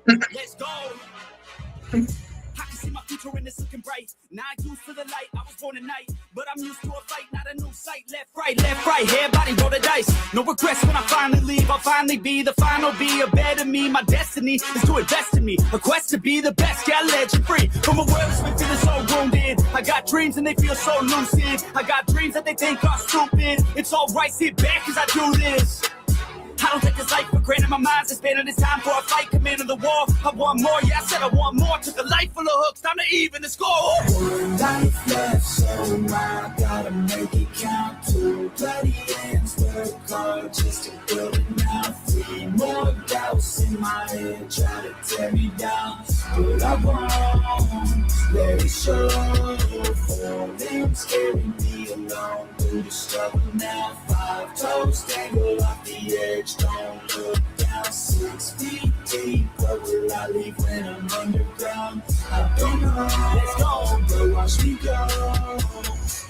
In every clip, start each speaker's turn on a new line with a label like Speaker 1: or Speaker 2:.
Speaker 1: Let's go. I can see my future and it's looking bright. Not used to the light, I was born tonight. But I'm used to a fight, not a new sight. Left, right, everybody roll the dice. No regrets when I finally leave. I'll finally be the final be a better me. My destiny is to invest in me. A quest to be the best, yeah, let you free. From a world that's been feeling so wounded. I got dreams and they feel so lucid. I got dreams that they think are stupid. It's alright, sit back as I do this. I don't take this life for granted, my mind's expanding. It's time for a fight, command of the war. I want more, yeah, I said I want more. Took a life full of hooks, time to even the score.
Speaker 2: One life left, so I gotta make it count. Two bloody ends, work hard just to build it now. Three more doubts in my head, try to tear me down. But I won't let it show. Four limbs carry me along through the struggle now. 5 toes tangle off the edge. Don't look down, 6 feet deep. What will I leave when I'm underground? I don't know.
Speaker 1: Let's go,
Speaker 2: but watch me go.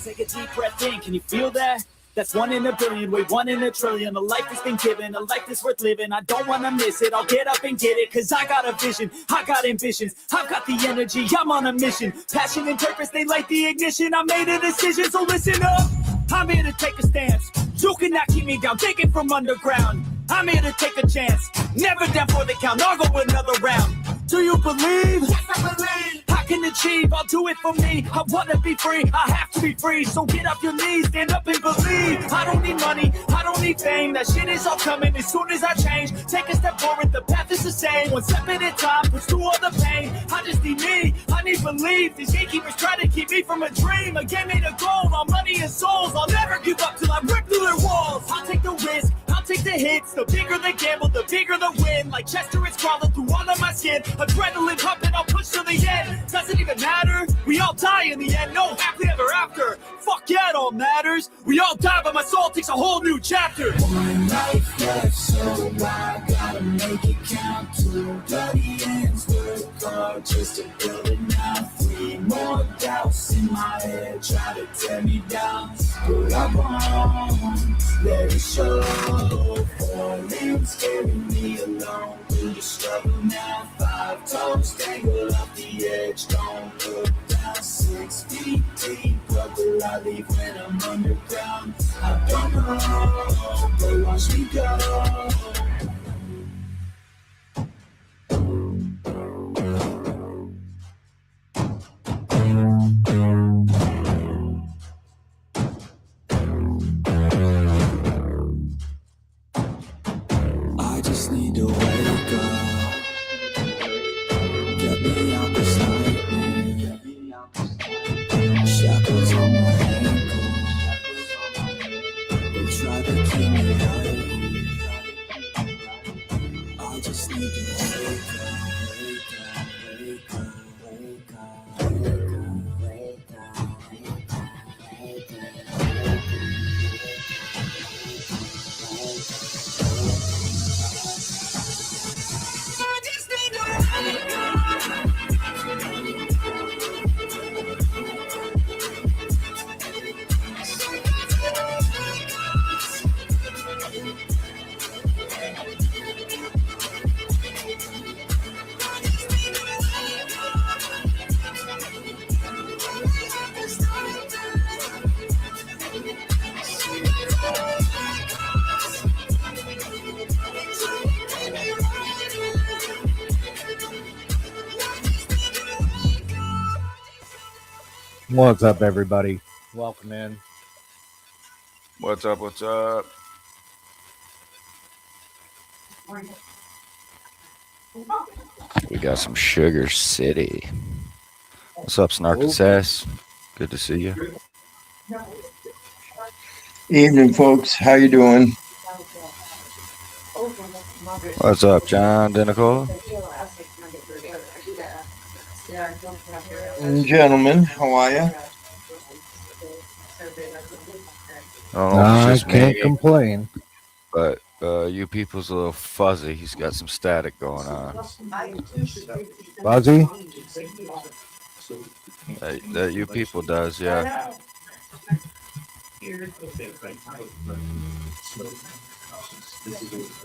Speaker 1: Take a deep breath in, can you feel that? That's 1 in a billion, wait, 1 in a trillion. A life that's been given, a life that's worth living. I don't wanna miss it, I'll get up and get it. Cause I got a vision, I got ambitions. I've got the energy, I'm on a mission. Passion and purpose, they light the ignition. I made a decision, so listen up. I'm here to take a stance. You cannot keep me down, taking from underground. I'm here to take a chance. Never down for the count, I'll go another round. Do you believe?
Speaker 2: Yes, I believe.
Speaker 1: I can achieve, I'll do it for me. I wanna be free, I have to be free. So get off your knees, stand up and believe. I don't need money, I don't need fame. That shit is all coming as soon as I change. Take a step forward, the path is the same. 1 step at a time, push through all the pain. I just need me, I need belief. These gatekeepers try to keep me from a dream. A game made of gold, all money and souls. I'll never give up till I rip through their walls. I'll take the risk, I'll take the hits. The bigger the gamble, the bigger the win. Like Chester, it's crawling through all of my skin. Adrenaline pumping, I'll push to the end. Doesn't even matter, we all die in the end. No happily ever after, fuck yeah, it all matters. We all die, but my soul takes a whole new chapter.
Speaker 2: 1 life left, so I gotta make it count. 2 bloody ends, work hard just to build it now. 3 more doubts in my head, try to tear me down. But I won't let it show. 4 limbs carry me along through the struggle now. 5 toes tangle off the edge, don't look down. 6 feet deep, what will I leave when I'm underground? I don't know, but watch me go. I just need to wake up. Get me out this nightmare. Shackles on my ankle. They try to keep me out. I just need to wake up, wake up, wake up, wake up, wake up, wake up, wake up. I just need to wake up.
Speaker 3: What's up, everybody? Welcome in.
Speaker 4: What's up? What's up?
Speaker 5: We got some Sugar City. What's up, Snark and Sass? Good to see you.
Speaker 6: Evening, folks. How you doing?
Speaker 5: What's up, John Denicola?
Speaker 6: Gentlemen, how are you?
Speaker 3: I can't complain.
Speaker 5: But you people's a little fuzzy. He's got some static going on.
Speaker 3: Fuzzy?
Speaker 5: That you people does, yeah.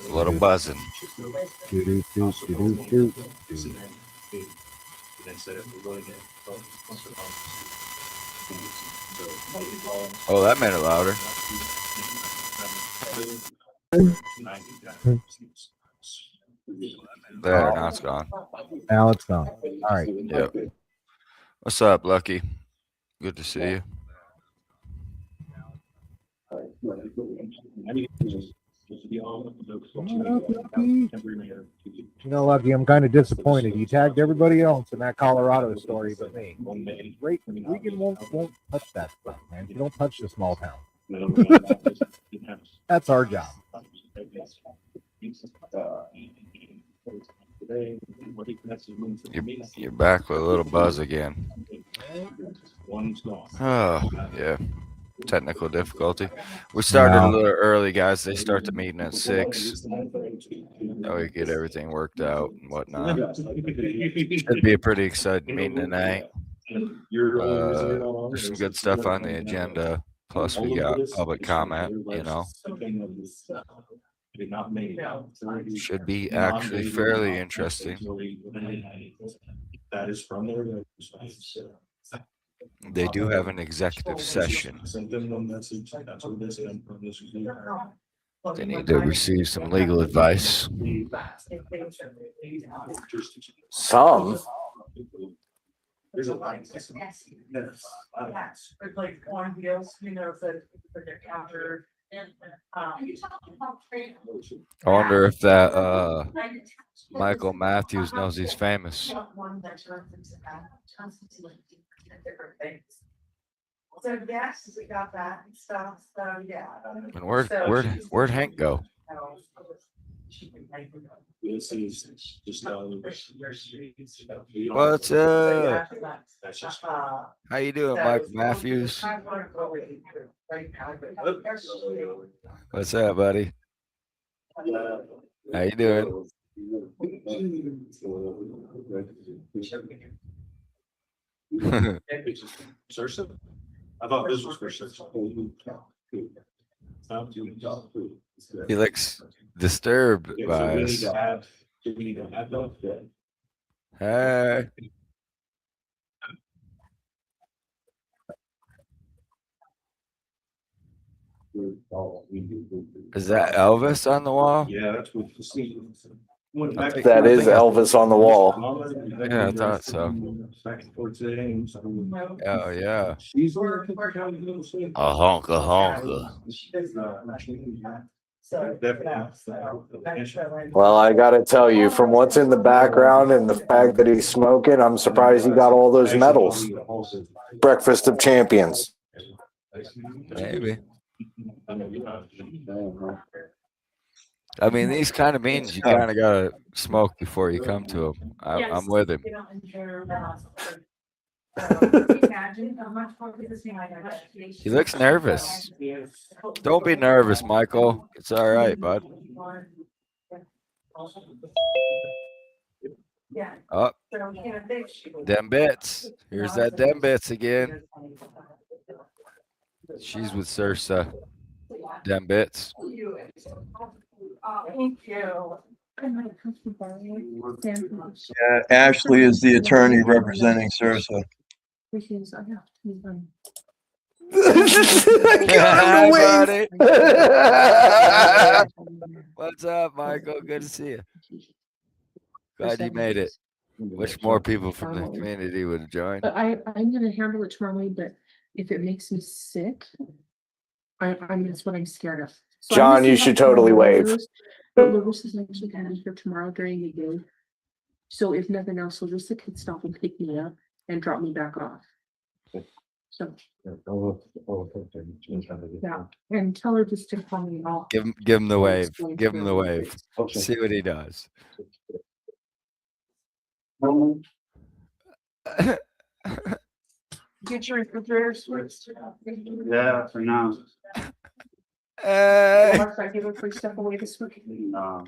Speaker 5: A little buzzing. Oh, that made it louder. There, now it's gone.
Speaker 3: Now it's gone. All right.
Speaker 5: Yep. What's up, Lucky? Good to see you.
Speaker 3: You know, Lucky, I'm kind of disappointed. You tagged everybody else in that Colorado story but me. Regan won't touch that stuff, man. You don't touch the small town. That's our job.
Speaker 5: You're back with a little buzz again. Oh, yeah. Technical difficulty. We started a little early, guys. They start the meeting at 6. So we get everything worked out and whatnot. Should be a pretty exciting meeting tonight. There's some good stuff on the agenda. Plus, we got public comment, you know. Should be actually fairly interesting. They do have an executive session. They need to receive some legal advice.
Speaker 7: Some.
Speaker 5: I wonder if that Michael Matthews knows he's famous.
Speaker 8: So yes, we got that and stuff. So yeah.
Speaker 5: And where'd Hank go? What's up? How you doing, Michael Matthews? What's up, buddy? How you doing?
Speaker 9: I thought this was for six.
Speaker 5: He looks disturbed by us. Hey. Is that Elvis on the wall?
Speaker 9: Yeah, that's what the
Speaker 7: That is Elvis on the wall.
Speaker 5: Yeah, I thought so. Oh, yeah. A honka.
Speaker 7: Well, I got to tell you, from what's in the background and the fact that he's smoking, I'm surprised he got all those medals. Breakfast of Champions.
Speaker 5: Maybe. I mean, these kind of meetings, you kind of got to smoke before you come to them. I'm with him. He looks nervous. Don't be nervous, Michael. It's all right, bud. Oh, them bits. Here's that them bits again. She's with Sursa. Them bits.
Speaker 8: Thank you.
Speaker 6: Yeah, Ashley is the attorney representing Sursa.
Speaker 5: Hi, buddy. What's up, Michael? Good to see you. Glad you made it. Wish more people from the community would have joined.
Speaker 10: I'm gonna handle it tomorrow, but if it makes me sick, that's what I'm scared of. So
Speaker 7: John, you should totally wave.
Speaker 10: But Lewis is actually gonna be here tomorrow during the day. So if nothing else, Larissa can stop and pick me up and drop me back off. So yeah, and tell her just to call me off.
Speaker 5: Give him the wave. Give him the wave. See what he does.
Speaker 10: Get your refrigerator switched.
Speaker 9: Yeah, for now.
Speaker 5: Hey.
Speaker 10: If I give her free stuff away this week.
Speaker 9: No.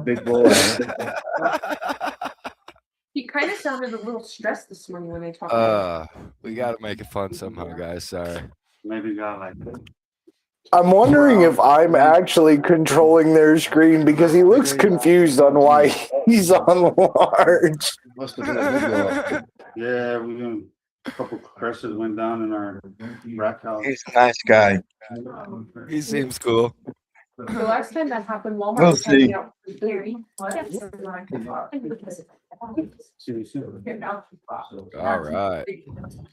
Speaker 6: Big boy.
Speaker 10: He kind of sounded a little stressed this morning when they talked.
Speaker 5: We got to make it fun somehow, guys. Sorry.
Speaker 9: Maybe got like
Speaker 7: I'm wondering if I'm actually controlling their screen because he looks confused on why he's on large.
Speaker 9: Must have been a video. Yeah, we done a couple compressors went down in our rack house.
Speaker 6: He's a nice guy.
Speaker 5: He seems cool.
Speaker 10: The last time that happened, Walmart
Speaker 6: We'll
Speaker 10: was handing
Speaker 6: see.
Speaker 10: out free.
Speaker 5: All right.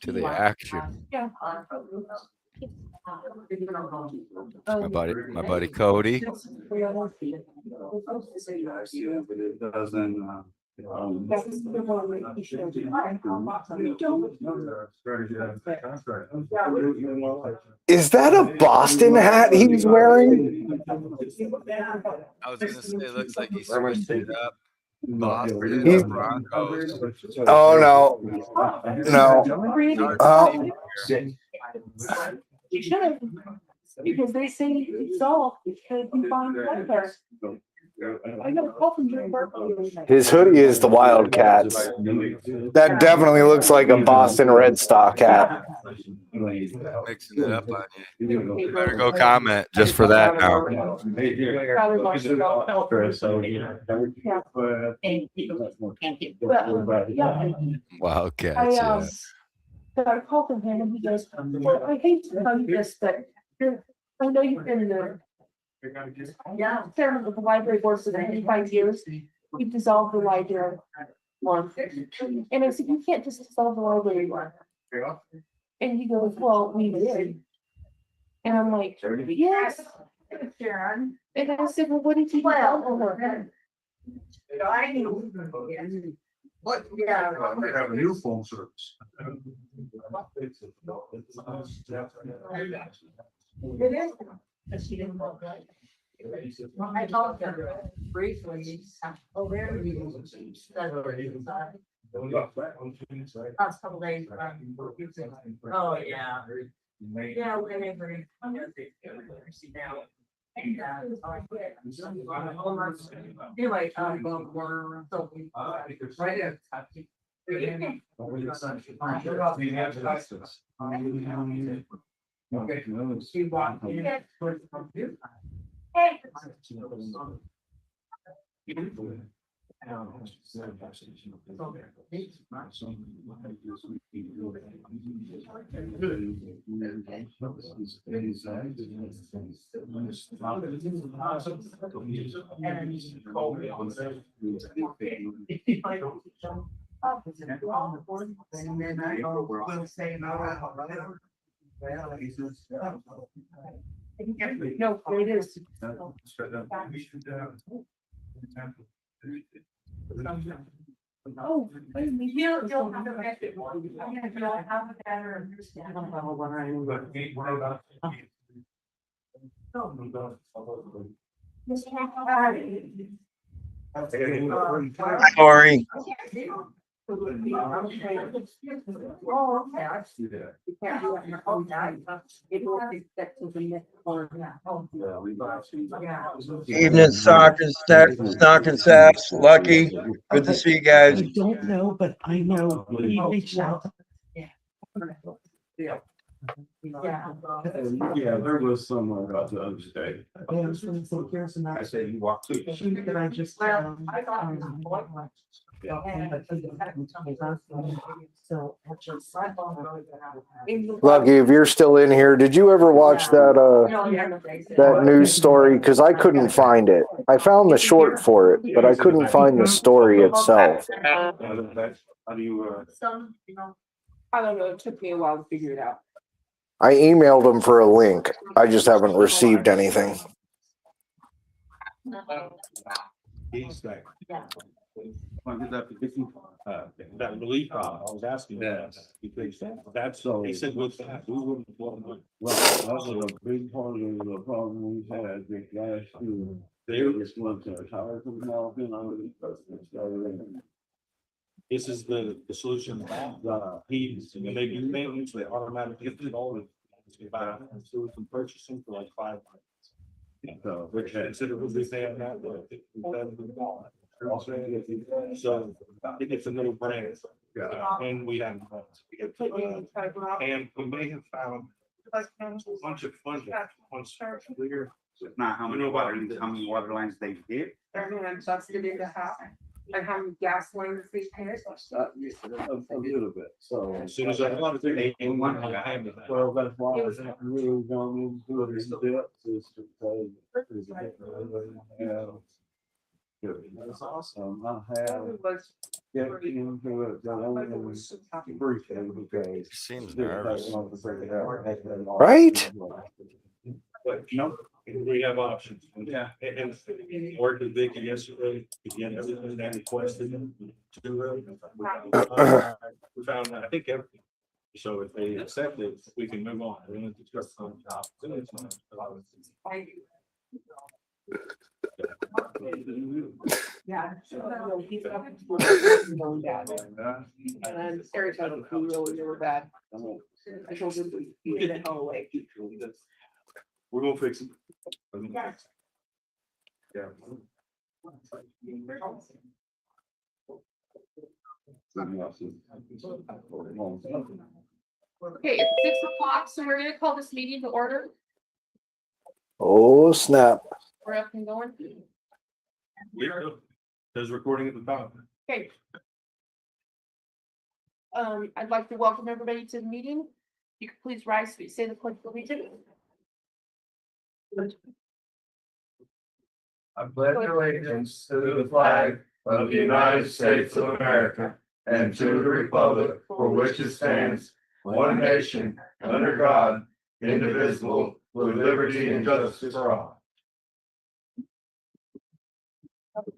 Speaker 5: To the action. My buddy Cody.
Speaker 7: Is that a Boston hat he's wearing?
Speaker 5: I was gonna say, it looks like he switched it up. Boston,
Speaker 7: He's-
Speaker 5: Broncos.
Speaker 7: Oh no. No. Oh.
Speaker 10: You should, because they say it's all, because you find weather. I got a call from Joe Berkeley.
Speaker 7: His hoodie is the Wildcats. That definitely looks like a Boston Red Stock hat.
Speaker 5: Mixing it up on you. You better go comment just for that now.
Speaker 10: Probably wants to go. But, yeah,
Speaker 5: Wildcats,
Speaker 10: I,
Speaker 5: yeah.
Speaker 10: got a call from him and he goes, well, I hate to tell you this, but I know you've been the chairman of the library board for the 95 years. You've dissolved the library one. And I said, you can't just dissolve the library one. And he goes, well, we did. And I'm like, yes. Sharon. And I said, well, what did you tell her?
Speaker 9: What? Yeah. They have a new phone service.
Speaker 8: It is. But she didn't look right. I talked to her briefly. Oh, really? Last couple days. Oh, yeah. Yeah, we're gonna bring. Anyway, right there. Hey.
Speaker 10: No, it is. Oh, wait a minute.
Speaker 8: You'll have a better. You'll have a better
Speaker 6: Sorry.
Speaker 8: Oh, okay. I see that. You can't do it in your own time. It will be expected to be next one.
Speaker 6: Evening, Stock and Saps, Lucky. Good to see you guys.
Speaker 11: I don't know, but I know he reached out.
Speaker 8: Yeah.
Speaker 9: Yeah, there was someone about the other day. I said you walked through.
Speaker 11: That I just.
Speaker 8: Well, I thought.
Speaker 7: Lucky, if you're still in here, did you ever watch that news story? Because I couldn't find it. I found the short for it, but I couldn't find the story itself.
Speaker 9: How do you,
Speaker 10: I don't know, it took me a while to figure it out.
Speaker 7: I emailed him for a link. I just haven't received anything.
Speaker 9: That relief, I was asking that, because that's so, he said, with that, we wouldn't. Well, that was a big part of the problem we had this last year. There was one, tires from now, this is the solution, he's, they do maintenance, they automatically get it all. So we can purchase them for like $5. So, which considerably saying that. So I think it's a little brand. And we have. And we may have found Bunch of fun. Clear.
Speaker 12: Not how many water lines they hit.
Speaker 10: Everyone just did it to half. And how many gas lines they pay.
Speaker 9: A little bit, so.
Speaker 12: As soon as I thought they in one.
Speaker 9: Well, that's why I was really going into it in depth is because. Yeah. That's awesome. I have get into it, but only briefly because.
Speaker 5: Seems nervous.
Speaker 7: Right?
Speaker 9: But no, we have options. Yeah. And worked with Vicky yesterday, again, everything that requested to do it. We found, I think, everything. So if they accept it, we can move on. We're gonna discuss some jobs.
Speaker 10: Yeah. And then Eric told him he really bad. I told him he did it all away.
Speaker 9: We're gonna fix it. Yeah.
Speaker 10: Okay, it's 6 o'clock, so we're gonna call this meeting to order.
Speaker 7: Oh, snap.
Speaker 10: We're up and going.
Speaker 9: There's recording at the top.
Speaker 10: Okay. I'd like to welcome everybody to the meeting. You could please rise, to say the pledge of allegiance.
Speaker 13: I pledge allegiance to the flag of the United States of America and to the republic for which it stands, one nation, under God, indivisible, with liberty and justice for all.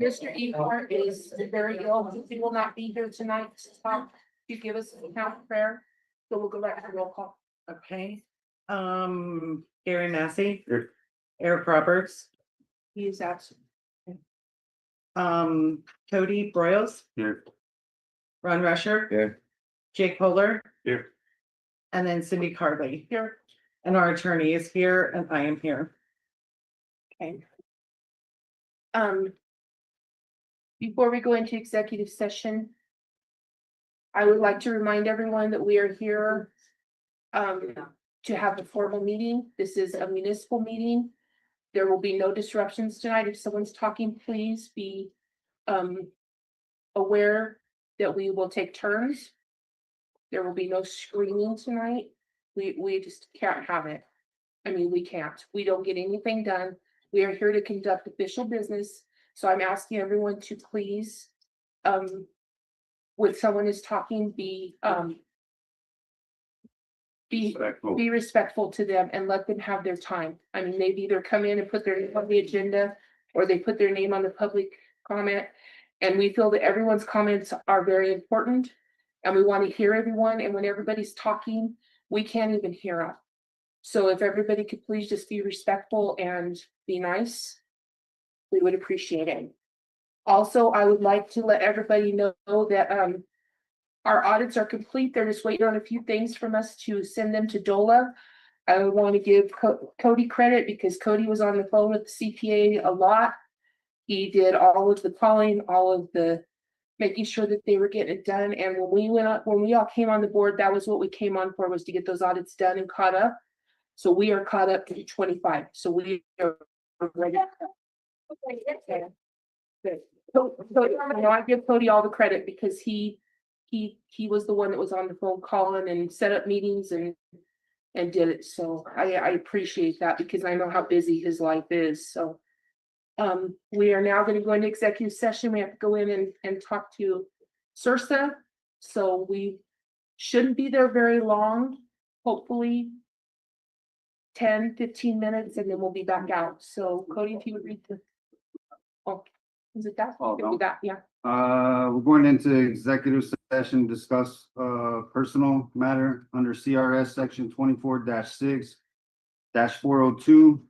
Speaker 10: Mr. Evor is very ill. He will not be here tonight. To give us a count prayer. So we'll go back to roll call.
Speaker 11: Okay. Gary Massey. Eric Roberts.
Speaker 10: He is absent.
Speaker 11: Cody Broyles.
Speaker 12: Here.
Speaker 11: Ron Rusher.
Speaker 12: Here.
Speaker 11: Jake Polar.
Speaker 12: Here.
Speaker 11: And then Cindy Carly.
Speaker 10: Here.
Speaker 11: And our attorney is here and I am here.
Speaker 10: Okay. Before we go into executive session, I would like to remind everyone that we are here to have a formal meeting. This is a municipal meeting. There will be no disruptions tonight. If someone's talking, please be aware that we will take turns. There will be no screaming tonight. We just can't have it. I mean, we can't. We don't get anything done. We are here to conduct official business. So I'm asking everyone to please, when someone is talking, be respectful to them and let them have their time. I mean, maybe either come in and put their name on the agenda or they put their name on the public comment. And we feel that everyone's comments are very important and we want to hear everyone. And when everybody's talking, we can't even hear them. So if everybody could please just be respectful and be nice, we would appreciate it. Also, I would like to let everybody know that our audits are complete. They're just waiting on a few things from us to send them to DOLA. I want to give Cody credit because Cody was on the phone with the CPA a lot. He did all of the calling, all of the making sure that they were getting it done. And when we all came on the board, that was what we came on for, was to get those audits done and caught up. So we are caught up to 25. So we are ready. Good. So I give Cody all the credit because he was the one that was on the phone calling and set up meetings and did it. So I appreciate that because I know how busy his life is. So we are now going to go into executive session. We have to go in and talk to Sursa. So we shouldn't be there very long, hopefully 10-15 minutes, and then we'll be back out. So Cody, if you would read the, oh, is it that?
Speaker 12: Oh, no.
Speaker 10: That, yeah.
Speaker 12: We're going into executive session, discuss personal matter under CRS section 24-6-402.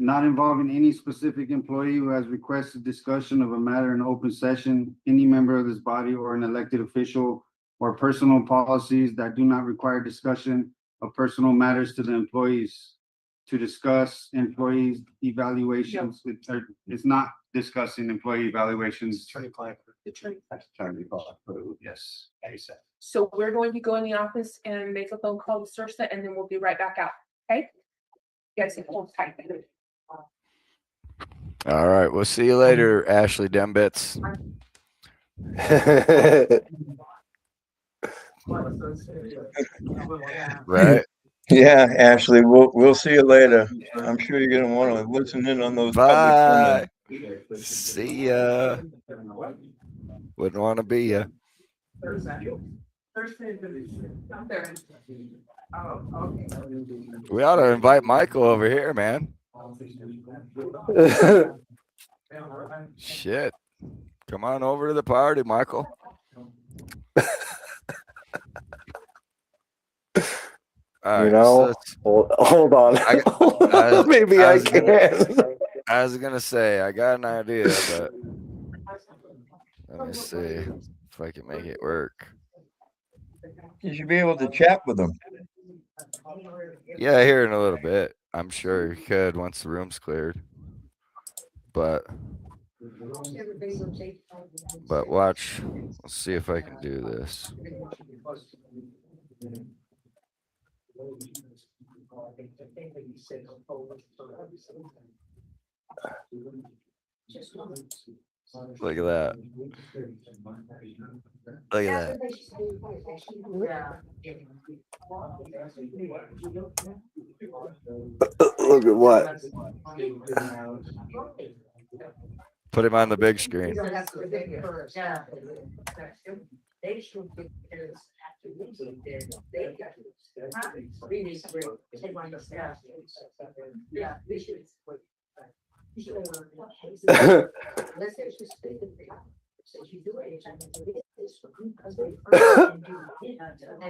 Speaker 12: Not involving any specific employee who has requested discussion of a matter in open session, any member of this body or an elected official, or personal policies that do not require discussion of personal matters to the employees. To discuss employees evaluations, it's not discussing employee evaluations.
Speaker 9: That's time to call approved, yes, ASAP.
Speaker 10: So we're going to go in the office and make a phone call to search that, and then we'll be right back out, okay? You guys can hold tight.
Speaker 5: All right. We'll see you later, Ashley Dembits. Right?
Speaker 6: Yeah, Ashley, we'll see you later. I'm sure you're gonna want to listen in on those public
Speaker 5: Bye.
Speaker 6: comments.
Speaker 5: See ya. Wouldn't want to be ya. We ought to invite Michael over here, man. Shit. Come on over to the party, Michael. All
Speaker 7: You
Speaker 5: right, so
Speaker 7: know, hold on. Maybe I can.
Speaker 5: I was gonna say I got an idea, but let me see if I can make it work.
Speaker 6: You should be able to chat with them.
Speaker 5: Yeah, here in a little bit. I'm sure you could once the room's cleared. But watch. Let's see if I can do this. Look at that. Look at that.
Speaker 7: Look at what?
Speaker 5: Put him on the big screen.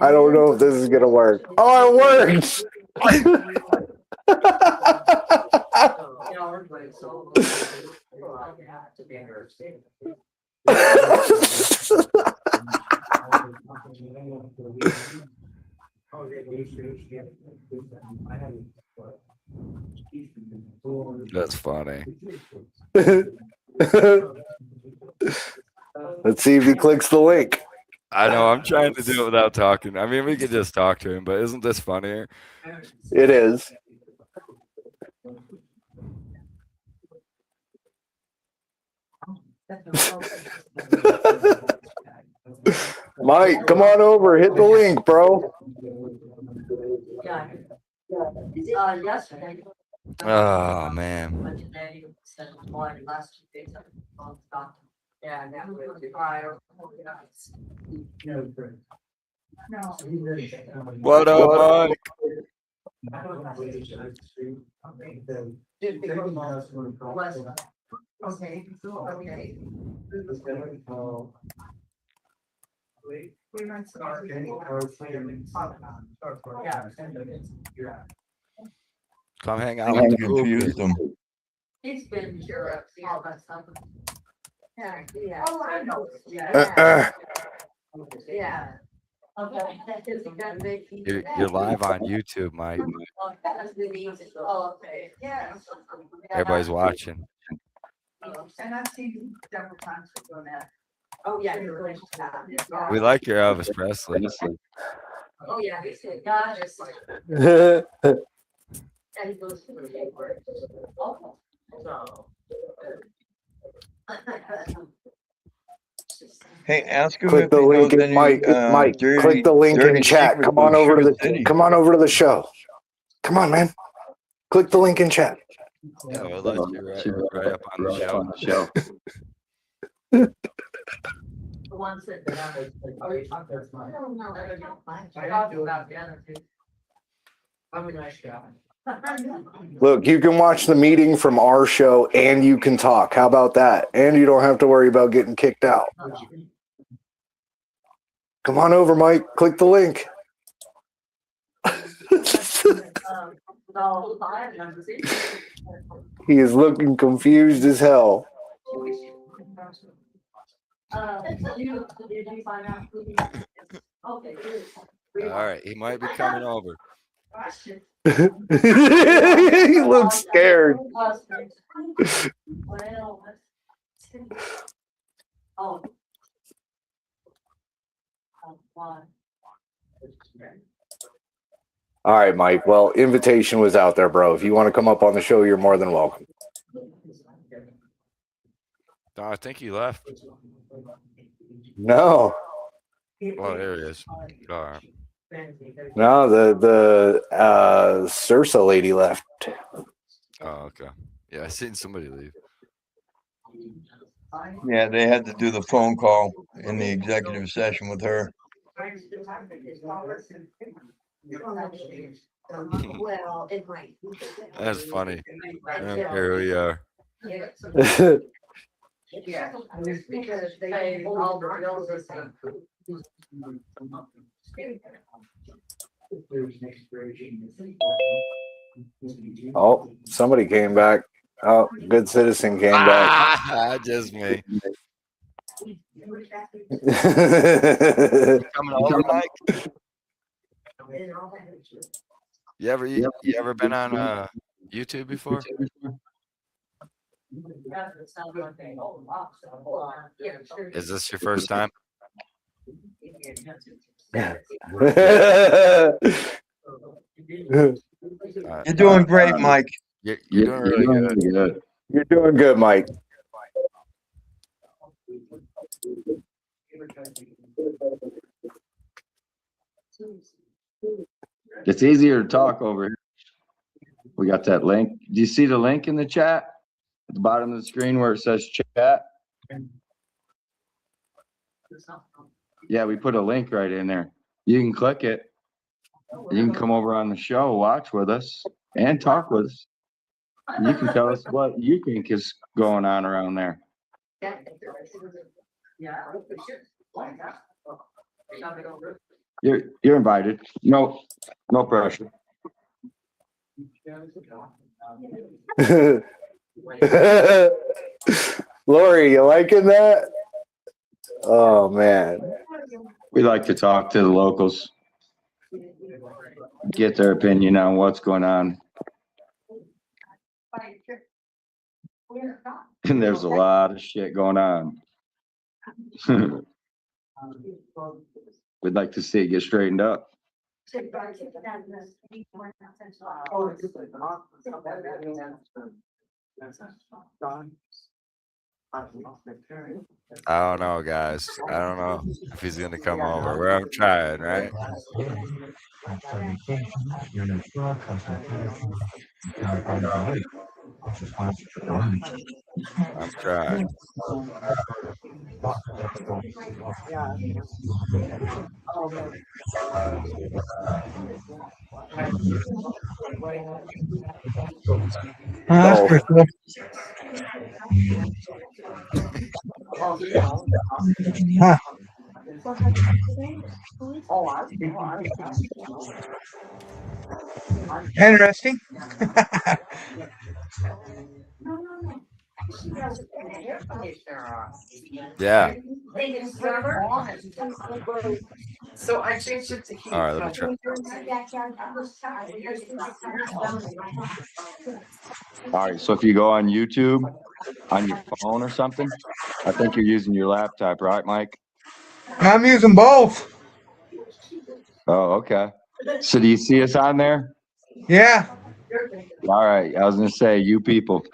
Speaker 7: I don't know if this is gonna work. Oh, it worked.
Speaker 5: That's funny.
Speaker 7: Let's see if he clicks the link.
Speaker 5: I know. I'm trying to do it without talking. I mean, we could just talk to him, but isn't this funnier?
Speaker 7: It is. Mike, come on over. Hit the link, bro.
Speaker 5: Oh man. What up, Mike? Come hang out with the cool kids.
Speaker 8: He's been sure all that stuff. Yeah, yeah.
Speaker 10: Oh, I know.
Speaker 8: Yeah. Yeah. Okay.
Speaker 5: You're live on YouTube, Mike.
Speaker 8: Oh, okay. Yeah.
Speaker 5: Everybody's watching.
Speaker 8: And I've seen you several times doing that. Oh, yeah.
Speaker 5: We like your Elvis Presley.
Speaker 8: Oh, yeah. He said, God, it's like. And he goes to the paper. Oh, so.
Speaker 6: Hey, ask him
Speaker 7: Click
Speaker 6: if
Speaker 7: the
Speaker 6: he
Speaker 7: link
Speaker 6: knows
Speaker 7: in
Speaker 6: any,
Speaker 7: Mike.
Speaker 6: dirty,
Speaker 7: Click the link
Speaker 6: dirty
Speaker 7: in chat.
Speaker 6: secrets
Speaker 7: Come on
Speaker 6: of
Speaker 7: over to
Speaker 6: Sugar
Speaker 7: the.
Speaker 6: City.
Speaker 7: Come on over to the show. Come on, man. Click the link in chat.
Speaker 5: Yeah, we'll let you right up on the show.
Speaker 8: The ones that. Oh, you talked about mine. I don't know. I talked about the other two. I'm a nice guy.
Speaker 7: Look, you can watch the meeting from our show and you can talk. How about that? And you don't have to worry about getting kicked out. Come on over, Mike. Click the link. He is looking confused as hell.
Speaker 5: All right, he might be coming over.
Speaker 7: He looks scared. All right, Mike. Well, invitation was out there, bro. If you want to come up on the show, you're more than welcome.
Speaker 5: No, I think he left.
Speaker 7: No.
Speaker 5: Oh, there he is. All right.
Speaker 7: No, the Sursa lady left.
Speaker 5: Oh, okay. Yeah, I seen somebody leave.
Speaker 6: Yeah, they had to do the phone call in the executive session with her.
Speaker 8: Well, it might.
Speaker 5: That's funny. I don't care who you are.
Speaker 8: Yeah, because they all the bills are same.
Speaker 7: Oh, somebody came back. Oh, good citizen came back.
Speaker 5: Just me.
Speaker 7: Coming
Speaker 5: over, Mike? You ever been on YouTube before? Is this your first time?
Speaker 6: You're doing great, Mike.
Speaker 5: You're doing really good.
Speaker 7: You're doing good, Mike.
Speaker 13: It's easier to talk over here. We got that link. Do you see the link in the chat at the bottom of the screen where it says chat? Yeah, we put a link right in there. You can click it. You can come over on the show, watch with us, and talk with us. You can tell us what you think is going on around there. You're invited. No pressure.
Speaker 7: Lori, you liking that? Oh man.
Speaker 13: We like to talk to the locals, get their opinion on what's going on. And there's a lot of shit going on. We'd like to see it get straightened up.
Speaker 5: I don't know, guys. I don't know if he's gonna come over. We're trying, right? I'm trying.
Speaker 7: Oh.
Speaker 10: Huh.
Speaker 14: Interesting.
Speaker 5: Yeah.
Speaker 11: So I changed it to heat.
Speaker 5: All right, let me try.
Speaker 13: All right, so if you go on YouTube on your phone or something, I think you're using your laptop, right, Mike?
Speaker 14: I'm using both.
Speaker 13: Oh, okay. So do you see us on there?
Speaker 14: Yeah.
Speaker 13: All right, I was gonna say, you people.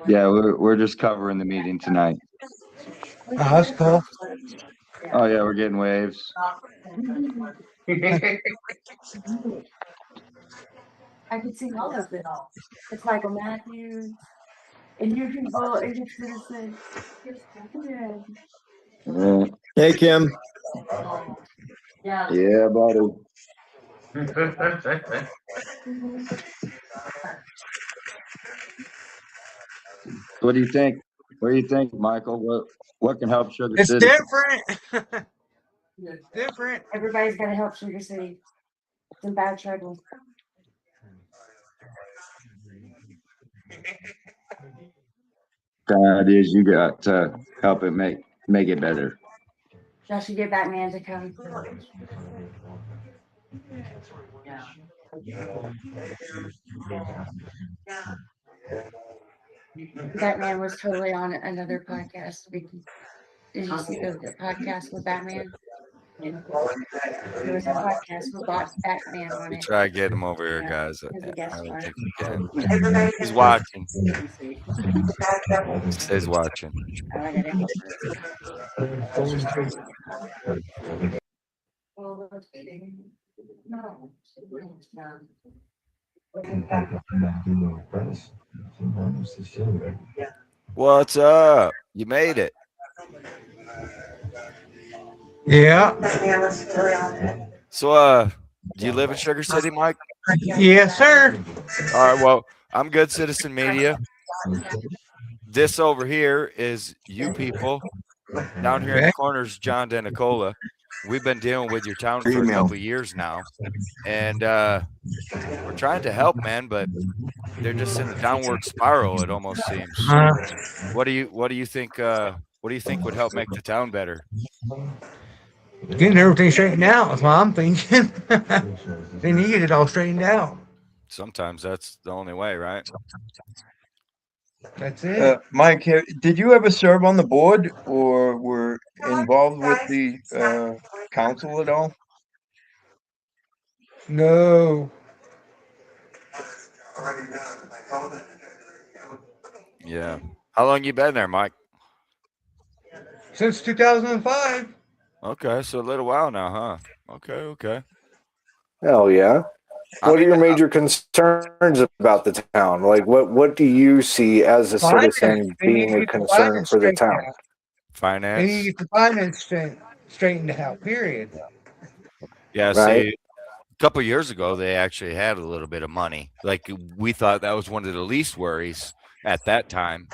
Speaker 13: Yeah, we're just covering the meeting tonight.
Speaker 14: Oh, that's cool.
Speaker 13: Oh yeah, we're getting waves.
Speaker 10: I can see all of it. It's Michael Matthews. And you can vote and get citizen.
Speaker 13: Yeah.
Speaker 6: Hey, Kim.
Speaker 13: Yeah, buddy. What do you think? What do you think, Michael? What can help Sugar
Speaker 14: It's
Speaker 13: City?
Speaker 14: different. Different.
Speaker 10: Everybody's got to help Sugar City. It's in bad trouble.
Speaker 13: The ideas you got to help it make it better.
Speaker 10: Y'all should get Batman to come.
Speaker 8: Batman was totally on another podcast. Did you see the podcast with Batman? There was a podcast with Batman on
Speaker 5: We
Speaker 8: it.
Speaker 5: try to get him over here,
Speaker 8: Yeah,
Speaker 5: guys.
Speaker 8: as a
Speaker 5: I
Speaker 8: guest
Speaker 5: don't
Speaker 8: star.
Speaker 5: think we can. He's watching. He's watching.
Speaker 8: Oh, I gotta go first. No.
Speaker 5: What's up? You made it.
Speaker 14: Yeah.
Speaker 5: So, do you live in Sugar City, Mike?
Speaker 14: Yes, sir.
Speaker 5: All right. Well, I'm Good Citizen Media. This over here is you people. Down here in the corner is John DeNicola. We've been dealing with your town for a couple of years now, and we're trying to help, man. But they're just in a downward spiral. It almost seems. What do you think? What do you think would help make the town better?
Speaker 14: Getting everything straightened out is what I'm thinking. They need to get it all straightened out.
Speaker 5: Sometimes that's the only way, right?
Speaker 14: That's it.
Speaker 6: Mike, did you ever serve on the board or were involved with the council at all?
Speaker 14: No.
Speaker 5: Yeah. How long you been there, Mike?
Speaker 14: Since 2005.
Speaker 5: Okay, so a little while now, huh? Okay.
Speaker 7: Hell yeah. What are your major concerns about the town? Like, what do you see as a citizen being a concern for the town?
Speaker 5: Finance.
Speaker 14: They need to get the finance straightened out, period.
Speaker 5: Yeah,
Speaker 7: Right.
Speaker 5: see, a couple years ago, they actually had a little bit of money. Like, we thought that was one of the least worries at that time,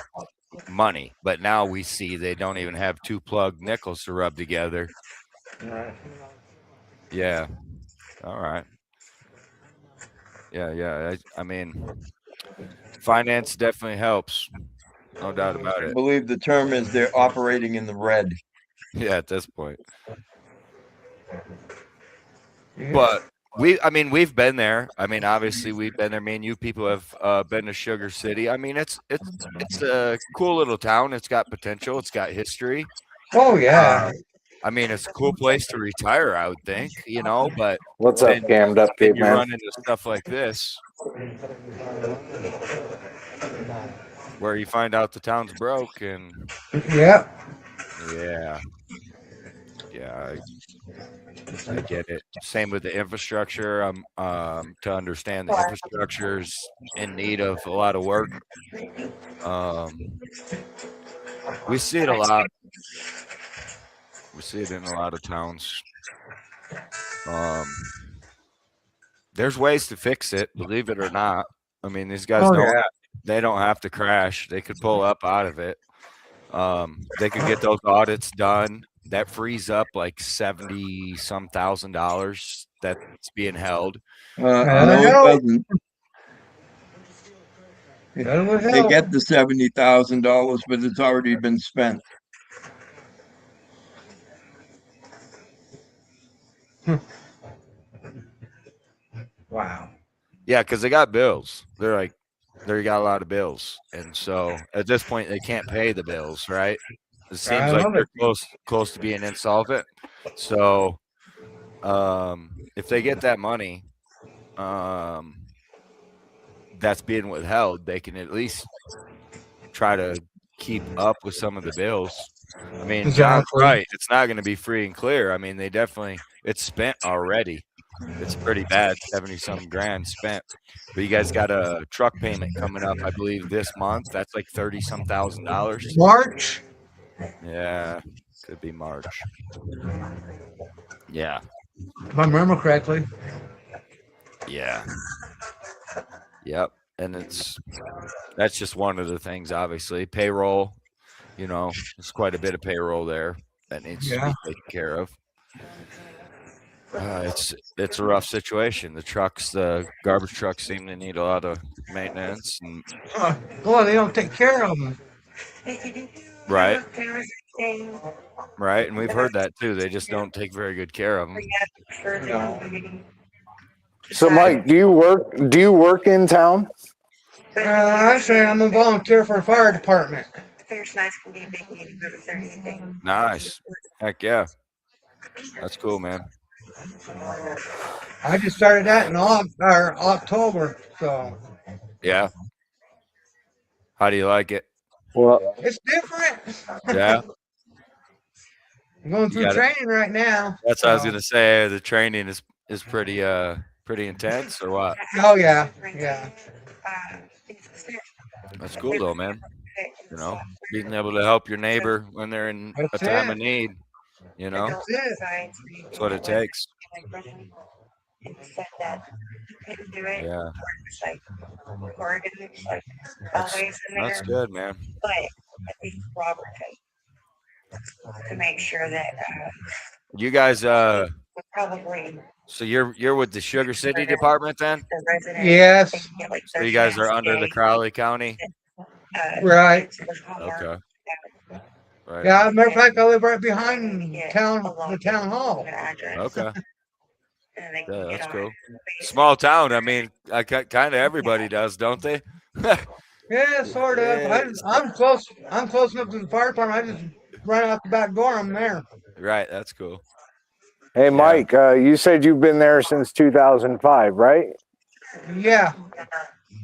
Speaker 5: money. But now we see they don't even have 2 plug nickels to rub together. Yeah. All right. Yeah. I mean, finance definitely helps. No doubt about
Speaker 6: I
Speaker 5: it.
Speaker 6: believe the term is they're operating in the red.
Speaker 5: Yeah, at this point. But we've been there. I mean, obviously we've been there. Me and you people have been to Sugar City. I mean, it's a cool little town. It's got potential. It's got history.
Speaker 14: Oh yeah.
Speaker 5: I mean, it's a cool place to retire, I would think, but
Speaker 7: What's up, gammed up,
Speaker 5: then
Speaker 7: kid,
Speaker 5: you
Speaker 7: man?
Speaker 5: run into stuff like this where you find out the town's broke and
Speaker 14: Yeah.
Speaker 5: I get it. Same with the infrastructure. To understand the infrastructure's in need of a lot of work. We see it a lot. We see it in a lot of towns. There's ways to fix it, believe it or not. I mean, these guys they don't have to crash. They could pull up out of it. They could get those audits done. That frees up like $70-some thousand that's being held.
Speaker 6: No, it doesn't. They get the $70,000, but it's already been spent.
Speaker 14: Wow.
Speaker 5: Yeah, because they got bills. They got a lot of bills, and so at this point they can't pay the bills, right? It seems like they're close to being insolvent. So, if they get that money, that's being withheld, they can at least try to keep up with some of the bills. I mean, John's right. It's not going to be free and clear. I mean, it's spent already. It's pretty bad, 70-some grand spent. But you guys got a truck payment coming up, I believe, this month. That's like $30-some thousand.
Speaker 14: March?
Speaker 5: Yeah, could be March. Yeah.
Speaker 14: If I remember correctly.
Speaker 5: Yeah. Yep. And that's just one of the things, obviously. Payroll, there's quite a bit of payroll there that needs to be taken care of. It's a rough situation. The garbage trucks seem to need a lot of maintenance. And
Speaker 14: Boy, they don't take care of them.
Speaker 5: right. Right, and we've heard that too. They just don't take very good care of them.
Speaker 7: So, Mike, do you work in town?
Speaker 14: I say I'm a volunteer for a fire department.
Speaker 5: Nice. Heck yeah. That's cool, man.
Speaker 14: I just started that in October, so
Speaker 5: Yeah. How do you like it?
Speaker 7: Well,
Speaker 14: it's different.
Speaker 5: Yeah.
Speaker 14: I'm going
Speaker 5: You
Speaker 14: through
Speaker 5: got it.
Speaker 14: training right now.
Speaker 5: That's what I was
Speaker 14: so-
Speaker 5: gonna say. The training is pretty intense, or what?
Speaker 14: Oh yeah, yeah.
Speaker 5: That's cool though, man. You know, being able to help your neighbor when they're in a
Speaker 14: That's
Speaker 5: time of
Speaker 14: it.
Speaker 5: need. You know,
Speaker 14: That's it.
Speaker 5: that's what it takes. Yeah. That's good, man. You guys, so you're with the Sugar City department then?
Speaker 14: Yes.
Speaker 5: So you guys are under the Crowley County?
Speaker 14: Right.
Speaker 5: Okay. Right.
Speaker 14: Yeah, matter of fact, I live right behind the town hall.
Speaker 5: Okay. Yeah, that's cool. Small town. I mean, kind of everybody does, don't they?
Speaker 14: Yeah, sort of. I'm close. I'm close enough to the fire department. I just run out the back door. I'm there.
Speaker 5: Right. That's cool.
Speaker 7: hey, Mike, you said you've been there since 2005, right?
Speaker 14: Yeah.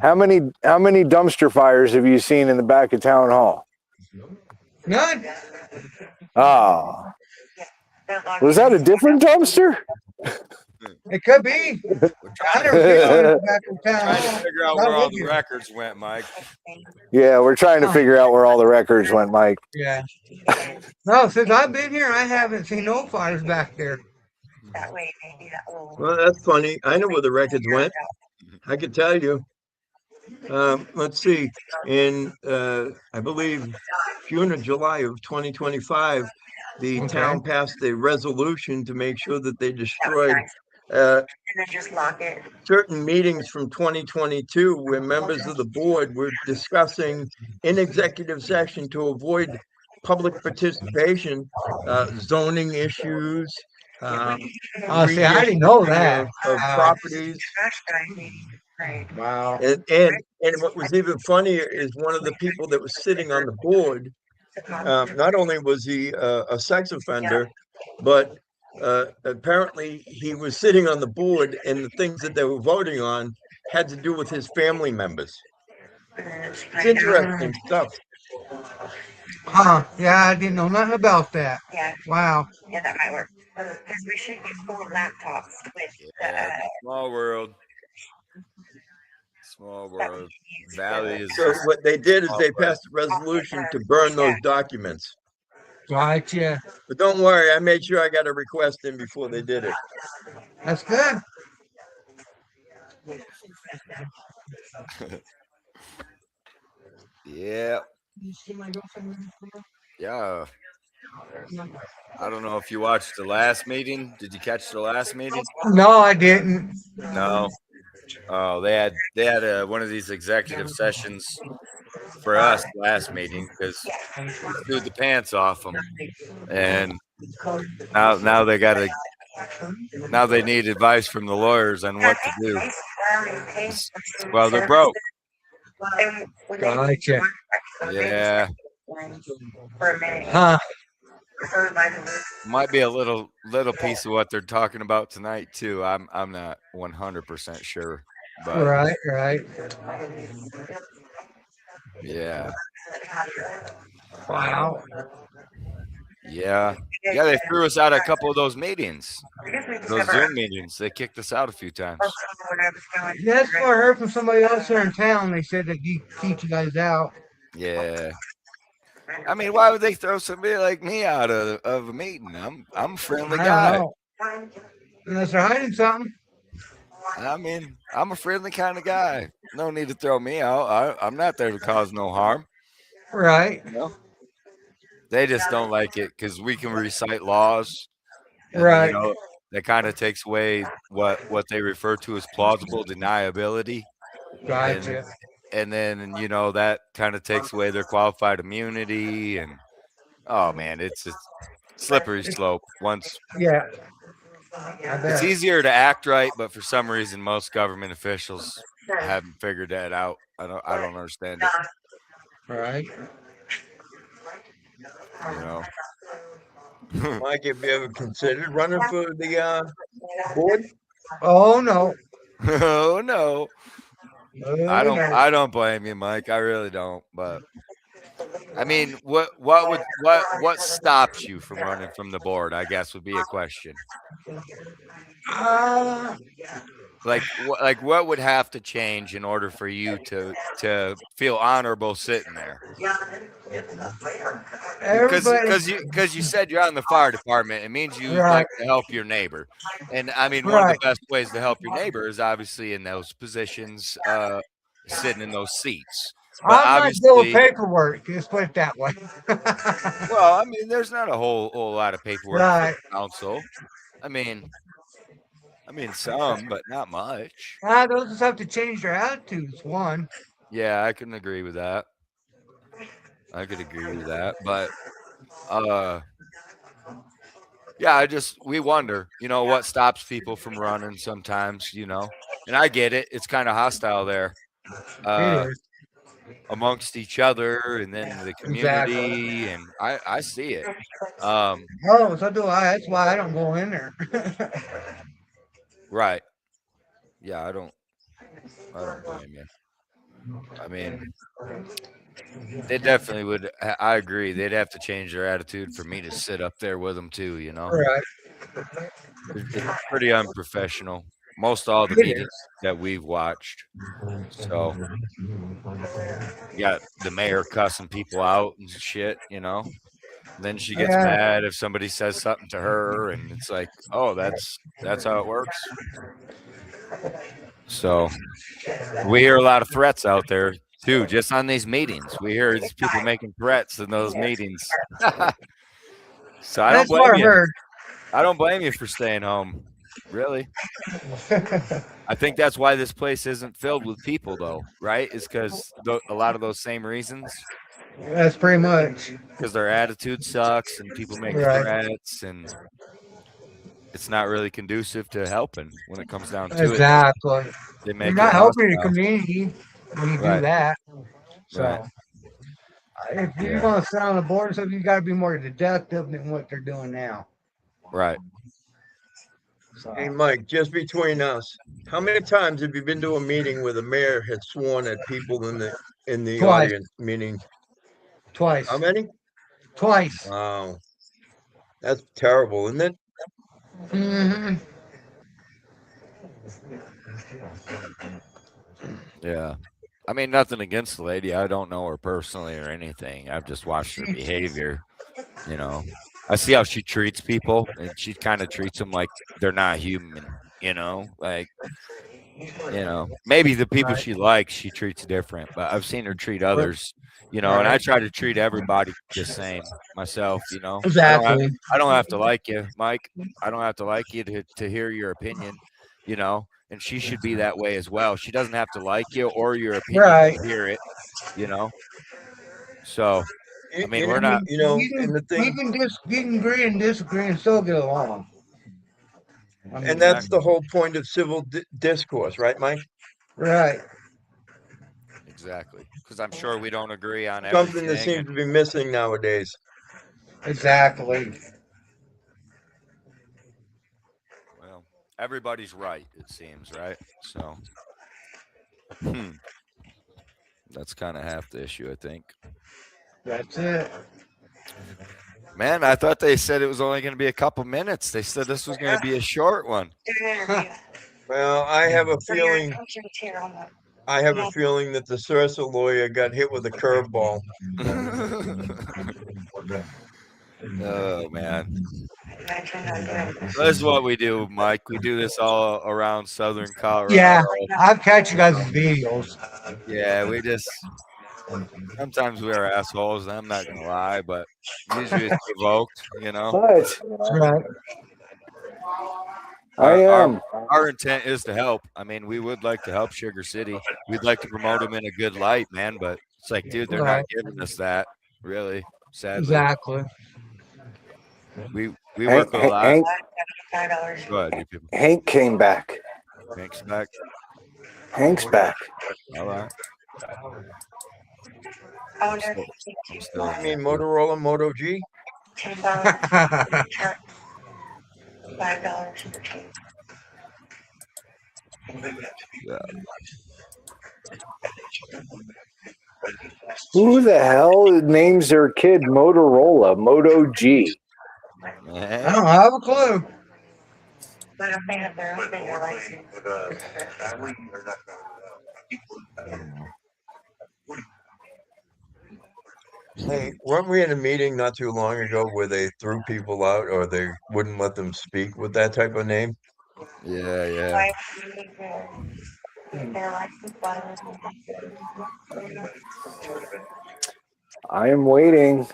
Speaker 7: How many dumpster fires have you seen in the back of town hall?
Speaker 14: None.
Speaker 7: Oh, was that a different dumpster?
Speaker 14: It could be. I never seen one in the back of town
Speaker 5: Trying to
Speaker 14: hall.
Speaker 5: figure out
Speaker 14: Not
Speaker 5: where all
Speaker 14: with
Speaker 5: the
Speaker 14: you.
Speaker 5: records went, Mike.
Speaker 7: Yeah, we're trying to figure out where all the records went, Mike.
Speaker 14: Yeah. No, since I've been here, I haven't seen no fires back there.
Speaker 6: Well, that's funny. I know where the records went. I could tell you. Let's see. In I believe June or July of 2025, the
Speaker 14: Okay.
Speaker 6: town passed a resolution to make sure that they destroyed certain meetings from 2022 where members of the board were discussing in executive session to avoid public participation, zoning issues,
Speaker 14: See, I didn't know that.
Speaker 6: of properties.
Speaker 14: Wow.
Speaker 6: And what was even funnier is one of the people that was sitting on the board, not only was he a sex offender, but apparently he was sitting on the board and the things that they were voting on had to do with his family members. It's interesting stuff.
Speaker 14: Huh. Yeah, I didn't know nothing about that. Wow.
Speaker 5: Yeah. Small world. Small world. Valley is
Speaker 6: So
Speaker 5: just
Speaker 6: what they did is
Speaker 5: small
Speaker 6: they
Speaker 5: place.
Speaker 6: passed a resolution to burn those documents.
Speaker 14: Gotcha.
Speaker 6: But don't worry, I made sure I got a request in before they did it.
Speaker 14: That's good.
Speaker 5: Yeah. Yeah. I don't know if you watched the last meeting. Did you catch the last meeting?
Speaker 14: No, I didn't.
Speaker 5: No. Oh, they had one of these executive sessions for us last meeting because we threw the pants off them, and now they got to now they need advice from the lawyers on what to do. Well, they're broke.
Speaker 14: Gotcha.
Speaker 5: Yeah.
Speaker 14: Huh.
Speaker 5: Might be a little piece of what they're talking about tonight too. I'm not 100% sure, but
Speaker 14: Right.
Speaker 5: yeah.
Speaker 14: Wow.
Speaker 5: Yeah. They threw us out at a couple of those meetings, those Zoom meetings. They kicked us out a few times.
Speaker 14: That's what I heard from somebody else here in town. They said that he keeps you guys out.
Speaker 5: Yeah. I mean, why would they throw somebody like me out of a meeting? I'm a friendly guy.
Speaker 14: Unless they're hiding something.
Speaker 5: I mean, I'm a friendly kind of guy. No need to throw me out. I'm not there to cause no harm.
Speaker 14: Right.
Speaker 5: You know? They just don't like it because we can recite laws. And,
Speaker 14: Right.
Speaker 5: You know, that kind of takes away what they refer to as plausible deniability.
Speaker 14: Gotcha.
Speaker 5: And then, you know, that kind of takes away their qualified immunity. And, oh, man, it's a slippery slope.
Speaker 14: Yeah.
Speaker 5: It's easier to act right, but for some reason, most government officials haven't figured that out. I don't understand it.
Speaker 14: Right.
Speaker 5: You know.
Speaker 6: Mike, have you ever considered running for the board?
Speaker 14: Oh no.
Speaker 5: Oh no.
Speaker 14: Oh, no.
Speaker 5: I don't blame you, Mike. I really don't. But I mean, what stops you from running from the board? I guess would be a question.
Speaker 14: Uh,
Speaker 5: Like what would have to change in order for you to feel honorable sitting there?
Speaker 14: everybody.
Speaker 5: Because you said you're on the fire department, it means you
Speaker 14: Right.
Speaker 5: like to help your neighbor. And I mean, one of the best ways to help your neighbor is obviously in those positions, sitting in those seats. But
Speaker 14: I'm not good with
Speaker 5: obviously,
Speaker 14: paperwork. Let's put it that way.
Speaker 5: well, I mean, there's not a whole lot of paperwork for
Speaker 14: Right.
Speaker 5: the council. I mean some, but not much.
Speaker 14: They'll just have to change their attitudes. One.
Speaker 5: Yeah, I can agree with that. I could agree with that, but yeah, we wonder, what stops people from running sometimes, and I get it. It's kind of hostile there,
Speaker 14: It is.
Speaker 5: amongst each other and then the community, and I see it.
Speaker 14: Oh, so do I. That's why I don't go in there.
Speaker 5: Right. Yeah, I don't blame you. I mean, they definitely would. I agree. They'd have to change their attitude for me to sit up there with them too.
Speaker 14: Right.
Speaker 5: It's pretty unprofessional. Most all the meetings that we've watched. So you got the mayor cussing people out and shit. Then she gets mad if somebody says something to her, and it's like, oh, that's how it works. So we hear a lot of threats out there too, just on these meetings. We hear these people making threats in those meetings. So I don't blame you. I don't blame you for staying home. Really. I think that's why this place isn't filled with people, though, right? Is because a lot of those same reasons.
Speaker 14: That's pretty much.
Speaker 5: Because their attitude sucks and people make threats, and it's not really conducive to helping when it comes down to
Speaker 14: Exactly.
Speaker 5: They make
Speaker 14: You're not
Speaker 5: it
Speaker 14: helping your
Speaker 5: hostile.
Speaker 14: community when you do that. So if you're going to sit on the board, so you got to be more deductive than what they're doing now.
Speaker 5: Right.
Speaker 6: Hey, Mike, just between us, how many times have you been to a meeting where the mayor had sworn at people in the
Speaker 14: Twice.
Speaker 6: audience? Meaning,
Speaker 14: Twice.
Speaker 6: how many?
Speaker 14: Twice.
Speaker 6: Wow, that's terrible, isn't it?
Speaker 14: Mm-hmm.
Speaker 5: Yeah. I mean, nothing against the lady. I don't know her personally or anything. I've just watched her behavior. I see how she treats people, and she kind of treats them like they're not human. Like, maybe the people she likes, she treats different. But I've seen her treat others. And I try to treat everybody the same myself.
Speaker 14: Exactly.
Speaker 5: I don't have to like you, Mike. I don't have to like you to hear your opinion. And she should be that way as well. She doesn't have to like you or your opinion to hear it. So, I mean, we're not.
Speaker 6: And the thing,
Speaker 14: We can agree and disagree and still get along.
Speaker 6: And that's the whole point of civil discourse, right, Mike?
Speaker 14: Right.
Speaker 5: Exactly. Because I'm sure we don't agree on
Speaker 6: Something
Speaker 5: everything.
Speaker 6: that seems to be missing nowadays.
Speaker 14: Exactly.
Speaker 5: Well, everybody's right, it seems, right? So, that's kind of half the issue, I think.
Speaker 14: That's it.
Speaker 5: Man, I thought they said it was only going to be a couple minutes. They said this was going to be a short one.
Speaker 6: Well, I have a feeling that the Sursa lawyer got hit with a curveball.
Speaker 5: Oh, man. This is what we do, Mike. We do this all around Southern Colorado.
Speaker 14: Yeah, I've catch you guys' videos.
Speaker 5: Yeah, we just sometimes we are assholes. I'm not gonna lie, but usually it's provoked,
Speaker 7: What?
Speaker 14: Right.
Speaker 5: Our intent is to help. I mean, we would like to help Sugar City. We'd like to promote them in a good light, man. But it's like, dude, they're not giving us that. Really, sadly.
Speaker 14: Exactly.
Speaker 5: We work a lot.
Speaker 7: Hank,
Speaker 5: Go ahead, you people.
Speaker 7: Hank came back.
Speaker 5: Hank's back.
Speaker 7: Hank's back.
Speaker 5: All right. I'm still
Speaker 6: I
Speaker 5: in
Speaker 6: mean,
Speaker 5: that group.
Speaker 6: Motorola Moto G.
Speaker 5: Yeah.
Speaker 7: Who the hell names their kid Motorola Moto G?
Speaker 14: I don't have a clue.
Speaker 6: Hey, weren't we in a meeting not too long ago where they threw people out or they wouldn't let them speak with that type of name?
Speaker 5: Yeah, yeah.
Speaker 7: I am waiting.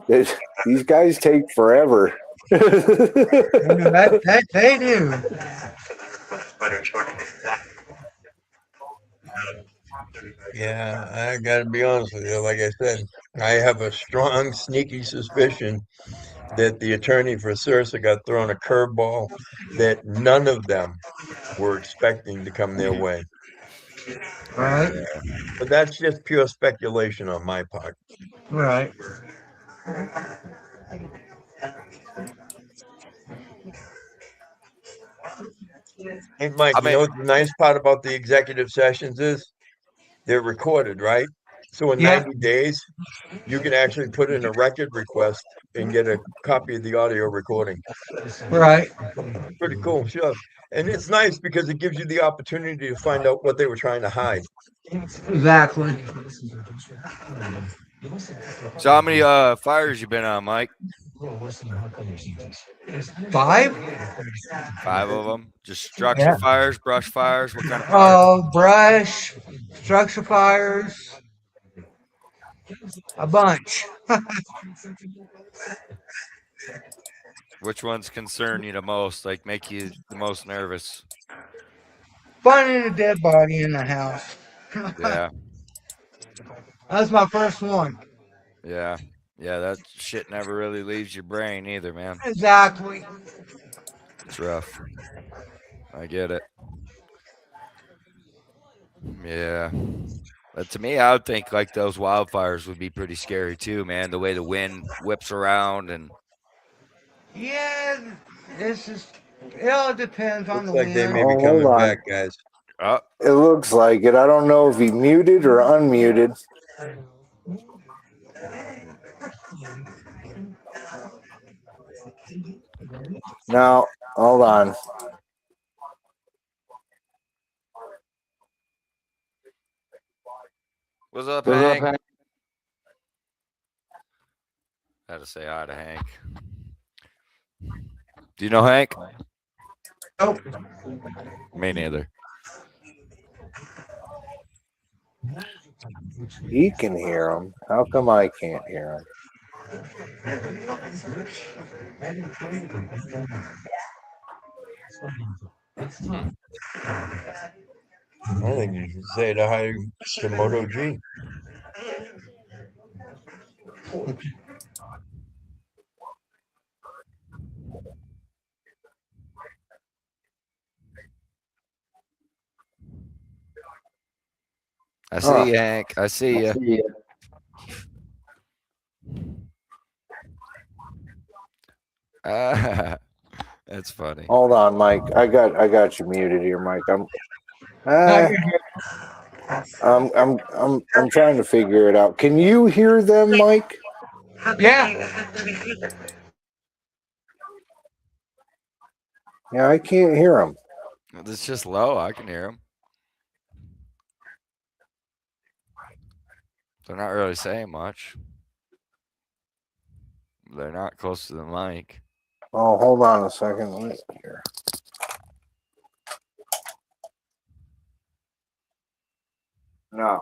Speaker 7: These guys take forever.
Speaker 14: That they do.
Speaker 6: Yeah, I gotta be honest with you. Like I said, I have a strong, sneaky suspicion that the attorney for Sursa got thrown a curveball that none of them were expecting to come their way.
Speaker 14: Right.
Speaker 6: But that's just pure speculation on my part.
Speaker 14: Right.
Speaker 6: Hey, Mike,
Speaker 5: I
Speaker 6: you
Speaker 5: mean,
Speaker 6: know what the nice part about the executive sessions is? They're recorded, right? So in
Speaker 14: Yeah.
Speaker 6: 90 days, you can actually put in a record request and get a copy of the audio recording.
Speaker 14: Right.
Speaker 6: Pretty cool, sure. And it's nice because it gives you the opportunity to find out what they were trying to hide.
Speaker 14: Exactly.
Speaker 5: so how many fires you been on, Mike?
Speaker 14: 5?
Speaker 5: 5 of them. Just structure
Speaker 14: Yeah.
Speaker 5: fires, brush fires. What kind of fires?
Speaker 14: Brush, structure fires, a bunch.
Speaker 5: Which ones concern you the most? Like make you the most nervous?
Speaker 14: Finding a dead body in the house.
Speaker 5: Yeah,
Speaker 14: That's my first one.
Speaker 5: yeah, yeah. That shit never really leaves your brain either, man.
Speaker 14: Exactly.
Speaker 5: It's rough. I get it. Yeah. But to me, I would think like those wildfires would be pretty scary too, man. The way the wind whips around and
Speaker 14: Yeah, it all depends on
Speaker 6: Looks
Speaker 14: the
Speaker 6: like they may
Speaker 14: wind.
Speaker 6: be
Speaker 7: Oh, hold
Speaker 6: coming
Speaker 7: on.
Speaker 6: back, guys.
Speaker 5: oh,
Speaker 7: It looks like it. I don't know if he muted or unmuted. Now, hold on.
Speaker 5: what's up, Hank? Had to say hi to Hank. Do you know Hank?
Speaker 14: Nope.
Speaker 5: Me neither.
Speaker 7: He can hear him. How come I can't hear him?
Speaker 6: I think you should say to hi to Moto G.
Speaker 5: I see you, Hank. I see you. That's funny.
Speaker 7: Hold on, Mike. I got you muted here, Mike.
Speaker 14: No,
Speaker 7: Uh,
Speaker 14: you're good.
Speaker 7: I'm trying to figure it out. Can you hear them, Mike?
Speaker 14: Yeah.
Speaker 7: Yeah, I can't hear them.
Speaker 5: It's just low. I can hear them. They're not really saying much. They're not close to the mic.
Speaker 7: Oh, hold on a second. Let me hear. No.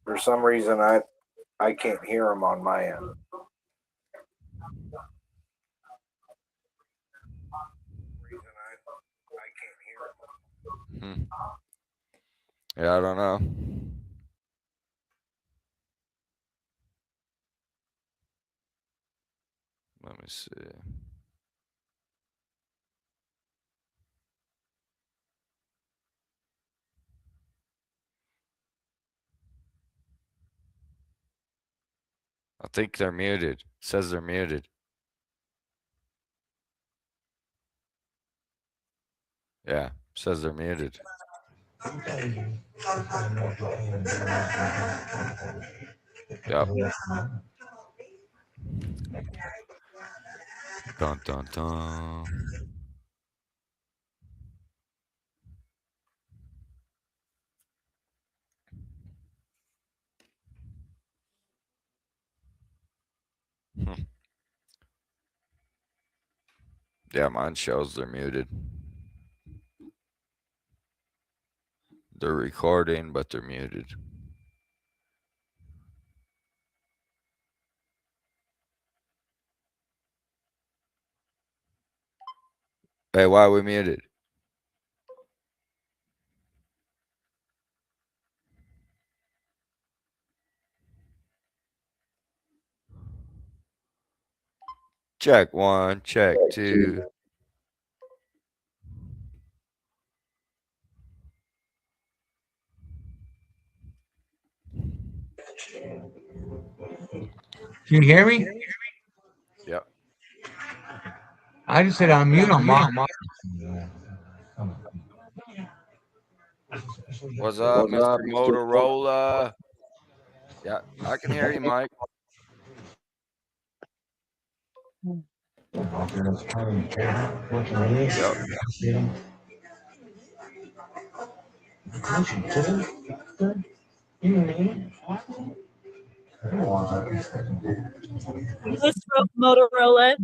Speaker 7: For some reason, I can't hear them on my end.
Speaker 5: Hmm. Yeah, I don't know. Let me see. I think they're muted. It says they're muted. Yeah, says they're muted. Yep. Dun dun dun. Yeah, mine shows they're muted. They're recording, but they're muted. Hey, why are we muted? Check 1, check 2.
Speaker 14: Can you hear me?
Speaker 5: Yep.
Speaker 14: I just said I'm mute on my.
Speaker 5: What's up, Mr. Motorola? Yeah, I can hear you, Mike. Yep.
Speaker 15: This Motorola.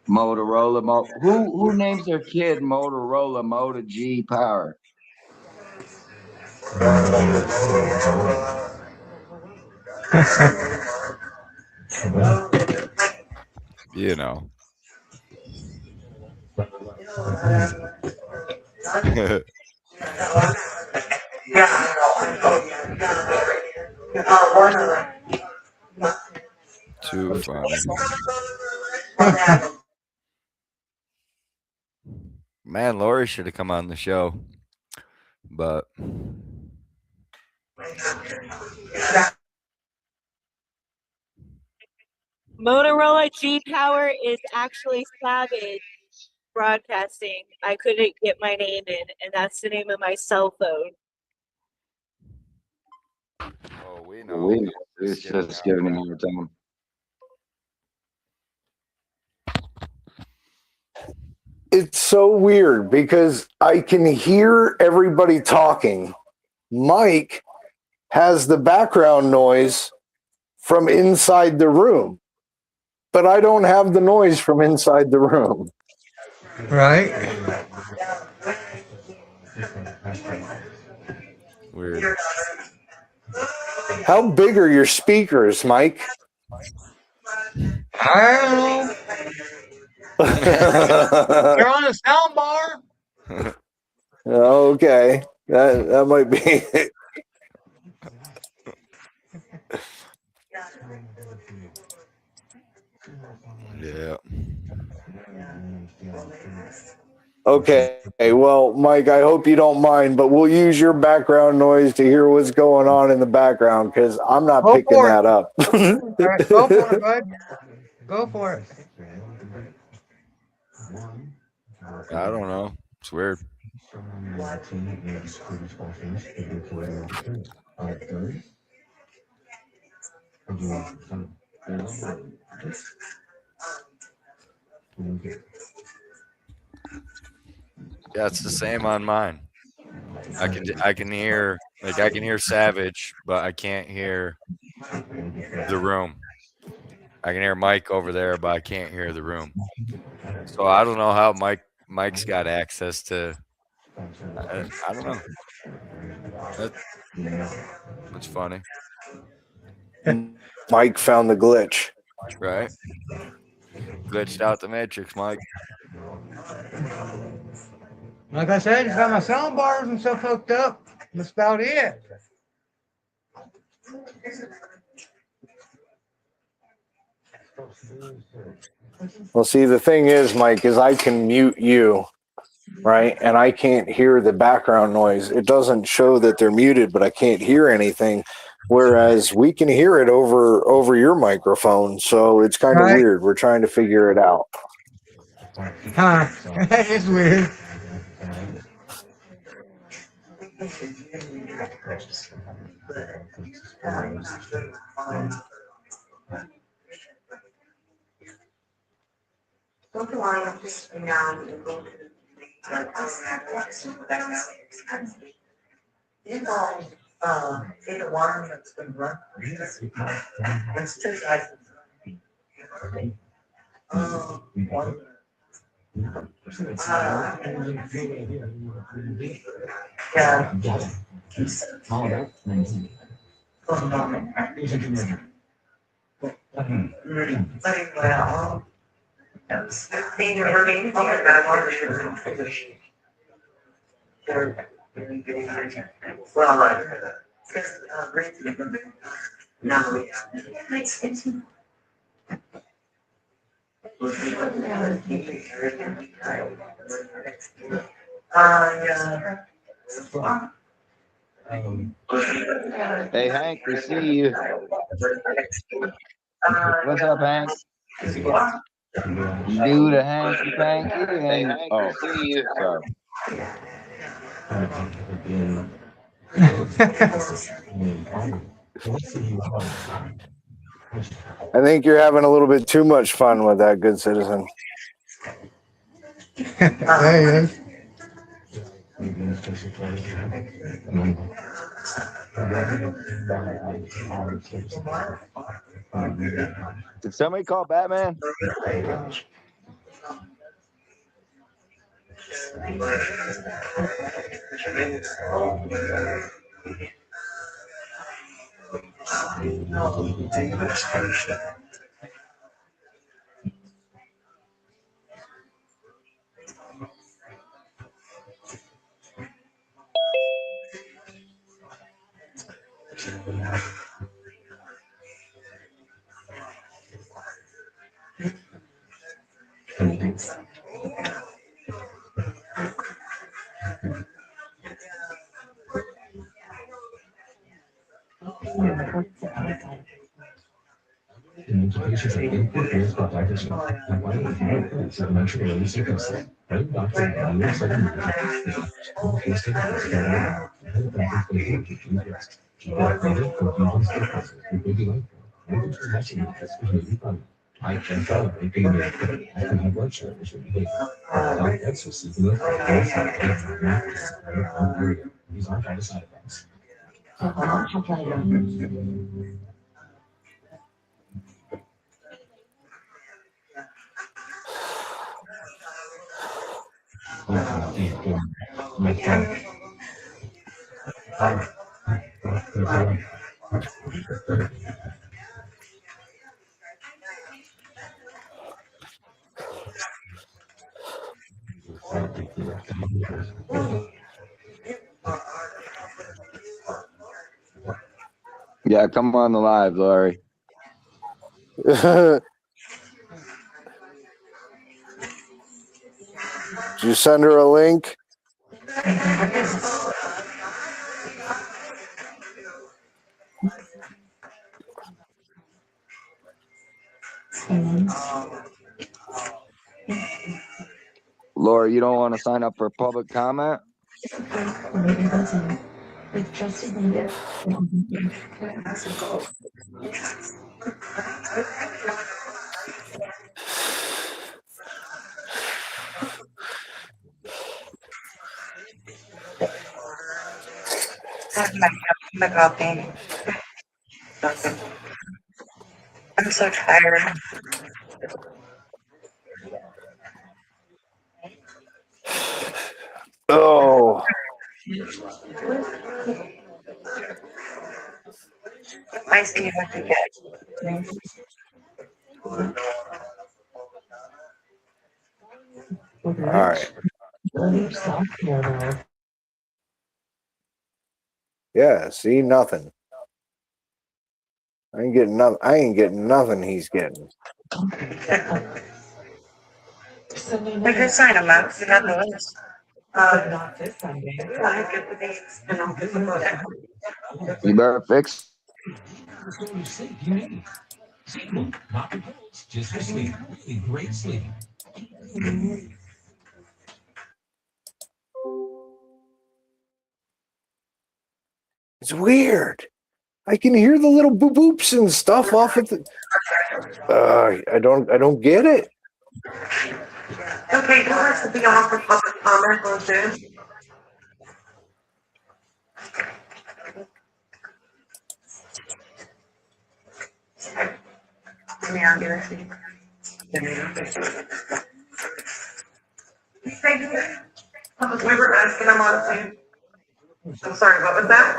Speaker 16: Motorola. Who names their kid Motorola Moto G Power?
Speaker 5: You know. Too funny. Man, Lori should have come on the show. But
Speaker 15: Motorola G Power is actually Savage Broadcasting. I couldn't get my name in, and that's the name of my cell phone.
Speaker 5: oh, we know.
Speaker 16: It's just giving him a hard time.
Speaker 7: It's so weird because I can hear everybody talking. Mike has the background noise from inside the room, but I don't have the noise from inside the room.
Speaker 14: Right.
Speaker 5: Weird.
Speaker 7: How big are your speakers, Mike?
Speaker 14: I don't know. They're on a sound bar.
Speaker 7: Okay, that might be it.
Speaker 5: Yeah.
Speaker 7: Okay, well, Mike, I hope you don't mind, but we'll use your background noise to hear what's going on in the background because I'm not
Speaker 14: Go
Speaker 7: picking
Speaker 14: for it.
Speaker 7: that up.
Speaker 14: All right, go for it, bud. Go for it.
Speaker 5: I don't know. It's weird. Yeah, it's the same on mine. I can hear Savage, but I can't hear the room. I can hear Mike over there, but I can't hear the room. So I don't know how Mike's got access to. I don't know. That's funny,
Speaker 7: Mike found the glitch.
Speaker 5: right? Glitched out the matrix, Mike.
Speaker 14: Like I said, it's got my sound bars and stuff hooked up. That's about it.
Speaker 7: Well, see, the thing is, Mike, is I can mute you, right? And I can't hear the background noise. It doesn't show that they're muted, but I can't hear anything. Whereas we can hear it over your microphone. So it's kind of
Speaker 14: Right.
Speaker 7: weird. We're trying to figure it out.
Speaker 14: Huh. It's weird.
Speaker 16: Hey Hank, we see you. What's up, Hank? Dude, a hanky panky.
Speaker 13: Hey,
Speaker 16: And
Speaker 13: Hank,
Speaker 16: oh,
Speaker 13: see you.
Speaker 16: sorry.
Speaker 7: I think you're having a little bit too much fun with that, good citizen.
Speaker 14: There he is.
Speaker 16: Did somebody call Batman? Yeah, come on the live, Laurie.
Speaker 7: Did you send her a link?
Speaker 16: Laura, you don't want to sign up for public comment?
Speaker 8: I'm so tired.
Speaker 7: Oh.
Speaker 8: I see what you get.
Speaker 7: All right. Yeah, see, nothing. I ain't getting nothing he's getting.
Speaker 11: I could sign them up. You have the list. Not this Sunday. I get the dates and I'll get them.
Speaker 16: You better fix.
Speaker 2: Just for sleep. Really great sleep.
Speaker 7: It's weird. I can hear the little boop boops and stuff off of the. I don't get it.
Speaker 11: Okay, who wants to be on for public comment on Zoom? Yeah, I'll get a seat. We were asking them on Zoom. I'm sorry, what was that?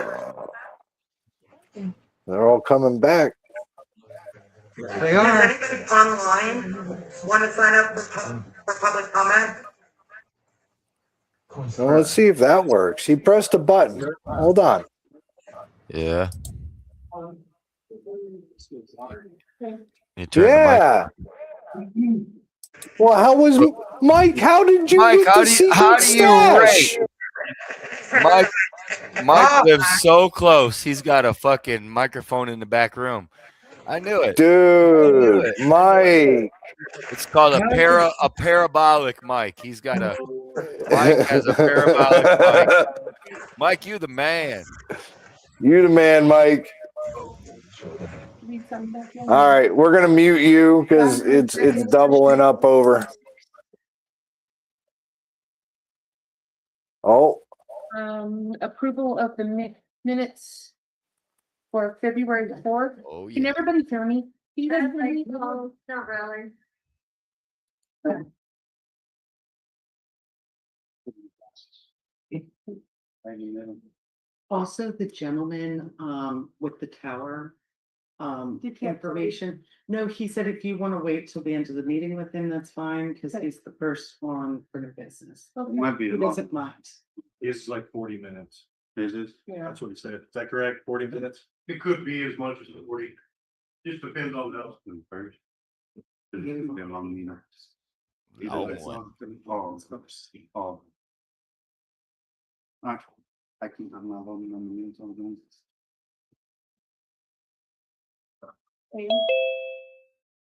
Speaker 7: They're all coming back.
Speaker 14: They
Speaker 11: Does
Speaker 14: are.
Speaker 11: anybody online want to sign up for public comment?
Speaker 7: Well, let's see if that works. He pressed a button. Hold on.
Speaker 5: Yeah. You turn
Speaker 7: Yeah. Well, how was Mike? How did you
Speaker 5: Mike,
Speaker 7: get the secret
Speaker 5: how do you
Speaker 7: stash?
Speaker 5: rate? Mike lives so close. He's got a fucking microphone in the back room. I knew it.
Speaker 7: Dude, Mike.
Speaker 5: It's called a parabolic mic. He's got a Mike has a parabolic mic. Mike, you the man.
Speaker 7: You the man, Mike. All right, we're gonna mute you because it's doubling up over. Oh,
Speaker 10: Approval of the minutes for February 4th.
Speaker 5: Oh, yeah.
Speaker 10: Can everybody hear me? Can you guys hear me?
Speaker 8: No, not really.
Speaker 17: Also, the gentleman with the tower information. No, he said if you want to wait till the end of the meeting with him, that's fine, because he's the first one for the business.
Speaker 9: Might be
Speaker 17: He doesn't mind.
Speaker 9: It's like 40 minutes. Is it?
Speaker 17: Yeah.
Speaker 9: That's what he said. Is that correct? 40 minutes? It could be as much as 40. Just depends on the first.
Speaker 12: I'm not voting on the minutes on the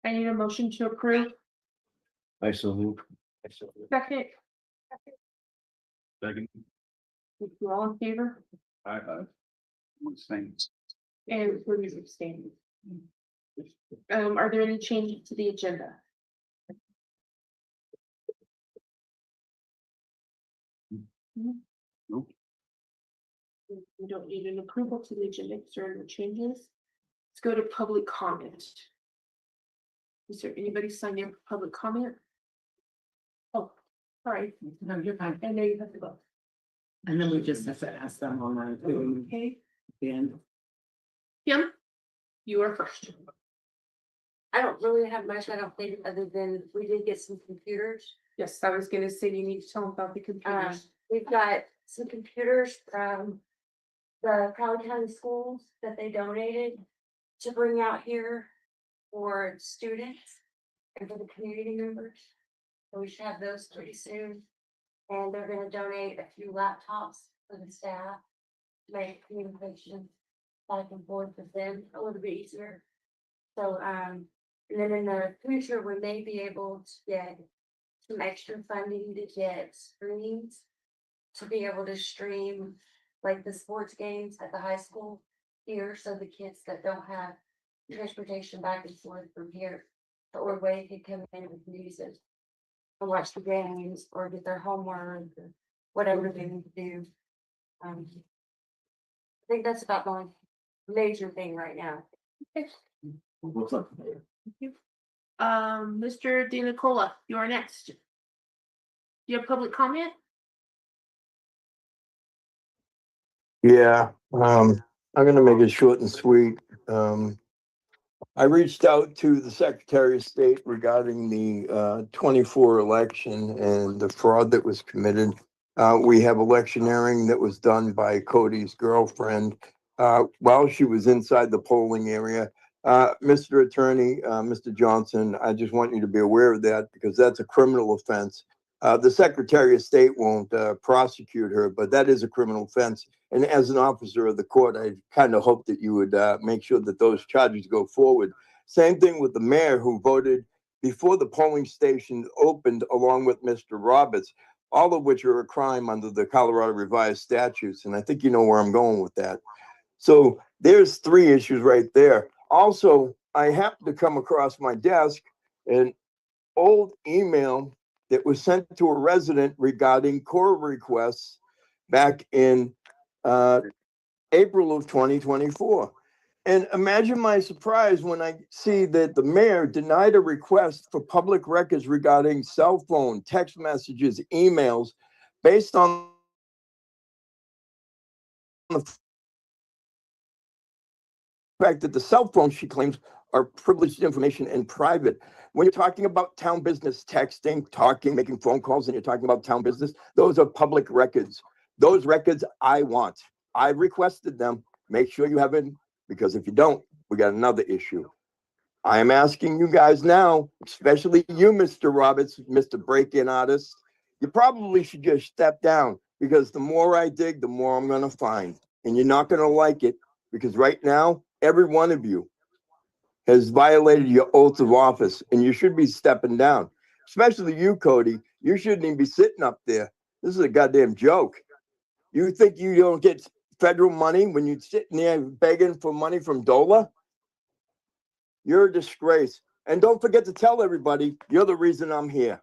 Speaker 10: I need a motion to approve.
Speaker 9: I so move.
Speaker 10: Second,
Speaker 9: Second.
Speaker 10: you all in favor?
Speaker 9: I
Speaker 10: And please abstain. Are there any changes to the agenda?
Speaker 9: Nope.
Speaker 10: We don't need an approval to the agenda because there are no changes. Let's go to public comment. Is there anybody signed up for public comment? Oh, all right.
Speaker 17: No, you're fine.
Speaker 10: I know you have to go.
Speaker 17: And then we just have to ask them online too.
Speaker 10: Okay,
Speaker 17: At the end.
Speaker 10: Kim, you are first.
Speaker 8: I don't really have much, I don't think, other than we did get some computers.
Speaker 10: Yes, I was gonna say you need to tell them about the computers.
Speaker 8: We've got some computers from the Crowley County schools that they donated to bring out here for students and for the community members. So we should have those pretty soon. And they're gonna donate a few laptops for the staff to make communication back and forth with them a little bit easier. So, and then in the future, we may be able to get some extra funding to get screens to be able to stream like the sports games at the high school here, so the kids that don't have transportation back and forth from here to Ordway can come in and use it and watch the games or get their homework or whatever they need to do. I think that's about the only major thing right now.
Speaker 10: Mr. DeNicola, you are next. You have public comment?
Speaker 6: Yeah, I'm gonna make it short and sweet. I reached out to the Secretary of State regarding the 24 election and the fraud that was committed. We have electioneering that was done by Cody's girlfriend while she was inside the polling area. Mr. Attorney, Mr. Johnson, I just want you to be aware of that because that's a criminal offense. The Secretary of State won't prosecute her, but that is a criminal offense. And as an officer of the court, I kind of hope that you would make sure that those charges go forward. Same thing with the mayor who voted before the polling station opened along with Mr. Roberts, all of which are a crime under the Colorado revised statutes. And I think you know where I'm going with that. So there's 3 issues right there. Also, I happened to come across my desk an old email that was sent to a resident regarding core requests back in April of 2024. And imagine my surprise when I see that the mayor denied a request for public records regarding cell phone, text messages, emails, based on the fact that the cell phones, she claims, are privileged information and private. When you're talking about town business, texting, talking, making phone calls, and you're talking about town business, those are public records. Those records I want. I requested them. Make sure you have it, because if you don't, we got another issue. I am asking you guys now, especially you, Mr. Roberts, Mr. Break-In Artist, you probably should just step down, because the more I dig, the more I'm going to find. And you're not going to like it, because right now, every one of you has violated your oath of office, and you should be stepping down. Especially you, Cody. You shouldn't even be sitting up there. This is a goddamn joke. You think you don't get federal money when you're sitting there begging for money from DOLA? You're a disgrace. And don't forget to tell everybody you're the reason I'm here.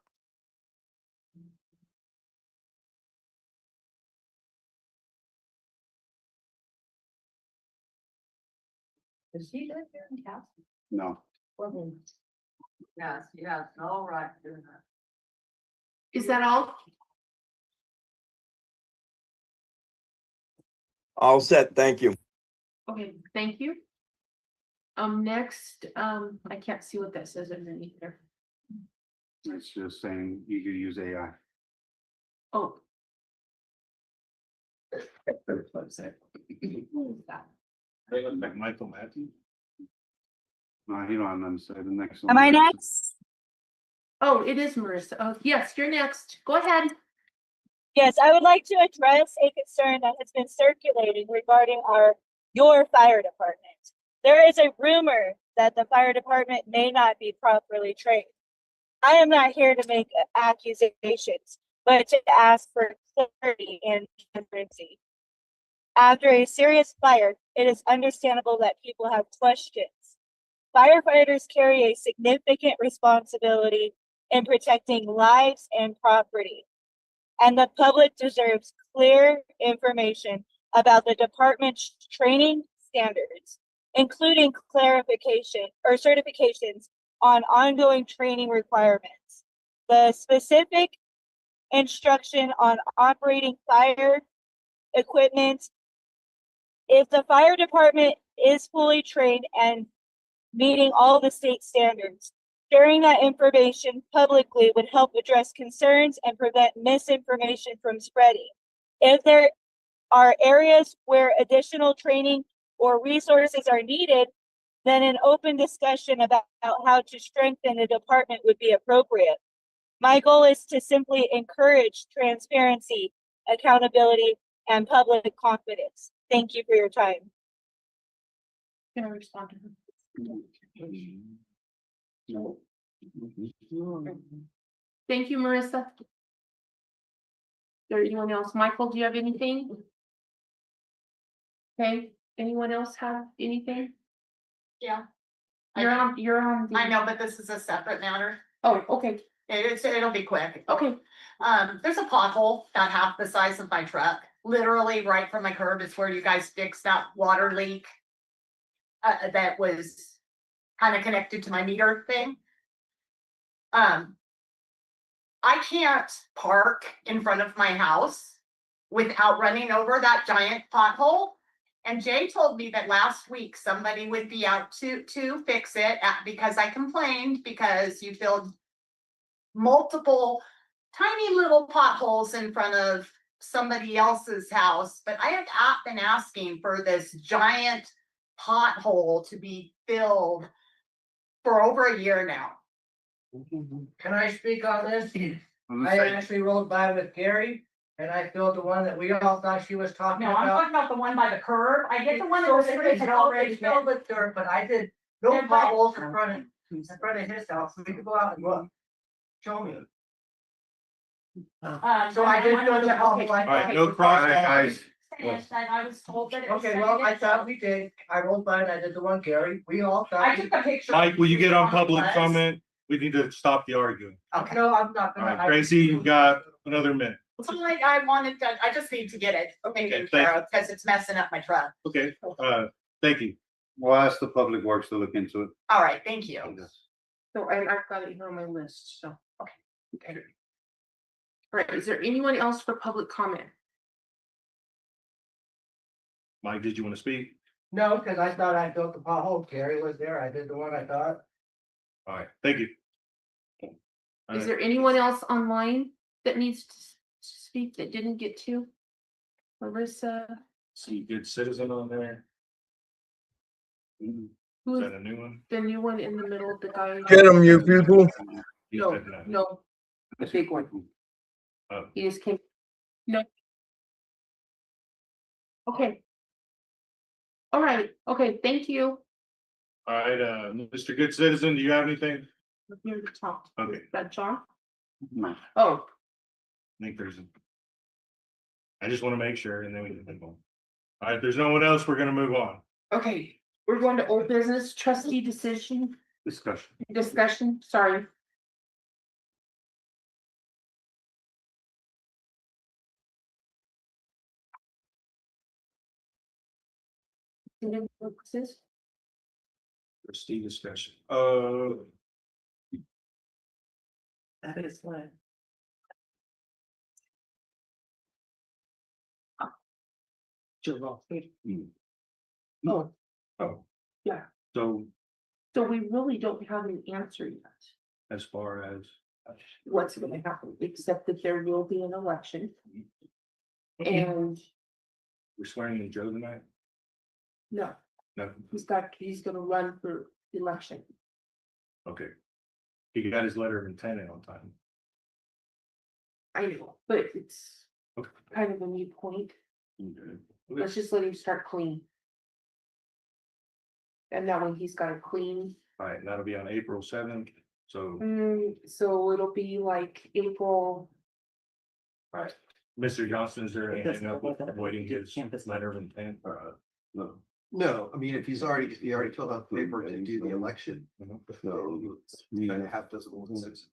Speaker 17: Does he live here in Castle?
Speaker 12: No.
Speaker 17: Yes, yes, all right. Is that all?
Speaker 6: All set. Thank you.
Speaker 10: Okay, thank you. Next, I can't see what that says underneath there.
Speaker 12: It's just saying you could use AI.
Speaker 10: Oh.
Speaker 9: Like Michael Matthews?
Speaker 12: No, he don't have nothing to say. The next one.
Speaker 15: Am I next?
Speaker 10: Oh, it is Marissa. Oh, yes, you're next. Go ahead.
Speaker 15: Yes, I would like to address a concern that has been circulating regarding your fire department. There is a rumor that the fire department may not be properly trained. I am not here to make accusations, but to ask for clarity and transparency. After a serious fire, it is understandable that people have questions. Firefighters carry a significant responsibility in protecting lives and property, and the public deserves clear information about the department's training standards, including clarification or certifications on ongoing training requirements, the specific instruction on operating fire equipment. If the fire department is fully trained and meeting all the state standards, sharing that information publicly would help address concerns and prevent misinformation from spreading. If there are areas where additional training or resources are needed, then an open discussion about how to strengthen the department would be appropriate. My goal is to simply encourage transparency, accountability, and public confidence. Thank you for your time.
Speaker 10: Can I respond to him?
Speaker 12: No.
Speaker 10: Thank you, Marissa. Is there anyone else? Michael, do you have anything? Okay, anyone else have anything?
Speaker 18: Yeah.
Speaker 10: You're on.
Speaker 18: I know, but this is a separate matter.
Speaker 10: Oh, okay.
Speaker 18: It'll be quick.
Speaker 10: Okay.
Speaker 18: There's a pothole about half the size of my truck, literally right from my curb. It's where you guys fixed that water leak. That was kind of connected to my meter thing. I can't park in front of my house without running over that giant pothole. And Jay told me that last week somebody would be out to fix it because I complained because you filled multiple tiny little potholes in front of somebody else's house. But I have been asking for this giant pothole to be filled for over a year now.
Speaker 19: Can I speak on this?
Speaker 12: I'm
Speaker 19: I
Speaker 12: gonna say-
Speaker 19: actually rode by with Gary and I filled the one that we all thought she was talking
Speaker 18: No, I'm
Speaker 19: about.
Speaker 18: talking about the one by the curb. I get the one that
Speaker 19: So
Speaker 18: was
Speaker 19: it
Speaker 18: pretty
Speaker 19: is already
Speaker 18: filled.
Speaker 19: filled with dirt, but I did no
Speaker 18: Yeah, but-
Speaker 19: potholes in front of his house. We could go out and look. Show me. So I did fill the whole like.
Speaker 9: All right, no cross
Speaker 12: guys.
Speaker 18: And I was told that it was.
Speaker 19: Okay, well, I
Speaker 18: sending
Speaker 19: thought
Speaker 18: it.
Speaker 19: we did. I rolled by and I did the one, Gary. We all thought.
Speaker 18: I took a picture.
Speaker 9: Mike, will you get on public
Speaker 18: Bus.
Speaker 9: comment? We need to stop the arguing.
Speaker 18: Okay.
Speaker 19: No, I'm not
Speaker 9: All
Speaker 19: gonna.
Speaker 9: right, Tracy, you've got another minute.
Speaker 18: So I wanted to, I just need to get it taken care of because it's messing up my truck.
Speaker 9: Okay, thank you.
Speaker 12: We'll ask the public works to look into it.
Speaker 18: All right, thank you.
Speaker 10: So I've got it here on my list, so. Okay. All right, is there anyone else for public comment?
Speaker 9: Mike, did you want to speak?
Speaker 19: No, because I thought I built the pothole. Gary was there. I did the one I thought.
Speaker 9: All right, thank you.
Speaker 10: Is there anyone else online that needs to speak that didn't get to? Marissa,
Speaker 9: See, good citizen on there. Is
Speaker 10: who
Speaker 9: that
Speaker 10: is
Speaker 9: a new one?
Speaker 10: the new one in the middle, the guy?
Speaker 6: Get them, you people.
Speaker 10: No, the big one.
Speaker 9: Oh.
Speaker 10: He just came. No. Okay. All right, okay, thank you.
Speaker 9: All right, Mr. Good Citizen, do you have anything?
Speaker 10: We're here to talk.
Speaker 9: Okay.
Speaker 10: Is that John?
Speaker 12: No.
Speaker 10: Oh,
Speaker 9: I think there's. I just want to make sure and then we can move on. All right, if there's no one else, we're gonna move on.
Speaker 10: okay, we're going to old business trustee discussion, sorry.
Speaker 9: Trustee discussion.
Speaker 17: That is what.
Speaker 10: July.
Speaker 9: Oh,
Speaker 10: Yeah,
Speaker 9: so
Speaker 10: so we really don't have an answer yet.
Speaker 9: as far as,
Speaker 10: What's gonna happen, except that there will be an election. And
Speaker 9: we're swearing in Joe tonight?
Speaker 10: no,
Speaker 9: No,
Speaker 10: he's gonna run for election.
Speaker 9: okay. He got his letter of intent in on time.
Speaker 10: I know, but it's
Speaker 9: Okay.
Speaker 10: kind of a new point.
Speaker 9: Okay.
Speaker 10: Let's just let him start clean. And that way he's got a clean,
Speaker 9: All right, that'll be on April 7th, so,
Speaker 10: so it'll be like April.
Speaker 9: all right. Mr. Johnson, is there anything else with avoiding his letter of intent?
Speaker 12: No.
Speaker 20: No, I mean, if he already filled out the paper to do the election.
Speaker 12: So.
Speaker 20: And half dozen ones.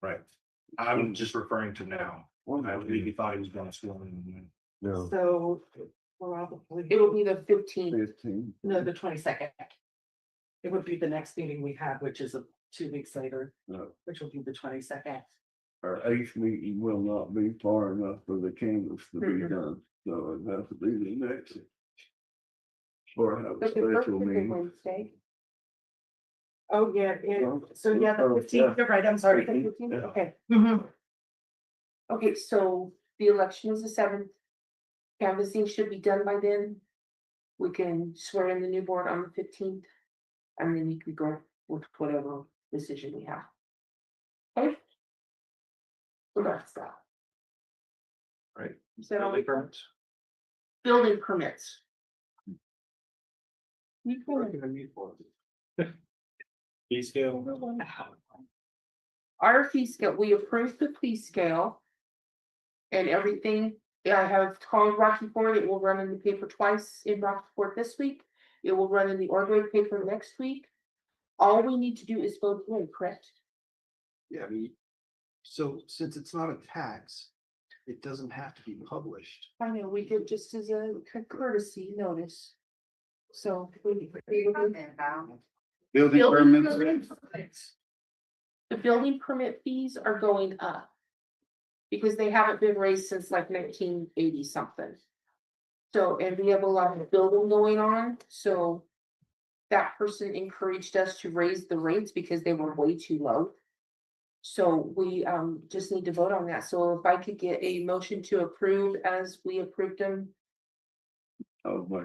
Speaker 9: Right, I'm just referring to now. I really thought he was going to sworn in.
Speaker 12: No.
Speaker 17: So. Probably.
Speaker 10: It'll be the 15th.
Speaker 12: 15.
Speaker 17: No, the 22nd. It would be the next meeting we have, which is 2 weeks later,
Speaker 12: No.
Speaker 17: which will be the 22nd.
Speaker 12: Our eighth meeting will not be far enough for the canvas to be done, so it has to be the next. Or have a
Speaker 10: But the first
Speaker 12: special
Speaker 10: is a
Speaker 12: meeting.
Speaker 10: Wednesday.
Speaker 17: Oh, yeah, so yeah, the
Speaker 12: Oh,
Speaker 17: 15th, you're right, I'm sorry.
Speaker 10: The 15th,
Speaker 12: Yeah.
Speaker 10: okay.
Speaker 17: Mhm.
Speaker 10: Okay, so the election is the 7th. Canvassing should be done by then. We can swear in the new board on the 15th. And then you can go with whatever decision we have. Okay? So that's that.
Speaker 9: Right.
Speaker 10: Is that all?
Speaker 9: Building permits?
Speaker 10: Building permits.
Speaker 9: Fee scale?
Speaker 10: Our fee scale, we approved the fee scale. And everything, I have called Rocky Ford, it will run in the paper twice in Rocky Ford this week. It will run in the Orgway paper next week. All we need to do is vote in, correct?
Speaker 20: Yeah, I mean, so since it's not a tax, it doesn't have to be published.
Speaker 10: I know, we did just as a courtesy notice. So.
Speaker 12: Building
Speaker 10: Building
Speaker 12: permits.
Speaker 10: permits. The building permit fees are going up. Because they haven't been raised since like 1980 something. So, and we have a lot of building going on, so. That person encouraged us to raise the rates because they were way too low. So we just need to vote on that, so if I could get a motion to approve as we approved them.
Speaker 12: Oh, my,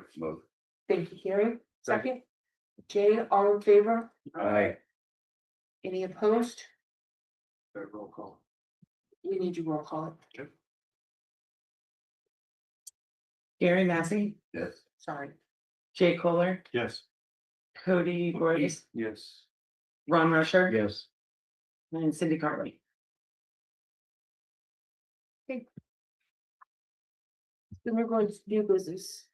Speaker 10: Thank you, Carrie. Second. Jay, all in favor?
Speaker 5: Aye.
Speaker 10: Any opposed?
Speaker 20: Roll call.
Speaker 10: We need you roll call.
Speaker 20: Okay.
Speaker 17: Gary Massey,
Speaker 20: Yes.
Speaker 10: Sorry.
Speaker 17: Jay Kohler,
Speaker 20: Yes.
Speaker 17: Cody Boyce,
Speaker 20: Yes.
Speaker 17: Ron Rusher.
Speaker 20: Yes.
Speaker 17: And Cindy Carly.
Speaker 10: Then we're going to do business.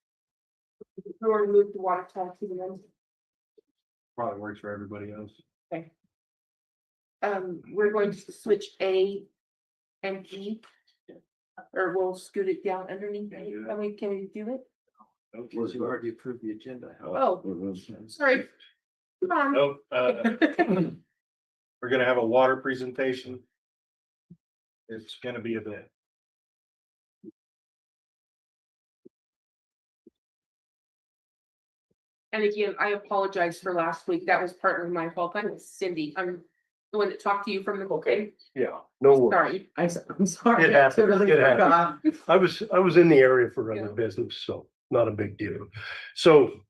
Speaker 10: We're going to move the water tank to the end.
Speaker 20: Probably works for everybody else.
Speaker 10: Okay. We're going to switch A and E. Or we'll scoot it down underneath. Can we do it?
Speaker 20: Well, you already approved the agenda.
Speaker 10: Oh, sorry. Come on.
Speaker 9: Nope, we're gonna have a water presentation. It's gonna be a bit.
Speaker 10: And again, I apologize for last week. That was partly my fault. I'm Cindy. I'm the one that talked to you from the. Okay.
Speaker 21: Yeah, no worries.
Speaker 10: Sorry. I'm sorry.
Speaker 21: It happens.
Speaker 10: Totally
Speaker 21: It happens.
Speaker 10: forgot.
Speaker 21: I was in the area for other business, so not a big deal. So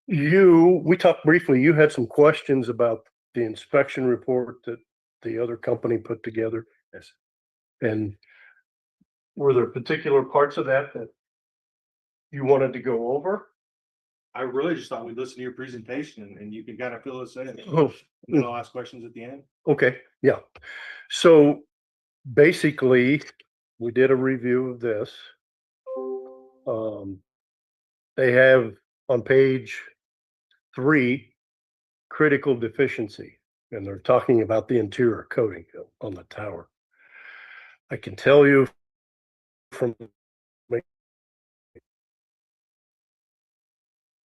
Speaker 21: we talked briefly, you had some questions about the inspection report that the other company put together.
Speaker 9: Yes.
Speaker 21: And were there particular parts of that that you wanted to go over?
Speaker 9: I really just thought we'd listen to your presentation and you can kind of fill us in.
Speaker 21: Oh.
Speaker 9: And then I'll ask questions at the end.
Speaker 21: Okay, yeah. So basically, we did a review of this. They have on page 3, critical deficiency, and they're talking about the interior coating on the tower. I can tell you from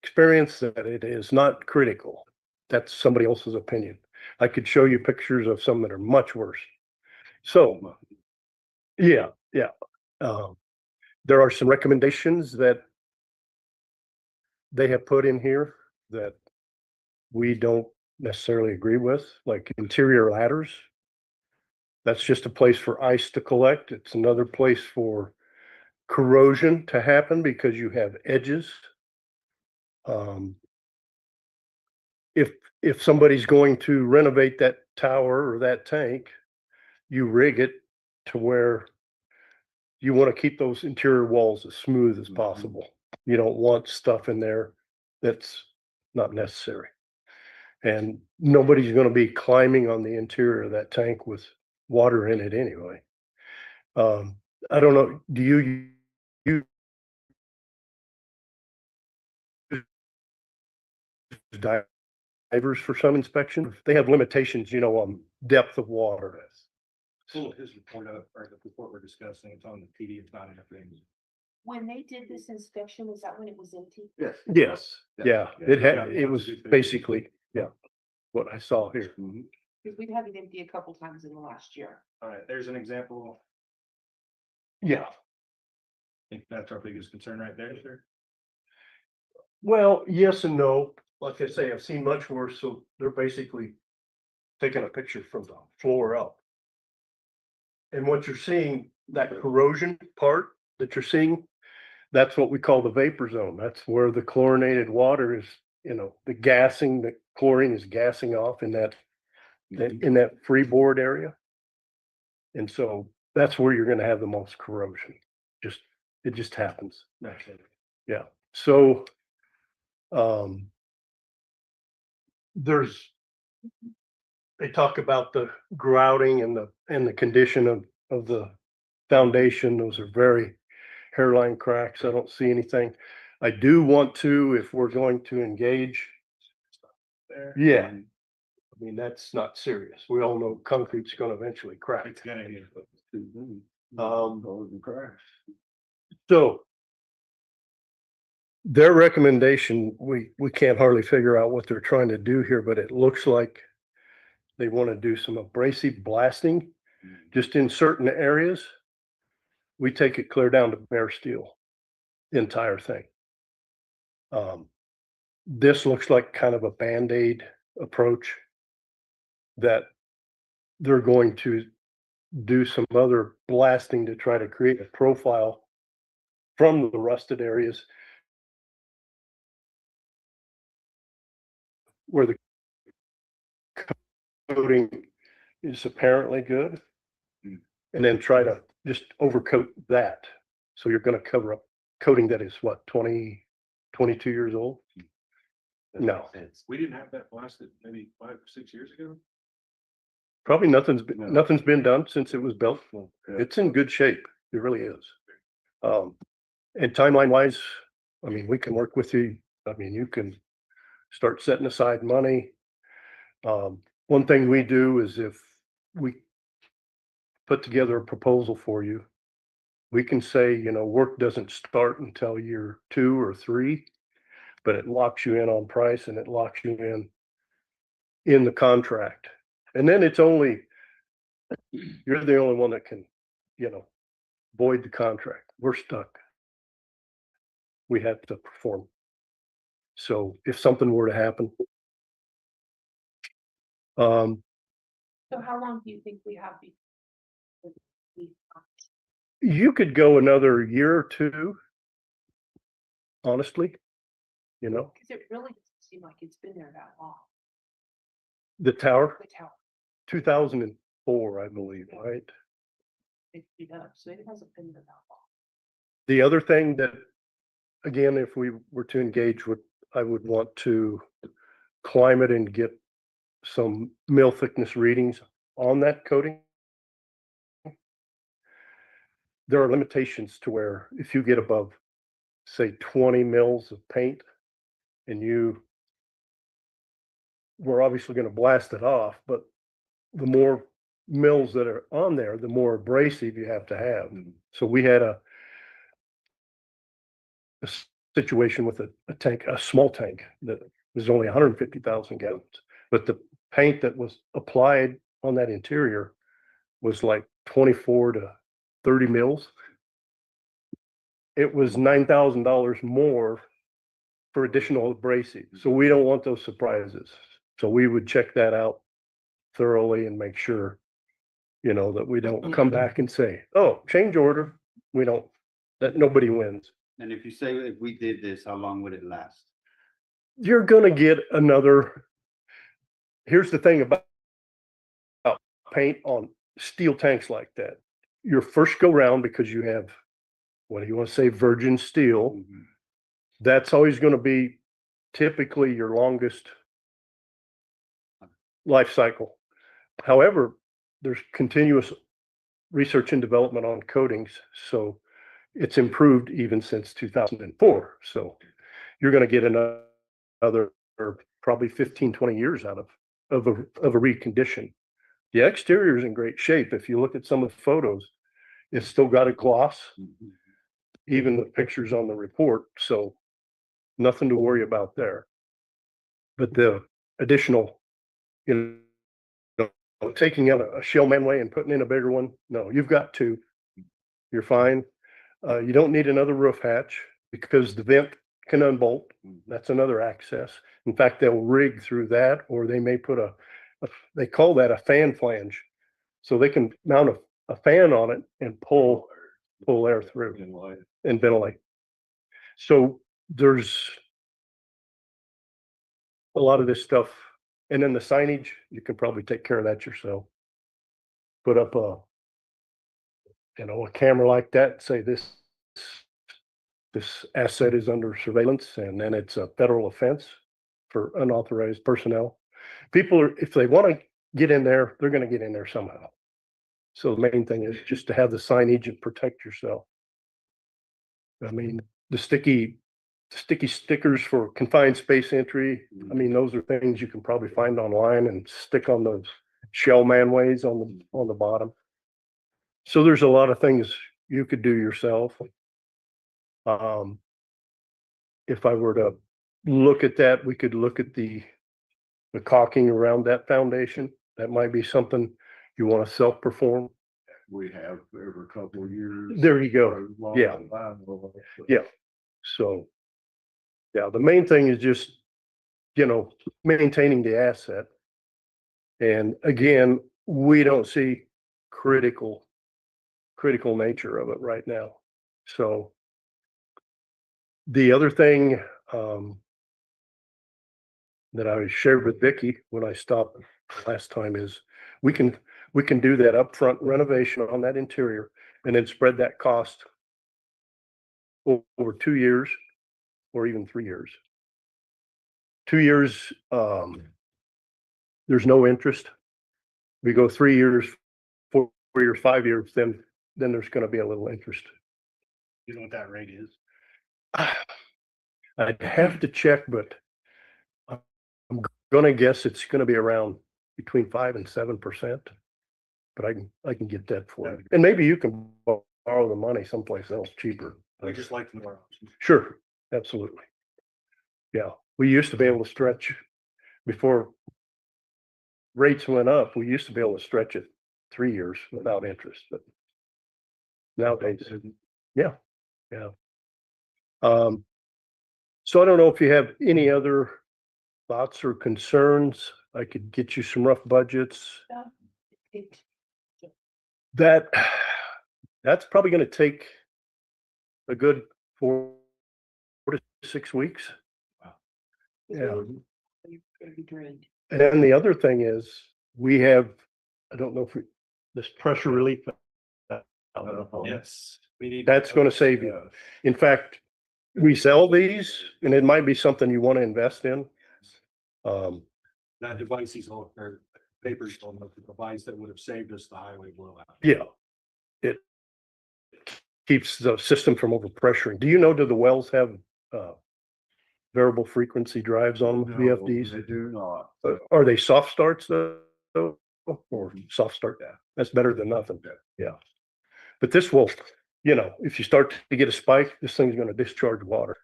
Speaker 21: experience that it is not critical. That's somebody else's opinion. I could show you pictures of some that are much worse. So, yeah. There are some recommendations that they have put in here that we don't necessarily agree with, like interior ladders. That's just a place for ice to collect. It's another place for corrosion to happen because you have edges. If somebody's going to renovate that tower or that tank, you rig it to where you want to keep those interior walls as smooth as possible. You don't want stuff in there that's not necessary. And nobody's going to be climbing on the interior of that tank with water in it anyway. I don't know, do you divers for some inspection? They have limitations, on depth of water.
Speaker 9: Pull his report up, or the report we're discussing, it's on the PD, it's not in the thing.
Speaker 10: When they did this inspection, was that when it was empty?
Speaker 21: Yes.
Speaker 9: Yeah.
Speaker 21: It was basically, what I saw here.
Speaker 10: Because we've had it empty a couple times in the last year.
Speaker 9: All right, there's an example.
Speaker 21: Yeah.
Speaker 9: I think that's our biggest concern right there, sir.
Speaker 21: Well, yes and no. Like I say, I've seen much worse, so they're basically taking a picture from the floor up. And what you're seeing, that corrosion part that you're seeing, that's what we call the vapor zone. That's where the chlorinated water is, the chlorine is gassing off in that freeboard area. And so that's where you're going to have the most corrosion. It just happens. Yeah. So, they talk about the grouting and the condition of the foundation. Those are very hairline cracks. I don't see anything. I do want to, if we're going to engage.
Speaker 9: There.
Speaker 21: Yeah. I mean, that's not serious. We all know concrete's going to eventually crack.
Speaker 9: It's gonna get.
Speaker 21: So their recommendation, we can't hardly figure out what they're trying to do here, but it looks like they want to do some abrasive blasting just in certain areas. We take it clear down to bare steel, the entire thing. This looks like kind of a Band-Aid approach that they're going to do some other blasting to try to create a profile from the rusted areas where the coating is apparently good, and then try to just overcoat that. So you're going to cover up coating that is what, 20, 22 years old? No,
Speaker 9: We didn't have that blasted maybe 5 or 6 years ago.
Speaker 21: probably nothing's been done since it was built. It's in good shape. It really is. And timeline wise, I mean, we can work with you. I mean, you can start setting aside money. One thing we do is if we put together a proposal for you, we can say, you know, work doesn't start until year 2 or 3, but it locks you in on price and it locks you in the contract. And then it's only, you're the only one that can, you know, void the contract. We're stuck. We have to perform. So if something were to happen,
Speaker 10: So how long do you think we have?
Speaker 21: you could go another year or 2, honestly, you know,
Speaker 10: Because it really doesn't seem like it's been there that long.
Speaker 21: the tower,
Speaker 10: The tower.
Speaker 21: 2004, I believe, right?
Speaker 10: So it hasn't been there that long.
Speaker 21: The other thing that, again, if we were to engage with, I would want to climb it and get some mill thickness readings on that coating. There are limitations to where if you get above, say, 20 mils of paint, and we're obviously going to blast it off, but the more mils that are on there, the more abrasive you have to have. So we had a situation with a tank, a small tank that was only 150,000 gallons, but the paint that was applied on that interior was like 24 to 30 mils. It was $9,000 more for additional abrasive. So we don't want those surprises. So we would check that out thoroughly and make sure, you know, that we don't come back and say, oh, change order. We don't, that nobody wins.
Speaker 12: And if you say if we did this, how long would it last?
Speaker 21: You're going to get another. Here's the thing about paint on steel tanks like that. Your first go round, because you have, what do you want to say, virgin steel, that's always going to be typically your longest life cycle. However, there's continuous research and development on coatings, so it's improved even since 2004. So you're going to get another probably 15, 20 years out of a recondition. The exterior is in great shape. If you look at some of the photos, it's still got a gloss, even the pictures on the report. So nothing to worry about there. But the additional, you know, taking out a shell manway and putting in a bigger one, no, you've got 2. You're fine. You don't need another roof hatch because the vent can unbolt. That's another access. In fact, they'll rig through that, or they may put they call that a fan flange. So they can mount a fan on it and pull air through and ventilate. So there's a lot of this stuff. And then the signage, you can probably take care of that yourself. Put up a camera like that, say this asset is under surveillance, and then it's a federal offense for unauthorized personnel. People are, if they want to get in there, they're going to get in there somehow. So the main thing is just to have the signage and protect yourself. I mean, the sticky stickers for confined space entry, I mean, those are things you can probably find online and stick on those shell manways on the bottom. So there's a lot of things you could do yourself. If I were to look at that, we could look at the caulking around that foundation. That might be something you want to self-perform.
Speaker 9: We have every couple of years.
Speaker 21: There you go. Yeah. Yeah. So, yeah, the main thing is just, you know, maintaining the asset. And again, we don't see critical nature of it right now. So the other thing, that I shared with Vicky when I stopped last time is we can do that upfront renovation on that interior and then spread that cost over 2 years or even 3 years. 2 years, there's no interest. We go 3 years, 4 years, 5 years, then there's going to be a little interest.
Speaker 9: You know what that rate is?
Speaker 21: I'd have to check, but I'm going to guess it's going to be around between 5 and 7%. But I can get that for you. And maybe you can borrow the money someplace else cheaper.
Speaker 9: I just like more options.
Speaker 21: Sure, absolutely. Yeah, we used to be able to stretch before rates went up. We used to be able to stretch it 3 years without interest, but nowadays, yeah. So I don't know if you have any other thoughts or concerns. I could get you some rough budgets. That's probably going to take a good 4 to 6 weeks.
Speaker 9: Wow.
Speaker 21: Yeah. And then the other thing is we have, I don't know if this pressure relief.
Speaker 9: Yes.
Speaker 21: That's going to save you. In fact, we sell these and it might be something you want to invest in.
Speaker 9: That device he's on, or papers on the device that would have saved us the highway blowout.
Speaker 21: Yeah. It keeps the system from overpressuring. Do you know, do the wells have variable frequency drives on them, VFDs?
Speaker 9: They do not.
Speaker 21: Are they soft starts though? Or soft start? Yeah. That's better than nothing. Yeah. But this will, if you start to get a spike, this thing's going to discharge water.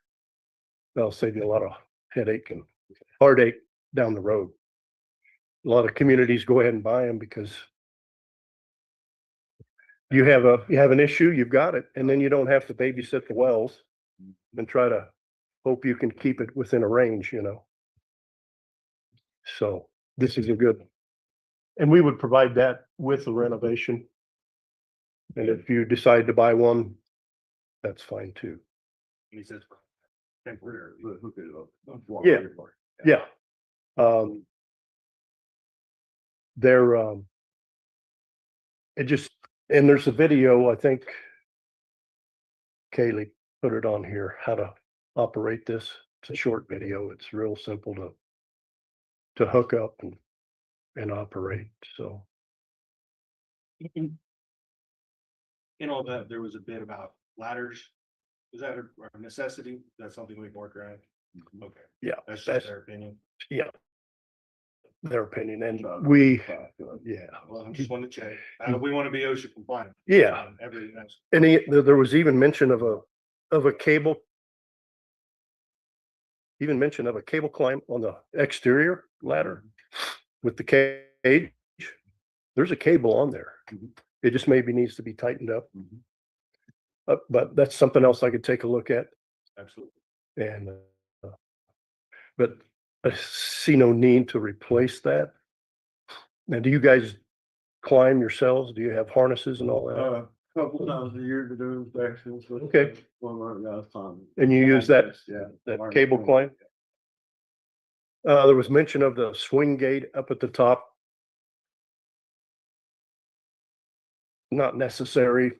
Speaker 21: That'll save you a lot of headache and heartache down the road. A lot of communities go ahead and buy them because you have an issue, you've got it, and then you don't have to babysit the wells and try to hope you can keep it within a range, So this is a good, and we would provide that with the renovation. And if you decide to buy one, that's fine too.
Speaker 9: He says temporary.
Speaker 21: Yeah. And there's a video, I think Kaylee put it on here, how to operate this. It's a short video. It's real simple to hook up and operate. So.
Speaker 9: In all that, there was a bit about ladders. Is that a necessity? That's something we can work around? Okay.
Speaker 21: Yeah.
Speaker 9: That's just their opinion.
Speaker 21: Yeah. Their opinion. And
Speaker 9: Well, I just wanted to check. We want to be OSHA compliant.
Speaker 21: Yeah.
Speaker 9: Everything else.
Speaker 21: And there was even mention of a cable. Even mention of a cable climb on the exterior ladder with the cage. There's a cable on there. It just maybe needs to be tightened up. But that's something else I could take a look at.
Speaker 9: Absolutely.
Speaker 21: And but I see no need to replace that. Now, do you guys climb yourselves? Do you have harnesses and all that?
Speaker 9: Couple times a year to do inspections.
Speaker 21: Okay.
Speaker 9: Time.
Speaker 21: And you use that cable climb? There was mention of the swing gate up at the top. Not necessary,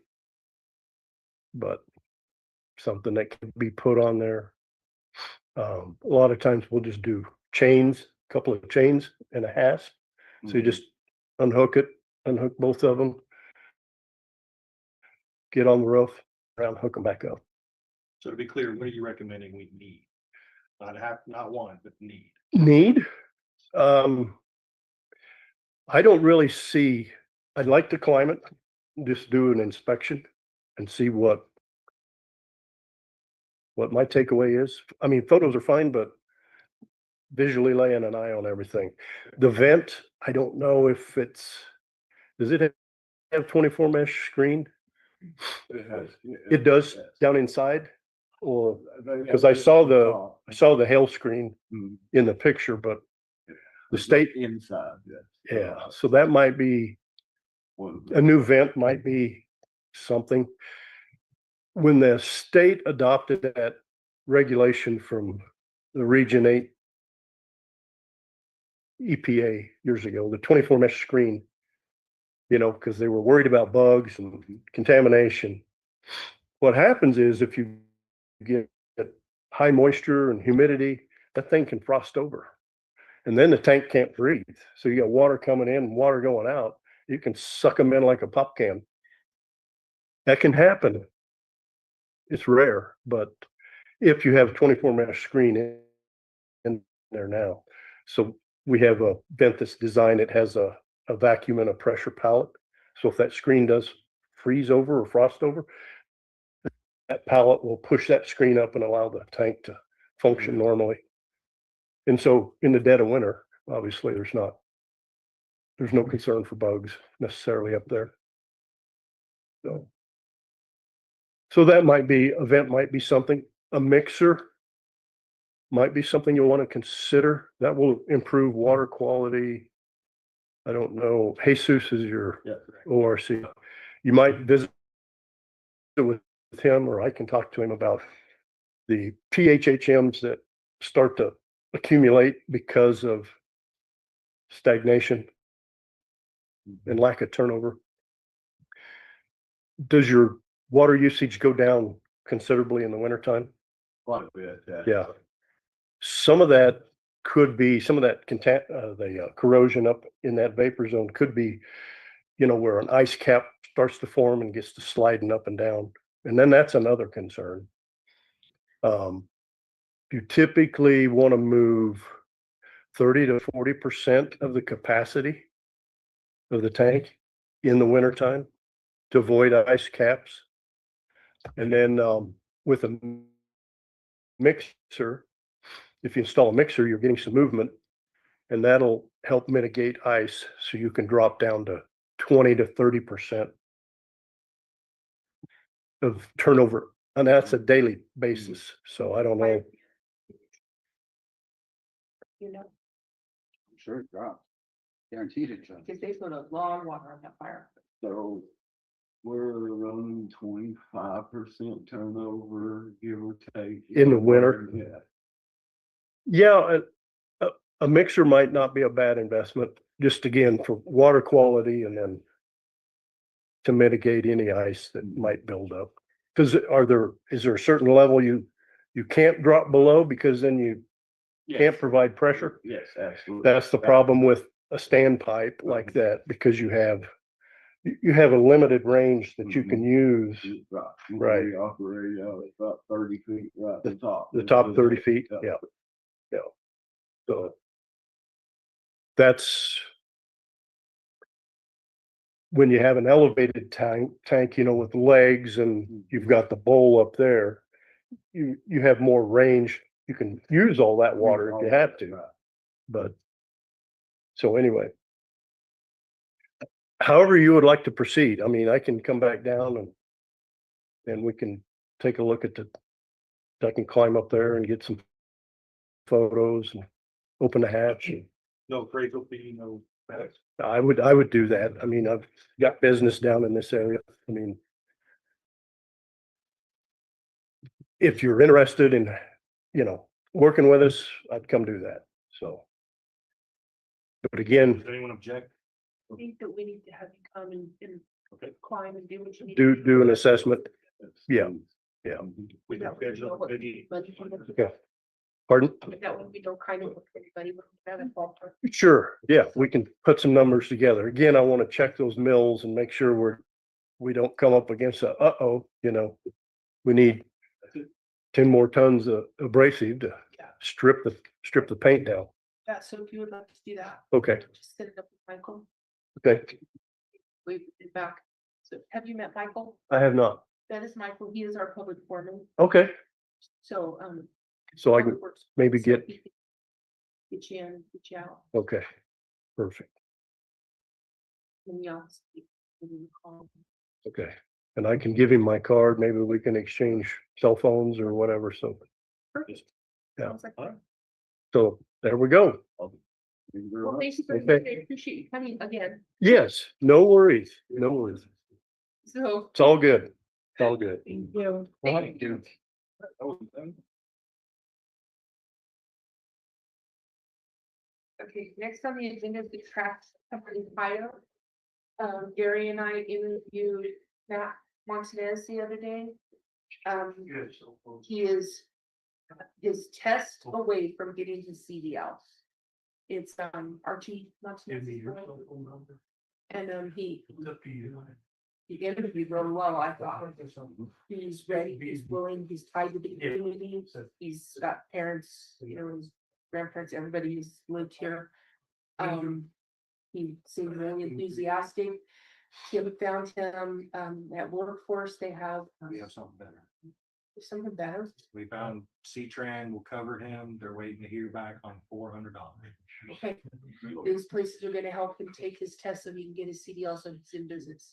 Speaker 21: but something that can be put on there. A lot of times we'll just do chains, a couple of chains and a hasp. So you just unhook both of them, get on the roof, around, hook them back up.
Speaker 9: So to be clear, what are you recommending we need? Not one, but need.
Speaker 21: Need? I don't really see, I'd like to climb it, just do an inspection and see what my takeaway is. I mean, photos are fine, but visually laying an eye on everything. The vent, I don't know if does it have 24 mesh screen? It does down inside, or because I saw the hail screen in the picture, but the state
Speaker 9: inside.
Speaker 21: Yeah, so that might be a new vent, might be something. When the state adopted that regulation from the Region 8 EPA years ago, the 24 mesh screen, you know, because they were worried about bugs and contamination. What happens is if you get high moisture and humidity, that thing can frost over. And then the tank can't breathe. So you got water coming in and water going out. You can suck them in like a pop can. That can happen. It's rare, but if you have 24 mesh screen in there now. So we have a vent that's designed, it has a vacuum and a pressure pallet. So if that screen does freeze over or frost over, that pallet will push that screen up and allow the tank to function normally. And so in the dead of winter, obviously there's no concern for bugs necessarily up there. So that might be, a vent might be something, a mixer might be something you'll want to consider. That will improve water quality. I don't know. Jesus is your ORC. You might visit with him, or I can talk to him about the PHHMs that start to accumulate because of stagnation and lack of turnover. Does your water usage go down considerably in the wintertime?
Speaker 9: Quite a bit,
Speaker 21: Yeah. Some of that could be, some of that corrosion up in that vapor zone could be, you know, where an ice cap starts to form and gets to sliding up and down. And then that's another concern. You typically want to move 30 to 40% of the capacity of the tank in the wintertime to avoid ice caps. And then with a mixer, if you install a mixer, you're getting some movement, and that'll help mitigate ice so you can drop down to 20 to 30% of turnover. And that's a daily basis. So I don't know.
Speaker 10: You know,
Speaker 12: I'm sure it drops. Guaranteed it drops.
Speaker 10: because they put a lot of water on that fire.
Speaker 9: So we're running 25% turnover, give or take.
Speaker 21: In the winter? Yeah, a mixer might not be a bad investment, just again, for water quality and then to mitigate any ice that might build up. Because is there a certain level you can't drop below because then you can't provide pressure?
Speaker 9: Yes, absolutely.
Speaker 21: That's the problem with a standpipe like that, because you have a limited range that you can use. Right.
Speaker 9: We operate out at about 30 feet right at the top.
Speaker 21: The top 30 feet, yeah. Yeah. So that's when you have an elevated tank, you know, with legs and you've got the bowl up there, you have more range. You can use all that water if you have to. But so anyway, however you would like to proceed. I mean, I can come back down and we can take a look at I can climb up there and get some photos and open the hatch.
Speaker 9: No cradle fee, no.
Speaker 21: I would do that. I mean, I've got business down in this area. I mean, if you're interested in, you know, working with us, I'd come do that. So, but again,
Speaker 9: Does anyone object?
Speaker 10: I think that we need to have you come and climb and do what you need.
Speaker 21: do an assessment. Yeah, yeah.
Speaker 9: We can schedule a video.
Speaker 21: Okay. Pardon?
Speaker 10: That would be no kind of work for everybody.
Speaker 21: Sure. Yeah, we can put some numbers together. Again, I want to check those mills and make sure we don't come up against you know, we need 10 more tons of abrasive to strip the paint down.
Speaker 10: Yeah, so if you would like to do that.
Speaker 21: Okay.
Speaker 10: Just set it up with Michael.
Speaker 21: Okay.
Speaker 10: Wait back. So have you met Michael?
Speaker 21: I have not.
Speaker 10: That is Michael. He is our public foreman.
Speaker 21: Okay.
Speaker 10: So,
Speaker 21: So I can maybe get,
Speaker 10: get you in, get you out.
Speaker 21: okay, perfect.
Speaker 10: In the office. When you call.
Speaker 21: Okay. And I can give him my card. Maybe we can exchange cell phones or whatever. So,
Speaker 10: Perfect.
Speaker 21: yeah.
Speaker 10: Sounds like fun.
Speaker 21: So there we go.
Speaker 10: Well, thank you very
Speaker 21: Okay.
Speaker 10: much. I appreciate you coming again.
Speaker 21: Yes, no worries. No worries.
Speaker 10: So.
Speaker 21: It's all good. It's all good.
Speaker 10: Thank you.
Speaker 21: Thank you.
Speaker 10: Okay, next on the agenda is the trash company Fido. Gary and I interviewed Matt Montanez the other day. He is his test away from getting his CDL. It's Archie Montanez. And he interviewed real well, I thought. He's ready, he's willing, he's tied to the community, he's got parents, you know, his grandparents, everybody's lived here. He seemed really enthusiastic. Kim found him at Workforce. They have
Speaker 1: We have something better.
Speaker 10: something better.
Speaker 1: We found C-Tran will cover him. They're waiting to hear back on $400.
Speaker 10: Okay, these places are gonna help him take his test so he can get his CDL so he's in business.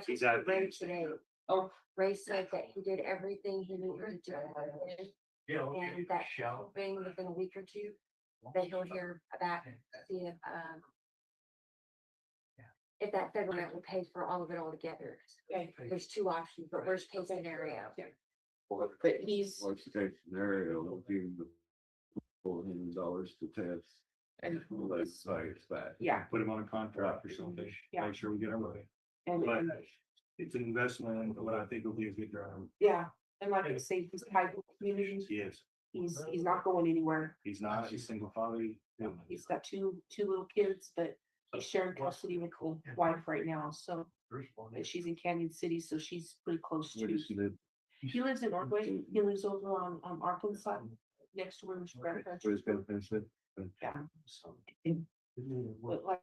Speaker 1: He's at
Speaker 8: Ray today.
Speaker 10: Oh,
Speaker 8: Ray said that he did everything he needed to do. And that hoping within a week or two, that he'll hear back, see if that federal grant will pay for all of it altogether.
Speaker 10: Okay.
Speaker 8: There's two options, but worst case scenario.
Speaker 10: But he's.
Speaker 9: Worst case scenario, they'll give him the $400 to test.
Speaker 10: And
Speaker 9: let's say it's bad.
Speaker 10: Yeah.
Speaker 1: Put him on a contract or something.
Speaker 10: Yeah.
Speaker 1: Make sure we get our money.
Speaker 10: And,
Speaker 1: But it's an investment in what I think will be a good driver.
Speaker 10: yeah, and like I say, he's tied to the community.
Speaker 1: Yes,
Speaker 10: He's not going anywhere.
Speaker 1: he's not, he's single father.
Speaker 10: He's got two little kids, but he's sharing custody with the wife right now, so. But she's in Canyon City, so she's pretty close
Speaker 9: Where
Speaker 10: to.
Speaker 9: does he live?
Speaker 10: He lives in Ordway. He lives over on Arkansas, next to where his grandparents.
Speaker 9: Where his grandparents live?
Speaker 10: Yeah, so. But like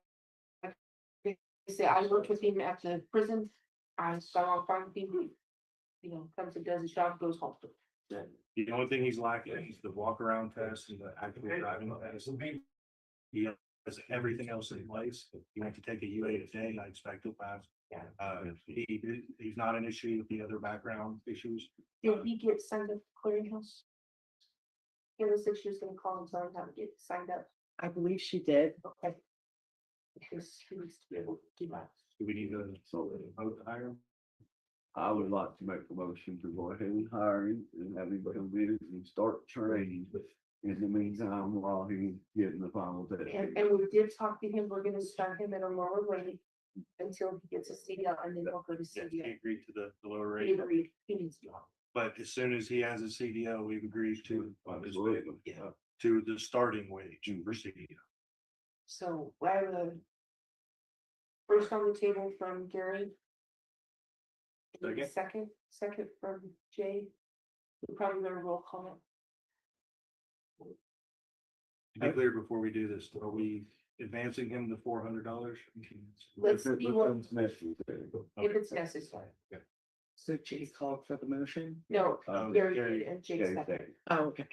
Speaker 10: I say, I worked with him at the prison. I saw him find people, you know, comes and does his job, goes home.
Speaker 1: The only thing he's lacking is the walk around test and the active driving test. He has everything else in place. If you want to take a U8 a day, I expect he'll pass. He's not an issue with the other background issues.
Speaker 10: Did he get signed up for clearinghouse? He was 6 years gonna call and tell him how to get signed up.
Speaker 17: I believe she did.
Speaker 10: Okay. Because he needs to be able to do that.
Speaker 1: Do we need to vote to hire him?
Speaker 9: I would like to make a motion to go ahead and hire him and have him come in and start training. In the meantime, while he's getting the final test.
Speaker 10: And we did talk to him, we're gonna start him at a lower rate until he gets a CDL and then he'll go to
Speaker 1: Yes, he
Speaker 10: CDL.
Speaker 1: agreed to the lower
Speaker 10: He
Speaker 1: rate,
Speaker 10: agreed, he needs to.
Speaker 1: but as soon as he has a CDL, we've agreed to
Speaker 9: Absolutely.
Speaker 1: to the starting wage for CDL.
Speaker 10: So I have a first on the table from Gary. Second from Jay. We probably better roll call it.
Speaker 1: To be clear, before we do this, are we advancing him the $400?
Speaker 10: Let's see what, if
Speaker 1: Okay.
Speaker 10: it's necessary.
Speaker 17: So Jay called for the motion?
Speaker 10: No, Gary
Speaker 1: Gary-
Speaker 10: did, and Jay second.
Speaker 17: Oh, okay.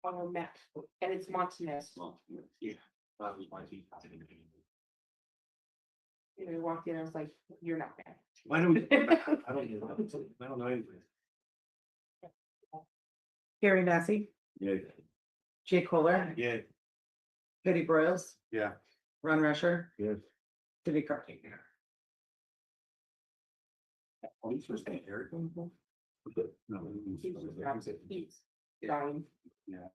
Speaker 10: On Matt, and it's Montanez.
Speaker 1: Yeah. That was my team.
Speaker 10: You know, he walked in, I was like, you're not bad.
Speaker 1: I don't know anything.
Speaker 17: Gary Massey,
Speaker 9: Yeah.
Speaker 17: Jay Kohler,
Speaker 1: Yeah,
Speaker 17: Betty Broyles,
Speaker 1: yeah.
Speaker 17: Ron Rusher,
Speaker 9: Yes.
Speaker 17: Cindy Carpenter.
Speaker 1: He's supposed to be Eric.
Speaker 9: No.
Speaker 10: He's dying.
Speaker 1: Yeah.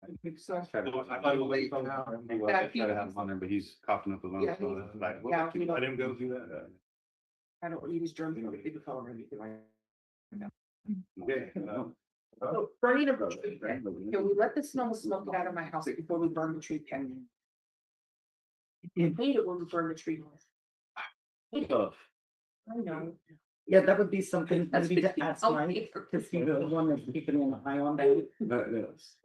Speaker 10: I think so.
Speaker 1: I thought he was late on now.
Speaker 10: Yeah,
Speaker 1: Try to have him on there, but he's coughing up the lungs.
Speaker 10: Yeah,
Speaker 1: so
Speaker 10: he-
Speaker 1: that's like,
Speaker 10: yeah,
Speaker 1: well, let him go through that.
Speaker 10: I don't need his germ or anything like.
Speaker 1: Okay.
Speaker 10: Oh, burning of a tree pit. Can we let the snow smoke it out of my house before we burn the tree pit? I hate it when we burn the tree. I know.
Speaker 17: Yeah, that would be something that we to ask
Speaker 10: Oh,
Speaker 17: Mike, because he's the one that's keeping an eye on that.
Speaker 9: Yes.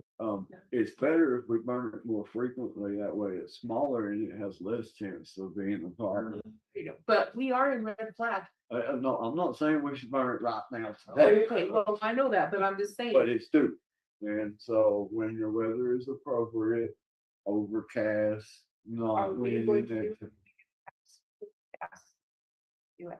Speaker 9: It's better if we burn it more frequently, that way it's smaller and it has less chance of being a fire.
Speaker 10: But we are in red flag.
Speaker 9: I'm not saying we should burn it right now today,
Speaker 10: Okay, well, I know that, but I'm just saying.
Speaker 9: but it's due. And so when your weather is appropriate, overcast,
Speaker 10: Are
Speaker 9: not
Speaker 10: we
Speaker 9: windy.
Speaker 10: going to do- Do it.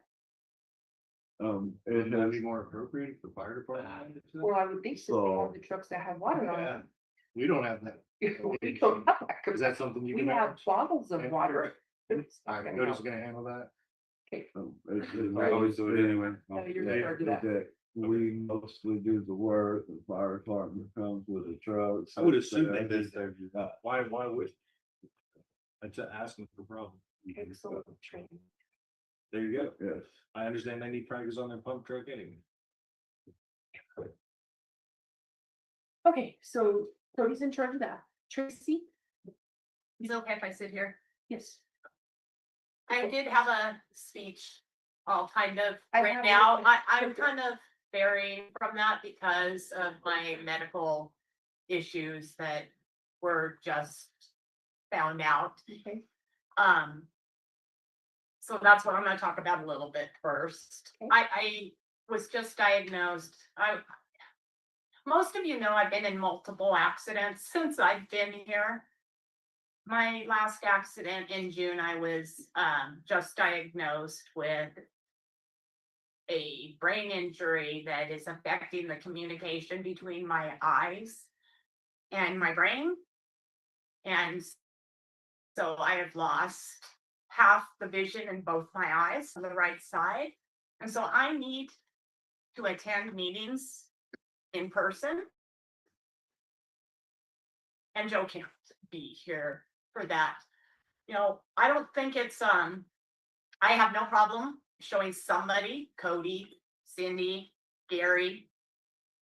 Speaker 1: Would that be more appropriate for fire department?
Speaker 10: Well, I would think so. They have the trucks that have water on
Speaker 1: Yeah.
Speaker 10: them.
Speaker 1: We don't have that.
Speaker 10: We don't have that.
Speaker 1: Is that something you
Speaker 10: We
Speaker 1: can?
Speaker 10: have bottles of
Speaker 1: Okay.
Speaker 10: water.
Speaker 1: All right, Cody's gonna handle that.
Speaker 10: Okay.
Speaker 9: I always do it anyway.
Speaker 10: No, you're
Speaker 9: Yeah,
Speaker 10: gonna do that.
Speaker 9: we mostly do the work, the fire department comes with a truck.
Speaker 1: I would assume they
Speaker 9: this,
Speaker 1: did. Why would? That's asking for problems. There you go.
Speaker 9: Yes.
Speaker 1: I understand they need practice on their pump truck anyway.
Speaker 10: Okay, so Cody's in charge of that. Tracy?
Speaker 18: Is it okay if I sit here?
Speaker 10: Yes.
Speaker 18: I did have a speech all kind of
Speaker 10: I
Speaker 18: written
Speaker 10: have
Speaker 18: out.
Speaker 10: it.
Speaker 18: I'm kind of varying from that because of my medical issues that were just found out.
Speaker 10: Okay.
Speaker 18: So that's what I'm gonna talk about a little bit first.
Speaker 10: Okay.
Speaker 18: I was just diagnosed. Most of you know I've been in multiple accidents since I've been here. My last accident in June, I was just diagnosed with a brain injury that is affecting the communication between my eyes and my brain. And so I have lost half the vision in both my eyes on the right side. And so I need to attend meetings in person. And Joe can't be here for that. You know, I don't think it's, I have no problem showing somebody, Cody, Cindy, Gary,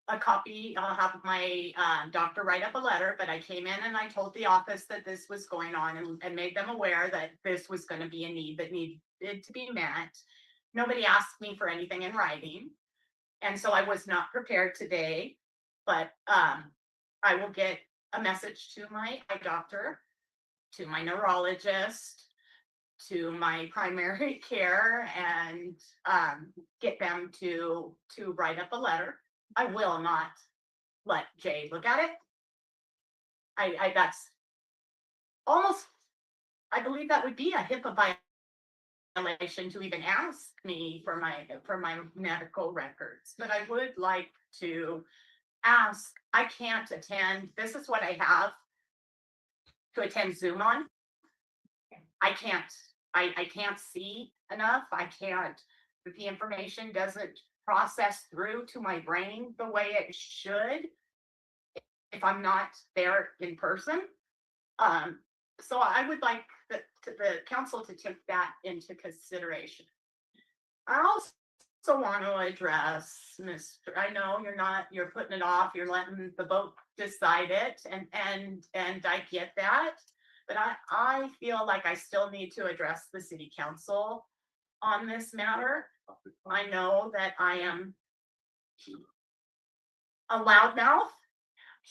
Speaker 18: a copy. I'll have my doctor write up a letter, but I came in and I told the office that this was going on and made them aware that this was going to be a need that needed to be met. Nobody asked me for anything in writing. And so I was not prepared today, but I will get a message to my eye doctor, to my neurologist, to my primary care, and get them to write up a letter. I will not let Jay look at it. I that's almost, I believe that would be a HIPAA violation to even ask me for my medical records, but I would like to ask. I can't attend. This is what I have to attend Zoom on. I can't see enough. I can't, the information doesn't process through to my brain the way it should if I'm not there in person. So I would like the council to take that into consideration. I also want to address Mr. I know you're putting it off, you're letting the vote decide it, and I get that, but I feel like I still need to address the city council on this matter. I know that I am a loudmouth.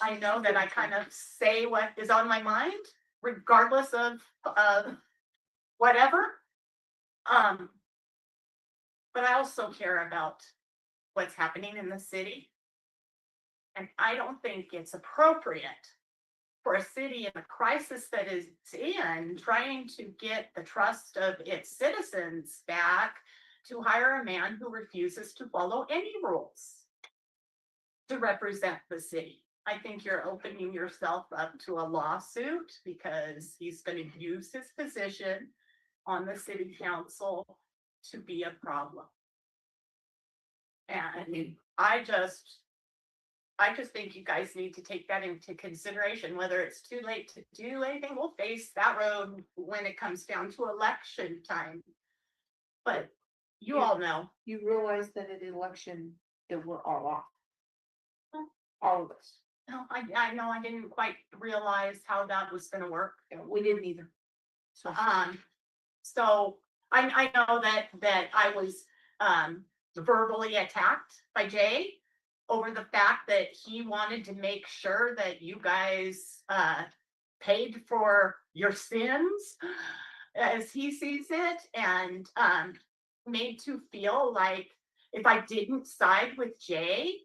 Speaker 18: I know that I kind of say what is on my mind, regardless of whatever. But I also care about what's happening in the city. And I don't think it's appropriate for a city in a crisis that is in, trying to get the trust of its citizens back, to hire a man who refuses to follow any rules to represent the city. I think you're opening yourself up to a lawsuit because he's going to use his position on the city council to be a problem. And I just think you guys need to take that into consideration. Whether it's too late to do anything, we'll face that road when it comes down to election time. But you all know.
Speaker 10: You realize that at election that we're all off. All of us.
Speaker 18: No, I know I didn't quite realize how that was gonna work.
Speaker 10: We didn't either.
Speaker 18: So I know that I was verbally attacked by Jay over the fact that he wanted to make sure that you guys paid for your sins as he sees it, and made to feel like if I didn't side with Jay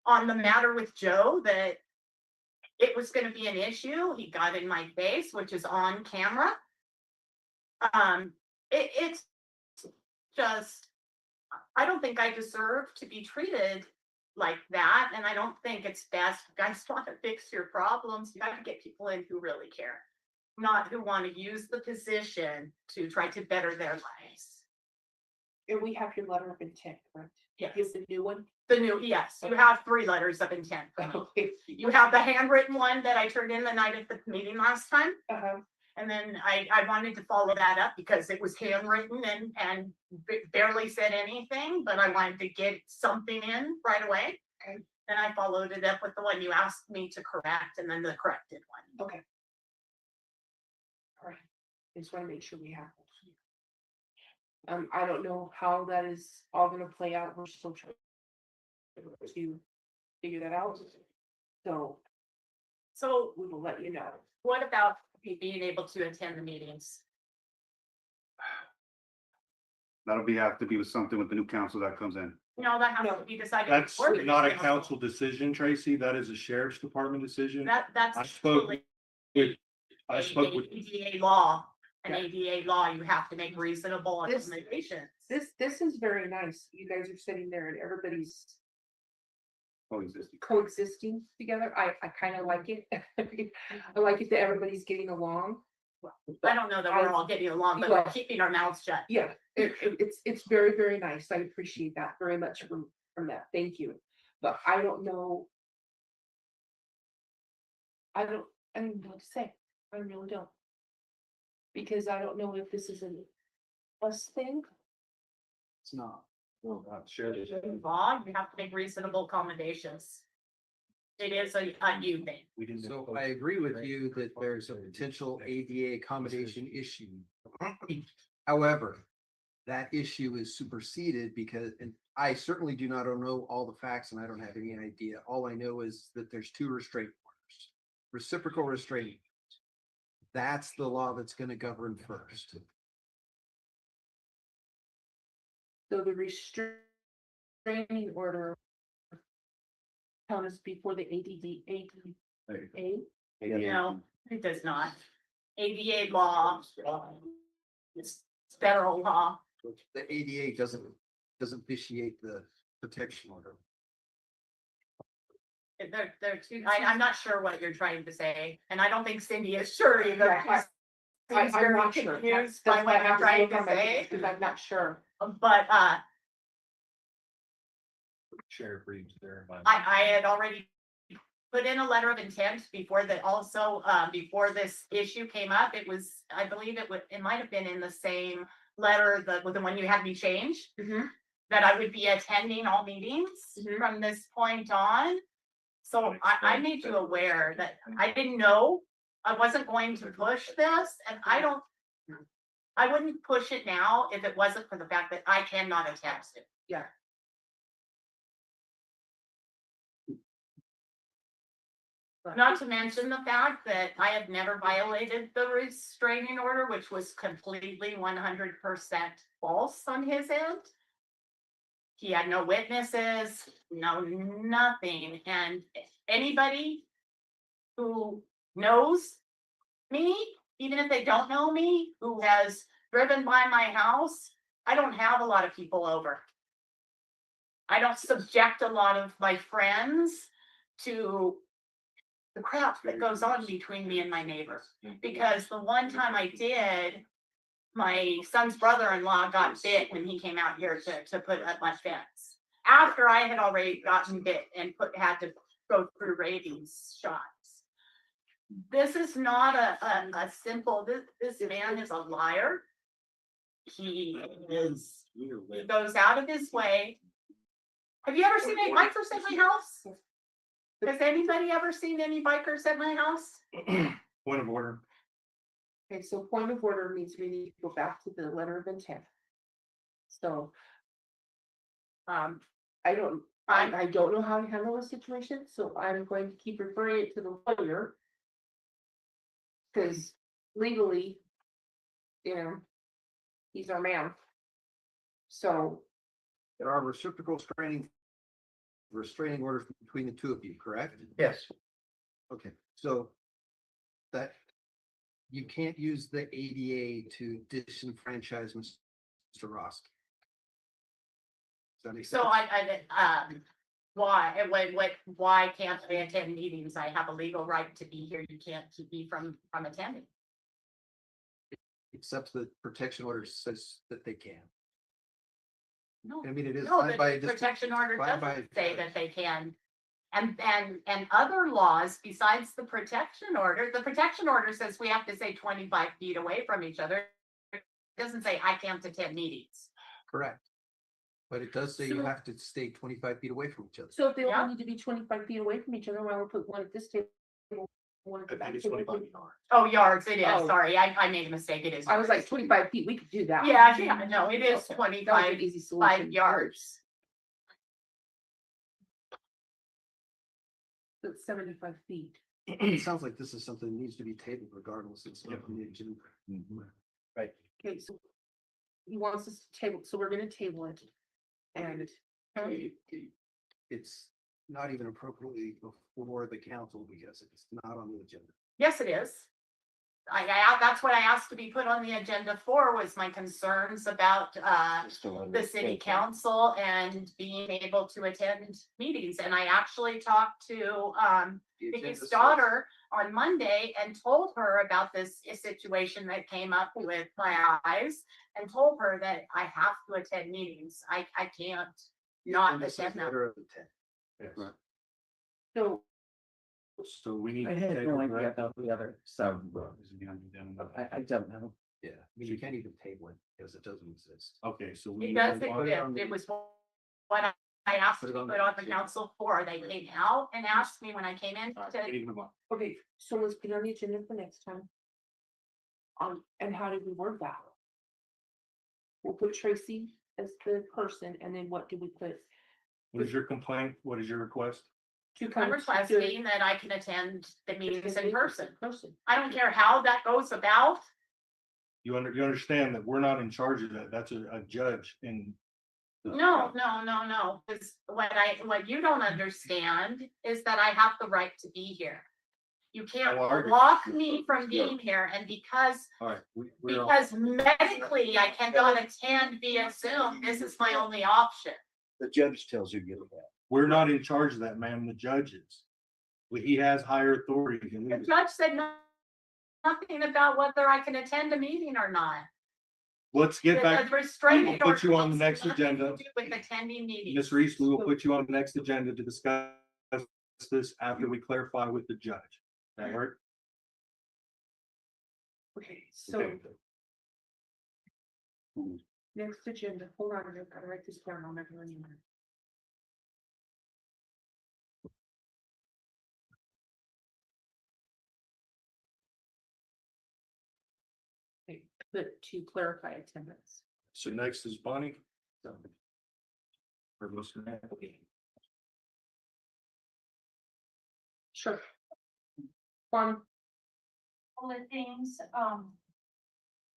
Speaker 18: on the matter with Joe, that it was going to be an issue. He got in my face, which is on camera. It's just, I don't think I deserve to be treated like that. And I don't think it's best. If you guys want to fix your problems, you got to get people in who really care, not who want to use the position to try to better their lives.
Speaker 10: And we have your letter of intent, correct?
Speaker 18: Yes.
Speaker 10: Is the new one?
Speaker 18: The new, yes, you have 3 letters of intent.
Speaker 10: Okay.
Speaker 18: You have the handwritten one that I turned in the night at the meeting last time.
Speaker 10: Uh-huh.
Speaker 18: And then I wanted to follow that up because it was handwritten and barely said anything, but I wanted to get something in right away.
Speaker 10: Okay.
Speaker 18: And I followed it up with the one you asked me to correct and then the corrected one.
Speaker 10: Okay. All right. I just want to make sure we have. I don't know how that is all gonna play out. We're still trying to figure that out. So we will let you know.
Speaker 18: What about being able to attend the meetings?
Speaker 12: That'll have to be with something with the new council that comes in.
Speaker 18: No, that has to be decided.
Speaker 1: That's
Speaker 18: before the
Speaker 1: not a
Speaker 18: council.
Speaker 1: council decision, Tracy. That is a sheriff's department decision. I
Speaker 18: That's
Speaker 1: spoke
Speaker 18: totally
Speaker 1: with, I spoke with,
Speaker 18: ADA law. An
Speaker 10: Yeah.
Speaker 18: ADA law, you have to make reasonable
Speaker 10: This-
Speaker 18: accommodations.
Speaker 10: This is very nice. You guys are sitting there and everybody's
Speaker 12: Coexisting.
Speaker 10: coexisting together. I kind of like it. I like it that everybody's getting along.
Speaker 18: I don't know that we're all getting along, but
Speaker 10: Well-
Speaker 18: we're keeping our mouths shut.
Speaker 10: Yeah, it's very, very nice. I appreciate that very much from that. Thank you. But I don't know. I don't know what to say. I really don't. Because I don't know if this is an us thing.
Speaker 12: It's not.
Speaker 1: well, sure.
Speaker 18: Law, you have to make reasonable accommodations. It is a you thing.
Speaker 1: We didn't.
Speaker 20: So I agree with you that there's a potential ADA accommodation issue. However, that issue is superseded because, and I certainly do not know all the facts and I don't have any idea. All I know is that there's 2 restraint orders, reciprocal restraining. That's the law that's going to govern first.
Speaker 10: So the restraining order comes before the ADA.
Speaker 18: No, it does not. ADA law. It's federal law.
Speaker 20: The ADA doesn't vitiate the protection order.
Speaker 18: They're two, I'm not sure what you're trying to say, and I don't think Cindy is sure either.
Speaker 10: Yeah,
Speaker 18: She's
Speaker 10: I'm
Speaker 18: very
Speaker 10: not sure.
Speaker 18: confused by what you're trying to say,
Speaker 10: Because I'm not sure.
Speaker 18: but,
Speaker 1: Sheriff Reeves there.
Speaker 18: I had already put in a letter of intent before that also, before this issue came up. It was, I believe it might have been in the same letter, with the one you had me change. That I would be attending all meetings from this point on. So I made you aware that I didn't know, I wasn't going to push this, and I wouldn't push it now if it wasn't for the fact that I cannot attest it.
Speaker 10: Yeah.
Speaker 18: Not to mention the fact that I have never violated the restraining order, which was completely 100% false on his end. He had no witnesses, nothing. And anybody who knows me, even if they don't know me, who has driven by my house, I don't have a lot of people over. I don't subject a lot of my friends to the crap that goes on between me and my neighbor. Because the one time I did, my son's brother-in-law got bit when he came out here to put up my fence. After I had already gotten bit and had to go through rabies shots. This is not a simple, this man is a liar. He goes out of his way. Have you ever seen any bikers at my house? Has anybody ever seen any bikers at my house?
Speaker 1: Point of order.
Speaker 10: Okay, so point of order means we need to go back to the letter of intent. So. I don't know how to handle the situation, so I'm going to keep referring it to the lawyer. Cause legally, he's our man. So.
Speaker 20: There are reciprocal restraining orders between the 2 of you, correct?
Speaker 21: Yes.
Speaker 20: Okay, so that you can't use the ADA to disenfranchise Mr. Ross. Does that make sense?
Speaker 18: So why can't I attend meetings? I have a legal right to be here. You can't keep me from attending.
Speaker 20: Except the protection order says that they can.
Speaker 18: No,
Speaker 20: I mean, it is
Speaker 18: no,
Speaker 20: signed by a
Speaker 18: the
Speaker 20: district-
Speaker 18: protection order
Speaker 20: signed by a
Speaker 18: doesn't say that they can. And other laws besides the protection order, the protection order says we have to stay 25 feet away from each other. It doesn't say I can't attend meetings.
Speaker 20: Correct. But it does say you have to stay 25 feet away from each other.
Speaker 10: So if they
Speaker 18: Yeah.
Speaker 10: all need to be 25 feet away from each other, why would we put one at this table? One at the back table?
Speaker 18: Oh, yards, it is.
Speaker 10: Oh.
Speaker 18: Sorry, I made a mistake. It is.
Speaker 10: I was like
Speaker 18: yards.
Speaker 10: 25 feet, we could do that.
Speaker 18: Yeah, no, it is
Speaker 10: Okay. That was an
Speaker 18: 25
Speaker 10: easy solution.
Speaker 18: yards.
Speaker 10: That's 75 feet.
Speaker 20: It sounds like this is something that needs to be tabled regardless. It's not on the agenda.
Speaker 1: Right.
Speaker 10: Okay, so he wants us to table, so we're gonna table it. And
Speaker 20: It's not even appropriately before the council because it's not on the agenda.
Speaker 18: Yes, it is. That's what I asked to be put on the agenda for, was my concerns about the city council and being able to attend meetings. And I actually talked to Vicky's daughter on Monday and told her about this situation that came up with my eyes, and told her that I have to attend meetings. I can't not
Speaker 20: And this is
Speaker 18: attend them.
Speaker 20: letter of intent.
Speaker 1: Yes.
Speaker 10: so
Speaker 1: So we need.
Speaker 17: I
Speaker 1: to
Speaker 17: had
Speaker 1: table,
Speaker 17: no idea
Speaker 1: right?
Speaker 17: about the other, so I don't know.
Speaker 20: Yeah, I mean, you can't even table it because it doesn't exist.
Speaker 1: Okay, so we.
Speaker 18: It
Speaker 1: need
Speaker 18: does
Speaker 1: to-
Speaker 18: exist. It was what I asked to put on the council for. They came out and asked me when I came in
Speaker 1: All right, we need
Speaker 18: to,
Speaker 1: to move on.
Speaker 10: okay, so let's put it on the agenda for next time. And how did we word that? We'll put Tracy as the person, and then what do we put?
Speaker 1: What is your complaint? What is your request?
Speaker 10: To
Speaker 18: I'm
Speaker 10: come to-
Speaker 18: requesting that I can attend the meetings in person.
Speaker 10: Person.
Speaker 18: I don't care how that goes about.
Speaker 1: You understand that we're not in charge of that. That's a judge and.
Speaker 18: No. Because what you don't understand is that I have the right to be here. You can't
Speaker 1: Oh, I agree.
Speaker 18: block me from being here, and because
Speaker 1: All right. We're all-
Speaker 18: because medically I cannot attend via Zoom, this is my only option.
Speaker 20: The judge tells you to get it back.
Speaker 1: We're not in charge of that, ma'am. The judge is. He has higher authority than we
Speaker 18: The
Speaker 1: do.
Speaker 18: judge said nothing about whether I can attend a meeting or not.
Speaker 1: Let's get back.
Speaker 18: The restraining
Speaker 1: We'll put you on the
Speaker 18: order
Speaker 1: next
Speaker 18: has nothing to
Speaker 1: agenda.
Speaker 18: do with attending meetings.
Speaker 1: Ms. Reese, we will put you on the next agenda to discuss this after we clarify with the judge. That work?
Speaker 10: Okay, so. Next agenda, hold on, I've got to write this down, I'll never remember. Okay, but to clarify attendance.
Speaker 1: So next is Bonnie. Or Mr. Matt.
Speaker 10: Sure. One,
Speaker 8: All the things,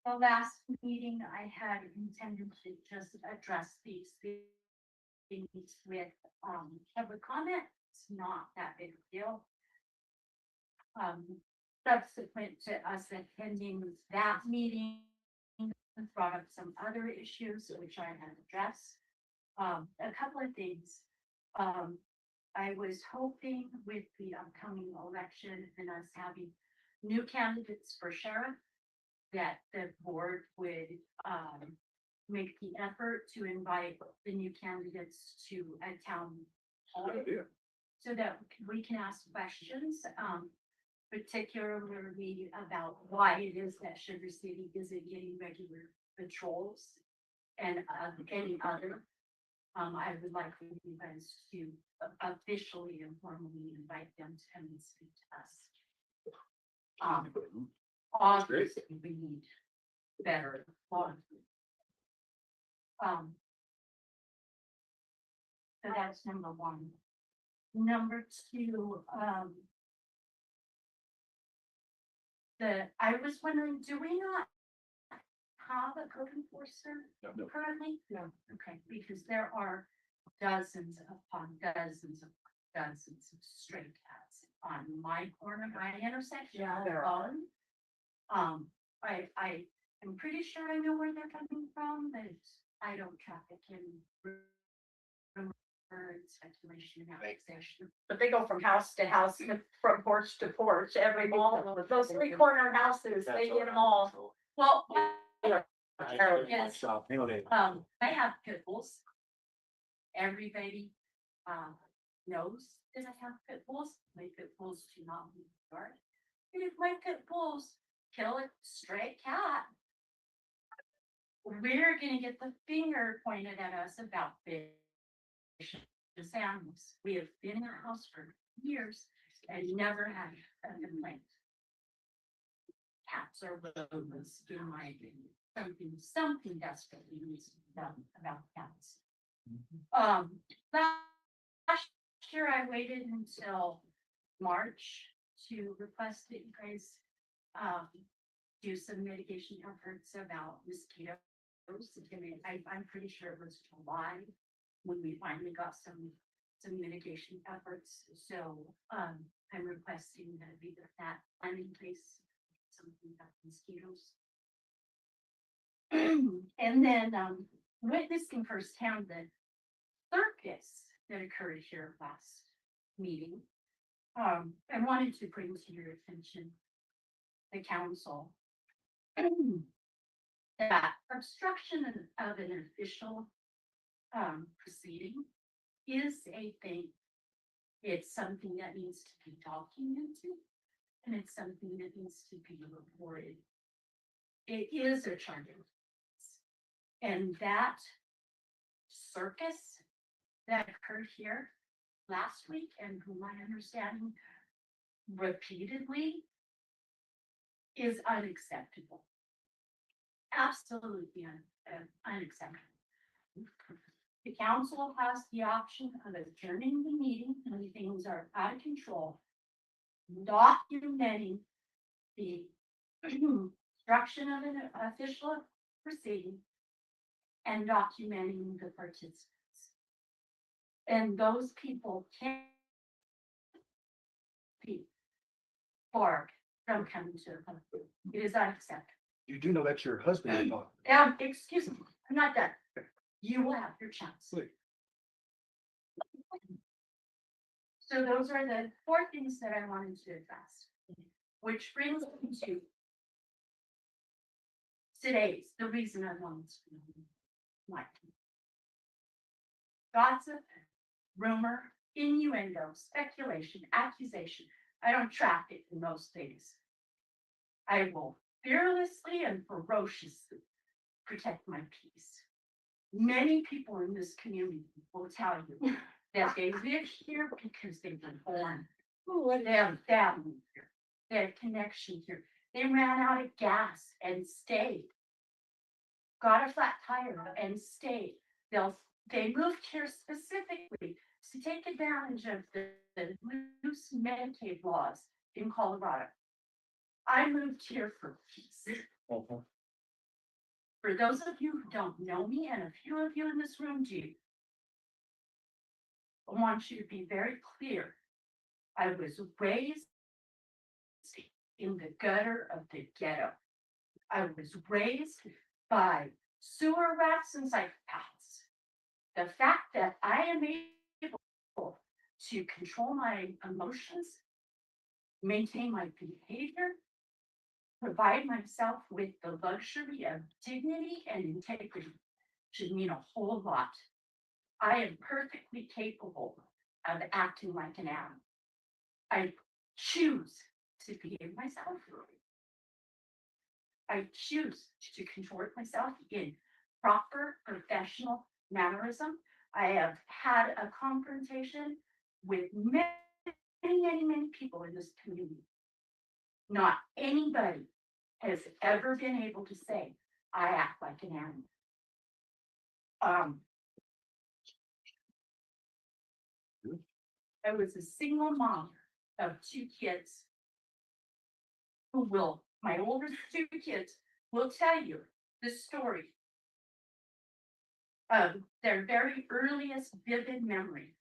Speaker 8: the last meeting I had intended to just address these things with, public comment. It's not that big a deal. Subsequent to us attending that meeting, brought up some other issues which I had addressed. A couple of things. I was hoping with the upcoming election and us having new candidates for sheriff, that the board would make the effort to invite the new candidates to a town hall. So that we can ask questions, particularly about why it is that Sugar City isn't getting regular patrols and any other. I would like for you guys to officially and formally invite them to come and speak to us. Obviously, we need better law enforcement. So that's number one. Number two, I was wondering, do we not have a code enforcer currently? No. Okay, because there are dozens upon dozens of stray cats on my corner, my intersection.
Speaker 10: Yeah, there are.
Speaker 8: I am pretty sure I know where they're coming from, but I don't traffic in speculation and accusation.
Speaker 18: But they go from house to house, from porch to porch, every mall, those 3-corner houses, they get them all.
Speaker 8: Well,
Speaker 1: Yes.
Speaker 8: I have pit bulls everybody, knows that I have pit bulls. My pit bulls do not leave the yard. And if my pit bulls kill a stray cat, we're gonna get the finger pointed at us about vicious animals. We have been in our house for years and never had a complaint. Cats are rodents, in my opinion. Something desperately needs to be done about cats. Last year I waited until March to request that you guys do some mitigation efforts about mosquitoes. I'm pretty sure it was July when we finally got some mitigation efforts. So I'm requesting that either that plan in place, something about mosquitoes. And then witnessing firsthand the circus that occurred here last meeting, I wanted to bring to your attention, the council, that obstruction of an official proceeding is a thing. It's something that needs to be documented, and it's something that needs to be reported. It is a charge. And that circus that occurred here last week, and from my understanding, repeatedly, is unacceptable. Absolutely unacceptable. The council has the option of adjourning the meeting when things are out of control, documenting the obstruction of an official proceeding, and documenting the participants. And those people can't be barred from coming to the public. It is unacceptable.
Speaker 21: You do know that's your husband.
Speaker 8: Excuse me, I'm not done. You will have your chance.
Speaker 21: Please.
Speaker 8: So those are the 4 things that I wanted to address, which brings me to today's, the reason I wanted to like gossip, rumor, innuendo, speculation, accusation. I don't traffic in those things. I will fearlessly and ferociously protect my peace. Many people in this community will tell you that they live here because they've been born. They have family here. They have connection here. They ran out of gas and stayed. Got a flat tire and stayed. They moved here specifically to take advantage of the loose Medicaid laws in Colorado. I moved here for peace. For those of you who don't know me, and a few of you in this room do, I want you to be very clear. I was raised in the gutter of the ghetto. I was raised by sewer rats and psychopaths. The fact that I am able to control my emotions, maintain my behavior, provide myself with the luxury of dignity and integrity should mean a whole lot. I am perfectly capable of acting like an animal. I choose to behave myself. I choose to contort myself in proper professional mannerism. I have had a confrontation with many people in this community. Not anybody has ever been able to say, I act like an animal. I was a single mom of 2 kids my oldest 2 kids will tell you the story of their very earliest vivid memory,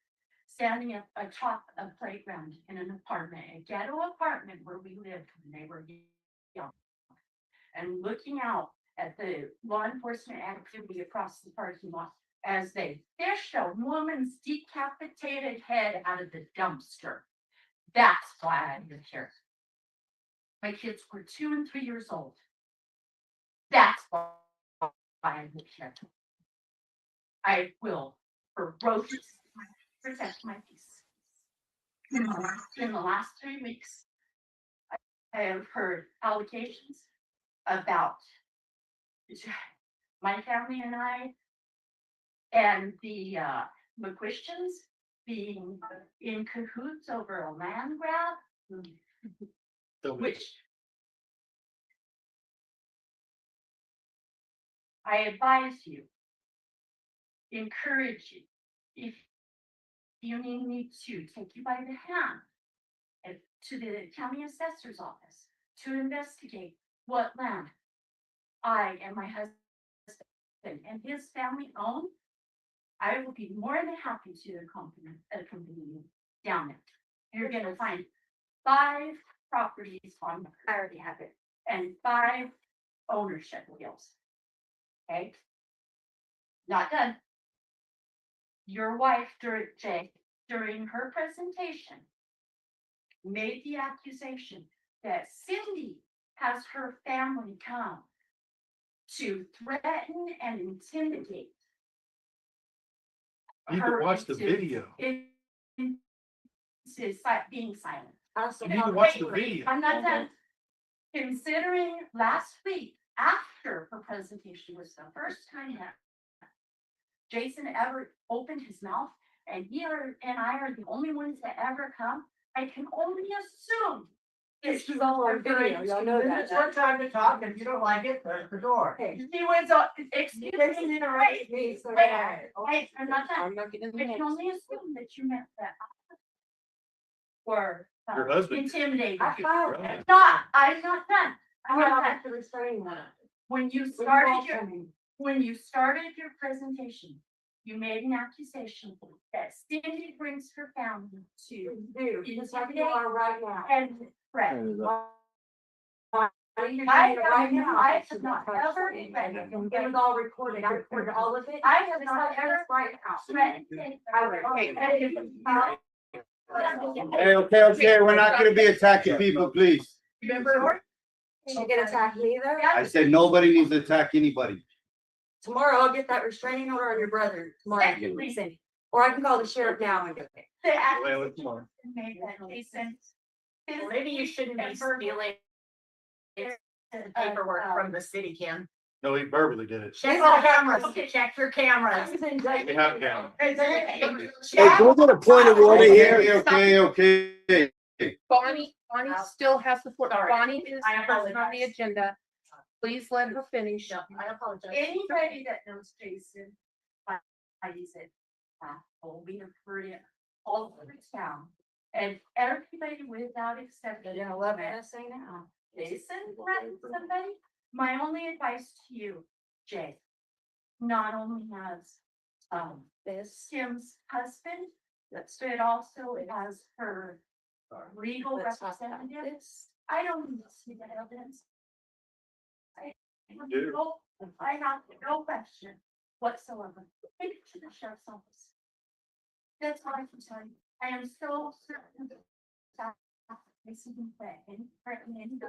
Speaker 8: standing atop a playground in an apartment, a ghetto apartment where we lived when they were young, and looking out at the law enforcement activity across the parking lot as they fished a woman's decapitated head out of the dumpster. That's why I live here. My kids were 2 and 3 years old. That's why I live here. I will
Speaker 18: ferocious to protect my peace. In the last 3 weeks, I have heard allegations about my family and I and the McQuestians being in cahoots over a land grab, which I advise you, encourage you, if you need me to take you by the hand and to the county assessor's office to investigate what land I and my husband and his family own, I will be more than happy to accompany you down there. You're gonna find 5 properties on, I already have it, and 5 ownership deals. Okay? Not done. Your wife, during her presentation, made the accusation that Cindy has her family come to threaten and intimidate.
Speaker 1: You can watch the video.
Speaker 18: Being silent.
Speaker 1: You need to watch the video.
Speaker 18: I'm not done. Considering last week, after her presentation was the first time that Jason ever opened his mouth, and and I are the only ones that ever come, I can only assume.
Speaker 8: This is all on video, y'all know that.
Speaker 19: It's your time to talk, and if you don't like it, there's the door.
Speaker 18: He was, excuse me.
Speaker 8: interrupted me, so.
Speaker 18: Hey, I'm not done.
Speaker 8: I'm not getting in the
Speaker 18: I can
Speaker 8: mix.
Speaker 18: only assume that you meant that. Or
Speaker 1: Your husband.
Speaker 18: intimidating.
Speaker 8: I filed
Speaker 18: I'm
Speaker 8: it.
Speaker 18: not done.
Speaker 8: I have to restrain that.
Speaker 18: When you started your presentation, you made an accusation that Cindy brings her family to
Speaker 8: Do, just like you are right now.
Speaker 18: and threat. I have not ever,
Speaker 8: It was all recorded. I recorded all of it.
Speaker 18: I have not ever
Speaker 8: Right now.
Speaker 18: threatened.
Speaker 12: Hey, okay, we're not gonna be attacking people, please.
Speaker 18: Remember?
Speaker 8: You gonna attack me though?
Speaker 12: I said nobody needs to attack anybody.
Speaker 8: Tomorrow I'll get that restraining order on your brother tomorrow. Cindy. Or I can call the sheriff now and get it.
Speaker 18: The accusation made that Jason.
Speaker 19: Maybe you shouldn't be stealing paperwork from the city, Kim.
Speaker 1: No, he verbally did it.
Speaker 19: Check all cameras, check your cameras.
Speaker 1: We have cameras.
Speaker 12: Hey, can we get a point of order here? Okay.
Speaker 10: Bonnie still has the floor.
Speaker 18: Sorry.
Speaker 10: Bonnie is
Speaker 18: I
Speaker 10: the person on
Speaker 18: apologize.
Speaker 10: the agenda. Please let her finish.
Speaker 18: I apologize. Anybody that knows Jason, I use it. We have heard it all over town. And everybody without exception.
Speaker 8: You're gonna love what I say now.
Speaker 18: Jason threatened somebody. My only advice to you, Jay, not only has this Kim's husband, but also it has her legal
Speaker 8: Let's talk about
Speaker 18: representative.
Speaker 8: this.
Speaker 18: I don't need to see the evidence. I
Speaker 1: do.
Speaker 18: I have no question whatsoever. Take it to the sheriff's office. That's all I can tell you. I am so certain that this isn't fair and threatening.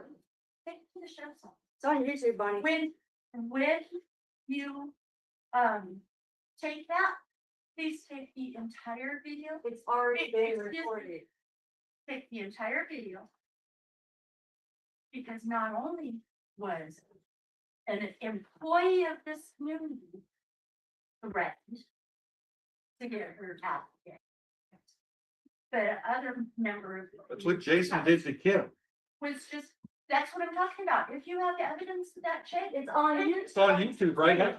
Speaker 18: Take it to the sheriff's office.
Speaker 8: It's on YouTube, Bonnie.
Speaker 18: When you take that, please take the entire video.
Speaker 8: It's already been
Speaker 18: Excuse me.
Speaker 8: recorded.
Speaker 18: Take the entire video. Because not only was an employee of this community threatened to get her out, but another member of
Speaker 1: That's what Jason did to Kim.
Speaker 18: was just, that's what I'm talking about. If you have the evidence of that check,
Speaker 8: It's on
Speaker 18: then
Speaker 8: YouTube.
Speaker 1: It's on YouTube right now.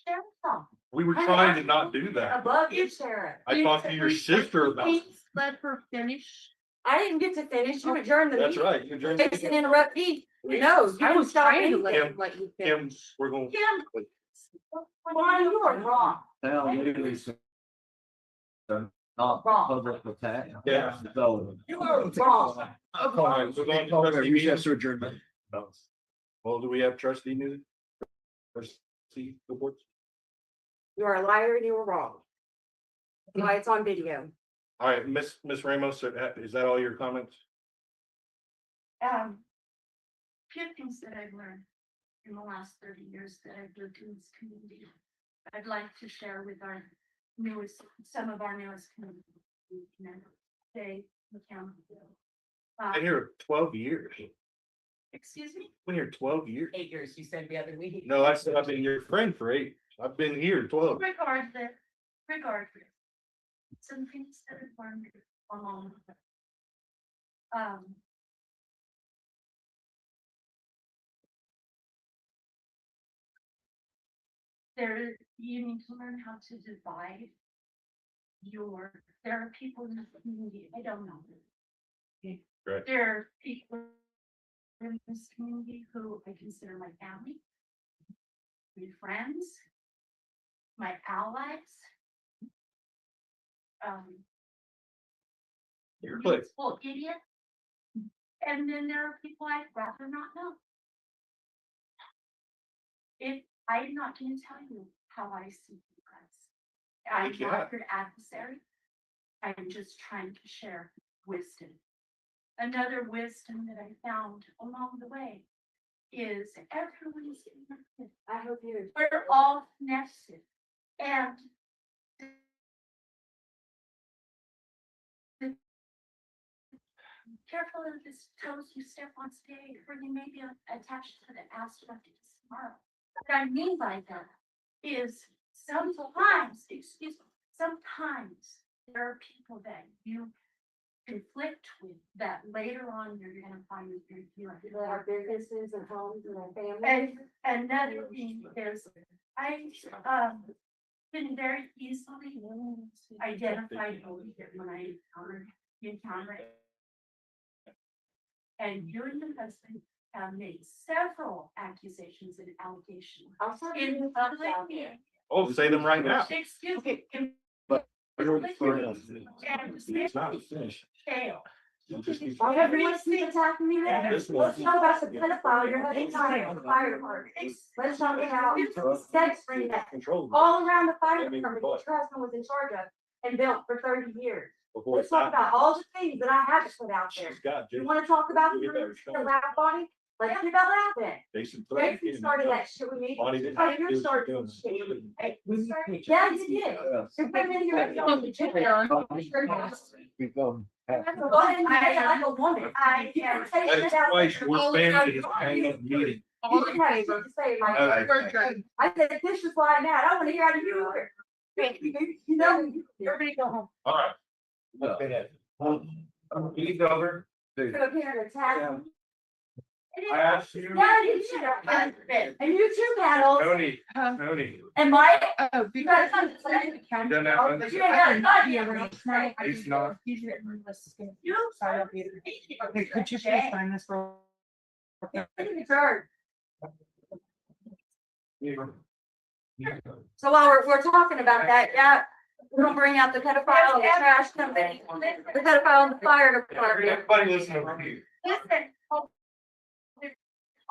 Speaker 18: share some.
Speaker 1: We were trying to not do that.
Speaker 8: Above you, Sarah.
Speaker 1: I talked to your sister about it.
Speaker 10: Please let her finish.
Speaker 8: I didn't get to finish. You adjourned the
Speaker 1: That's
Speaker 8: meeting.
Speaker 1: right. You adjourned.
Speaker 8: Jason interrupt me. No, you
Speaker 10: I
Speaker 8: don't
Speaker 10: was
Speaker 8: stop
Speaker 10: trying to
Speaker 8: me.
Speaker 10: let you
Speaker 1: Kim,
Speaker 10: finish.
Speaker 1: we're going.
Speaker 18: Kim, why you are wrong.
Speaker 12: Not
Speaker 18: Wrong.
Speaker 12: public attack.
Speaker 1: Yeah.
Speaker 18: You are wrong.
Speaker 1: Fine, we're going to trustee meetings.
Speaker 12: adjournment.
Speaker 1: Well, do we have trustee news? Trustee reports?
Speaker 8: You are a liar and you were wrong. That's why it's on video.
Speaker 1: All right, Miss Ramos, is that all your comments?
Speaker 18: Few things that I've learned in the last 30 years that I've lived in this community. I'd like to share with our
Speaker 8: newest, some of our newest community members, they accountable.
Speaker 1: Been here 12 years.
Speaker 8: Excuse me?
Speaker 1: Been here 12 years.
Speaker 19: 8 years, you said the other week.
Speaker 1: No, I said I've been your friend for 8. I've been here 12.
Speaker 8: Regardless. Some things that are learned along. There, you need to learn how to divide there are people in the community, I don't know.
Speaker 1: Right.
Speaker 8: There are people in this community who I consider my family, my friends, my allies.
Speaker 1: You're clear.
Speaker 8: Well, idiot. And then there are people I'd rather not know. I'm not gonna tell you how I see you guys. I'm not your adversary. I'm just trying to share wisdom. Another wisdom that I found along the way is everyone's connected. I hope we're all connected. And careful of the toes you step on stage, or they may be attached to the aspect of tomorrow. What I mean by that is sometimes there are people that you conflict with that later on you're gonna find that you're our businesses and homes and our families. And another thing is I've been very easily identified when I encounter it. And you and your husband have made several accusations and allegations in public.
Speaker 1: Oh, say them right now.
Speaker 8: Excuse me.
Speaker 1: It's not finished.
Speaker 8: Fail.
Speaker 19: Everyone's attacking me there. Let's talk about the pedophile you're having on the fire department. Let's talk about sex ring all around the fire department, which your husband was in charge of and built for 30 years. Let's talk about all the things that I haven't put out there. You want to talk about the lab body? Let's talk about that then. Jason started that shit with me. Oh, you're starting shit. Yeah, you did. You're putting in your own legit there. Go ahead and say it like a woman. I can't say
Speaker 1: That's
Speaker 8: that.
Speaker 1: twice we're family is hanging up meeting.
Speaker 8: You should have something to say, like, I said, this is why now. I want to hear out of you. You know, everybody go home.
Speaker 1: All right. He's over.
Speaker 8: Come up here and attack me.
Speaker 1: I asked you.
Speaker 8: Yeah, you should have. And you too, Paddles.
Speaker 1: No need.
Speaker 8: And Mike. You guys have to say the county.
Speaker 1: Don't have to.
Speaker 8: But you ain't got a nut here.
Speaker 1: He's not.
Speaker 8: You.
Speaker 17: Okay, could you please sign this for?
Speaker 8: Sure. So while we're talking about that, yeah, we'll bring out the pedophile and the trash company, the pedophile and the fire department.
Speaker 1: Everybody listen over here.
Speaker 8: Listen.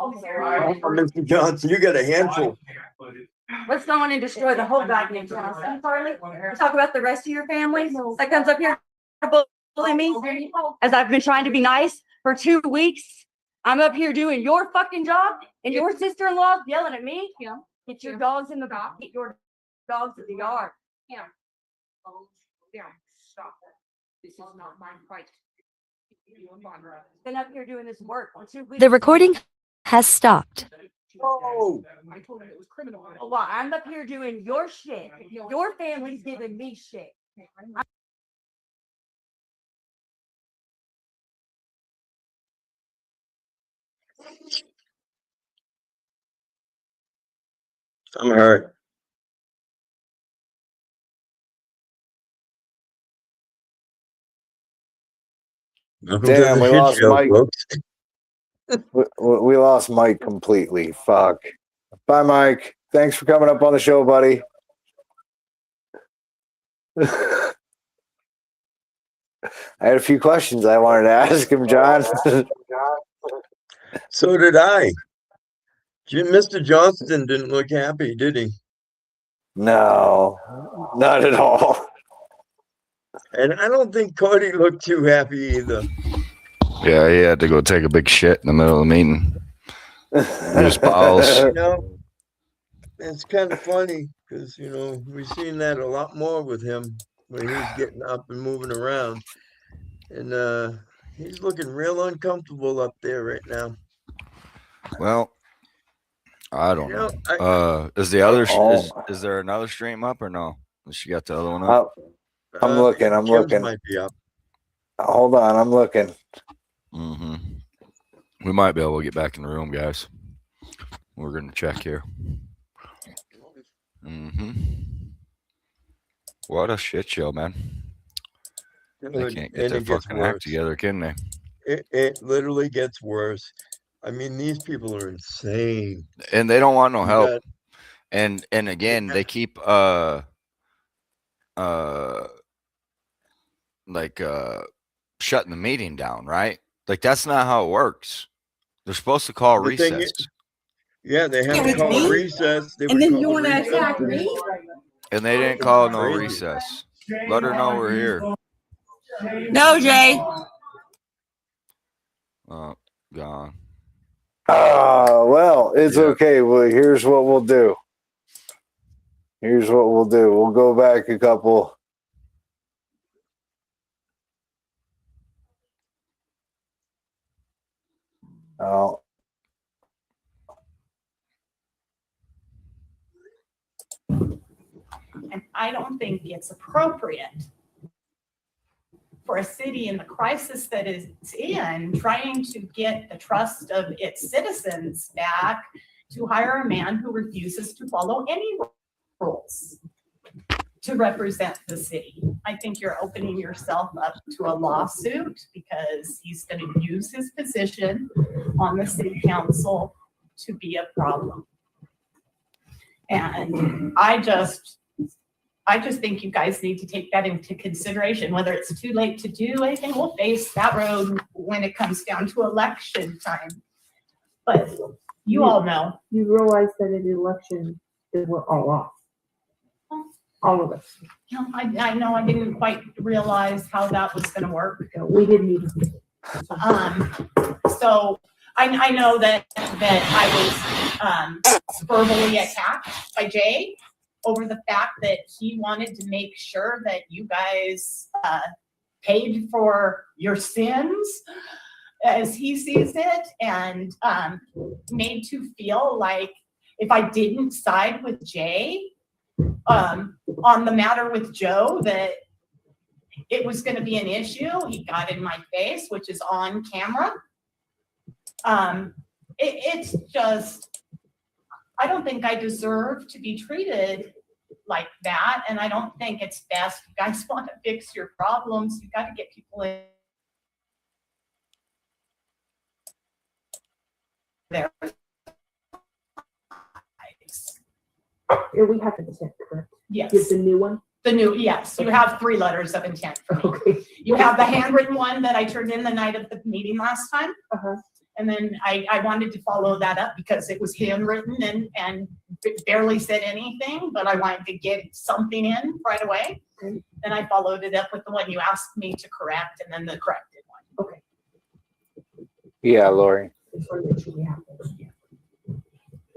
Speaker 6: Mr. Johnson, you got a handful.
Speaker 8: Let's go on and destroy the whole goddamn town. Carly, talk about the rest of your family that comes up here to bully me as I've been trying to be nice for 2 weeks. I'm up here doing your fucking job and your sister-in-law yelling at me. Get your dogs in the get your dogs in the yard.
Speaker 19: Yeah. Stop it. This is not my fight.
Speaker 8: Been up here doing this work for 2 weeks.
Speaker 4: The recording has stopped.
Speaker 6: Oh,
Speaker 19: I told him it was criminal.
Speaker 8: Well, I'm up here doing your shit. Your family's giving me shit.
Speaker 6: I'm hurt.
Speaker 7: Damn, we lost Mike. We lost Mike completely. Fuck. Bye, Mike. Thanks for coming up on the show, buddy. I had a few questions I wanted to ask him, John.
Speaker 6: So did I. Mr. Johnston didn't look happy, did he?
Speaker 7: No, not at all.
Speaker 6: And I don't think Cody looked too happy either.
Speaker 5: Yeah, he had to go take a big shit in the middle of the meeting. Just balls.
Speaker 6: it's kind of funny because, you know, we've seen that a lot more with him when he's getting up and moving around. And he's looking real uncomfortable up there right now.
Speaker 5: Well, I don't
Speaker 6: You
Speaker 5: know.
Speaker 6: know,
Speaker 5: Is the other is there another stream up or no? Has she got the other one up?
Speaker 7: I'm looking. I'm
Speaker 6: Kim's
Speaker 7: looking.
Speaker 6: might be up.
Speaker 7: Hold on. I'm looking.
Speaker 5: Mm-hmm. We might be able to get back in the room, guys. We're gonna check here. Mm-hmm. What a shit show, man. They can't get their fucking act together, can they?
Speaker 6: It literally gets worse. I mean, these people are insane.
Speaker 5: And they don't want no
Speaker 6: You
Speaker 5: help.
Speaker 6: got-
Speaker 5: And again, they keep shutting the meeting down, right? Like that's not how it works. They're supposed to call
Speaker 6: The thing
Speaker 5: recess.
Speaker 6: Yeah, they have to call a recess. They would call a recess.
Speaker 5: And they didn't call no
Speaker 6: Crazy.
Speaker 5: recess. Let her know we're here.
Speaker 3: No, Jay.
Speaker 5: Oh, gone.
Speaker 7: Well, it's okay. Well, here's what we'll do. We'll go back a couple. Oh.
Speaker 18: And I don't think it's appropriate for a city in the crisis that it's in, trying to get the trust of its citizens back, to hire a man who refuses to follow any rules to represent the city. I think you're opening yourself up to a lawsuit because he's going to use his position on the city council to be a problem. And I just think you guys need to take that into consideration. Whether it's too late to do anything, we'll face that road when it comes down to election time. But you all know.
Speaker 10: You realize that in the election, that we're all off. All of us.
Speaker 18: No, I know I didn't quite realize how that was going to work.
Speaker 10: No, we didn't even.
Speaker 18: So I know that I was verbally attacked by Jay over the fact that he wanted to make sure that you guys paid for your sins as he sees it, and made to feel like if I didn't side with Jay on the matter with Joe, that it was going to be an issue. He got in my face, which is on camera. It's just, I don't think I deserve to be treated like that. And I don't think it's best. If you guys want to fix your problems, you got to get people in there.
Speaker 10: Yeah, we have intent, correct?
Speaker 18: Yes.
Speaker 10: Is the new one?
Speaker 18: The new, yes, you have 3 letters of intent for me.
Speaker 10: Okay.
Speaker 18: You have the handwritten one that I turned in the night of the meeting last time. And then I wanted to follow that up because it was handwritten and barely said anything, but I wanted to get something in right away.
Speaker 10: Okay.
Speaker 18: Then I followed it up with the one you asked me to correct, and then the corrected one.
Speaker 10: Okay.
Speaker 7: Yeah, Lori.
Speaker 10: Just want to make sure we have those.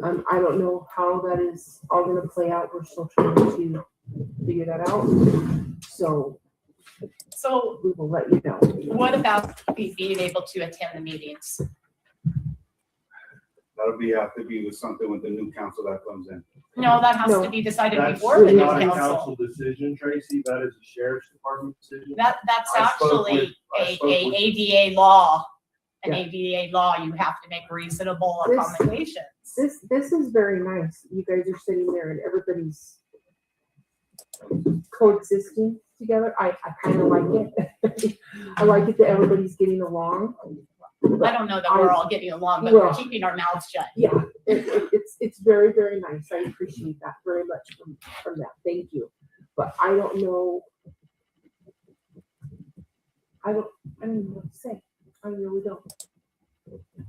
Speaker 10: I don't know how that is all going to play out. We're still trying to figure that out. So we will let you know.
Speaker 18: What about being able to attend the meetings?
Speaker 12: That'll have to be with something with the new council that comes in.
Speaker 18: No, that has to be decided
Speaker 21: That's
Speaker 18: before the new
Speaker 21: not a
Speaker 18: council.
Speaker 21: council decision, Tracy. That is a sheriff's department decision.
Speaker 18: That's
Speaker 21: I spoke
Speaker 18: actually
Speaker 21: with- I
Speaker 18: a
Speaker 21: spoke with-
Speaker 18: ADA law. An
Speaker 10: Yeah.
Speaker 18: ADA law, you have to make reasonable
Speaker 10: This-
Speaker 18: accommodations.
Speaker 10: This is very nice. You guys are sitting there and everybody's coexisting together. I kind of like it. I like it that everybody's getting along.
Speaker 18: I don't know that we're all getting along, but we're
Speaker 10: Well,
Speaker 18: keeping our mouths shut.
Speaker 10: Yeah, it's very, very nice. I appreciate that very much from that. Thank you. But I don't know. I don't know what to say. I really don't.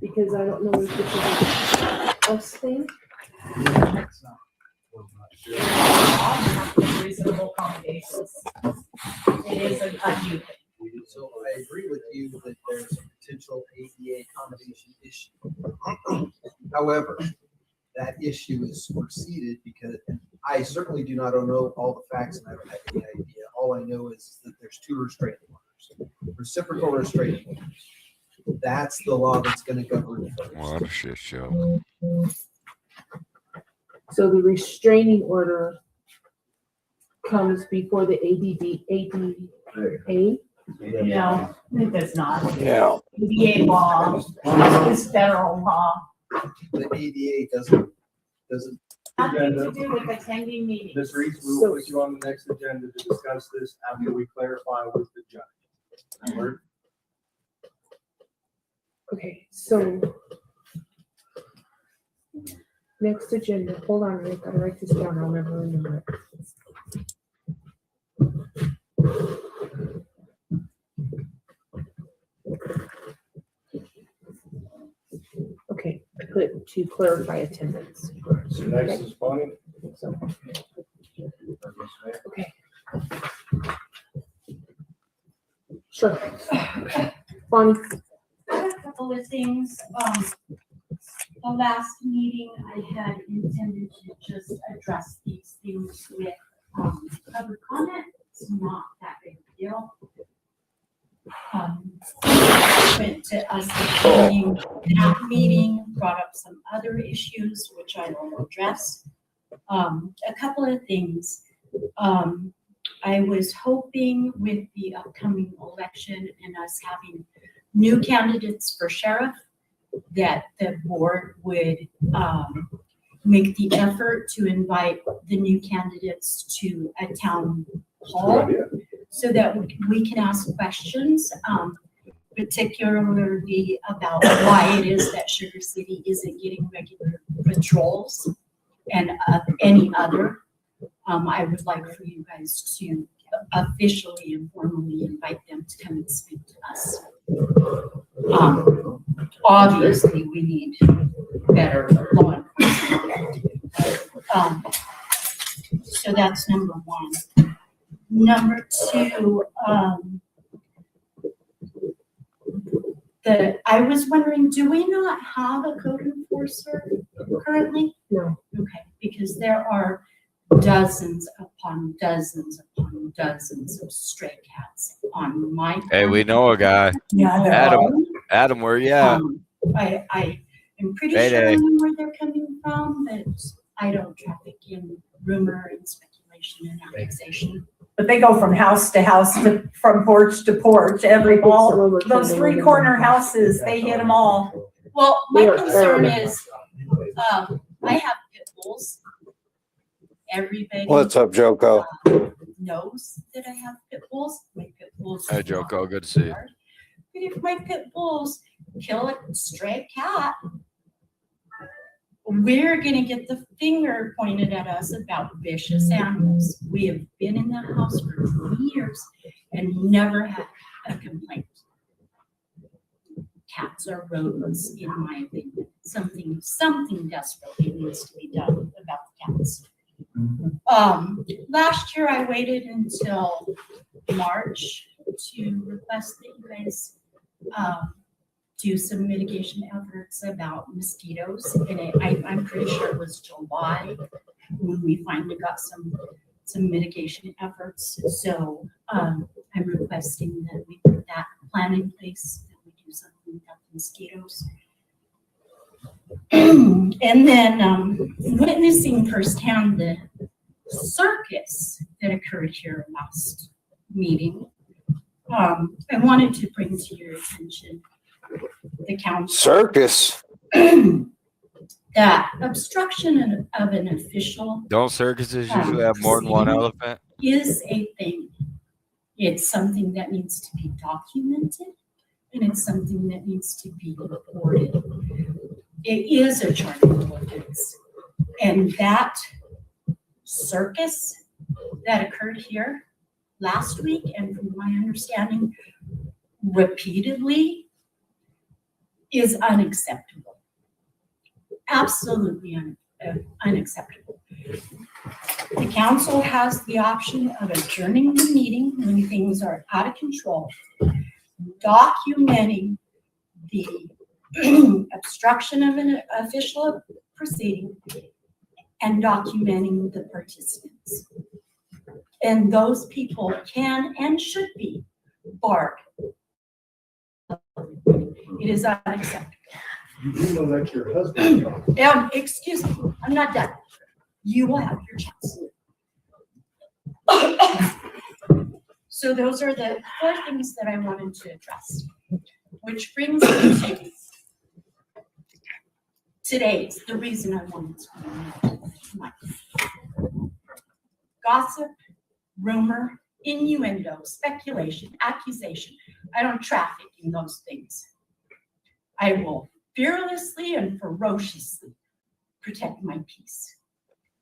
Speaker 10: Because I don't know if this is a us thing.
Speaker 18: Reasonable accommodations. It is a you thing.
Speaker 20: So I agree with you that there's a potential ADA accommodation issue. However, that issue is superseded because and I certainly do not know all the facts and I don't have any idea. All I know is that there's 2 restraining orders, reciprocal restraining orders. That's the law that's going to govern first.
Speaker 5: What a shit show.
Speaker 10: So the restraining order comes before the ADA?
Speaker 18: No, it does not.
Speaker 7: Yeah.
Speaker 18: ADA law is federal law.
Speaker 20: The ADA doesn't
Speaker 18: Nothing to do with attending meetings.
Speaker 1: Ms. Reese, we will put you on the next agenda to discuss this after we clarify with the judge. That work?
Speaker 10: Okay, so next agenda, hold on, I gotta write this down, I'll never remember it. Okay, to clarify attendance.
Speaker 1: So next is Bonnie.
Speaker 10: So, okay. Sure. Bonnie.
Speaker 13: I have a couple of things. The last meeting I had intended to just address these things with public comment. It's not that big a deal. Went to us attending that meeting, brought up some other issues which I will address. A couple of things. I was hoping with the upcoming election and us having new candidates for sheriff that the board would make the effort to invite the new candidates to a town hall so that we can ask questions, particularly about why it is that Sugar City isn't getting regular patrols and any other. I would like for you guys to officially and formally invite them to come and speak to us. Obviously, we need better law enforcement. So that's number one. Number two, I was wondering, do we not have a code enforcer currently?
Speaker 10: No.
Speaker 13: Okay, because there are dozens upon dozens upon dozens of stray cats on my.
Speaker 5: Hey, we know a guy.
Speaker 13: Yeah,
Speaker 5: Adam, where you at?
Speaker 13: I am pretty
Speaker 5: Hey,
Speaker 13: sure I
Speaker 5: hey.
Speaker 13: know where they're coming from, but I don't traffic in rumor and speculation and accusation.
Speaker 18: But they go from house to house, from porch to porch, those 3 corner houses, they hit them all.
Speaker 13: Well, my concern is, I have pit bulls. Everybody.
Speaker 7: What's up, Joko?
Speaker 13: Knows that I have pit bulls. My pit bulls.
Speaker 5: Hey, Joko, good to see you.
Speaker 13: But if my pit bulls kill a stray cat, we're gonna get the finger pointed at us about vicious animals. We have been in that house for 20 years and never had a complaint. Cats are rodents, in my opinion. Something desperately needs to be done about the cats. Last year I waited until March to request that you guys do some mitigation efforts about mosquitoes, and I'm pretty sure it was July when we finally got some mitigation efforts. So I'm requesting that we put that plan in place, that we do something about the mosquitoes. And then witnessing firsthand the circus that occurred here last meeting, I wanted to bring to your attention the council.
Speaker 7: Circus.
Speaker 13: That obstruction of an official
Speaker 5: Don't circuses usually have more than one elephant?
Speaker 13: is a thing. It's something that needs to be documented, and it's something that needs to be reported. It is a chargeable offense. And that circus that occurred here last week, and from my understanding, repeatedly, is unacceptable. Absolutely unacceptable. The council has the option of adjourning the meeting when things are out of control, documenting the obstruction of an official proceeding and documenting the participants. And those people can and should be barred. It is unacceptable.
Speaker 21: You do know that's your husband.
Speaker 13: Excuse me, I'm not done. You will have your chance. So those are the 4 things that I wanted to address, which brings me to today's, the reason I wanted to bring gossip, rumor, innuendo, speculation, accusation. I don't traffic in those things. I will fearlessly and ferociously protect my peace.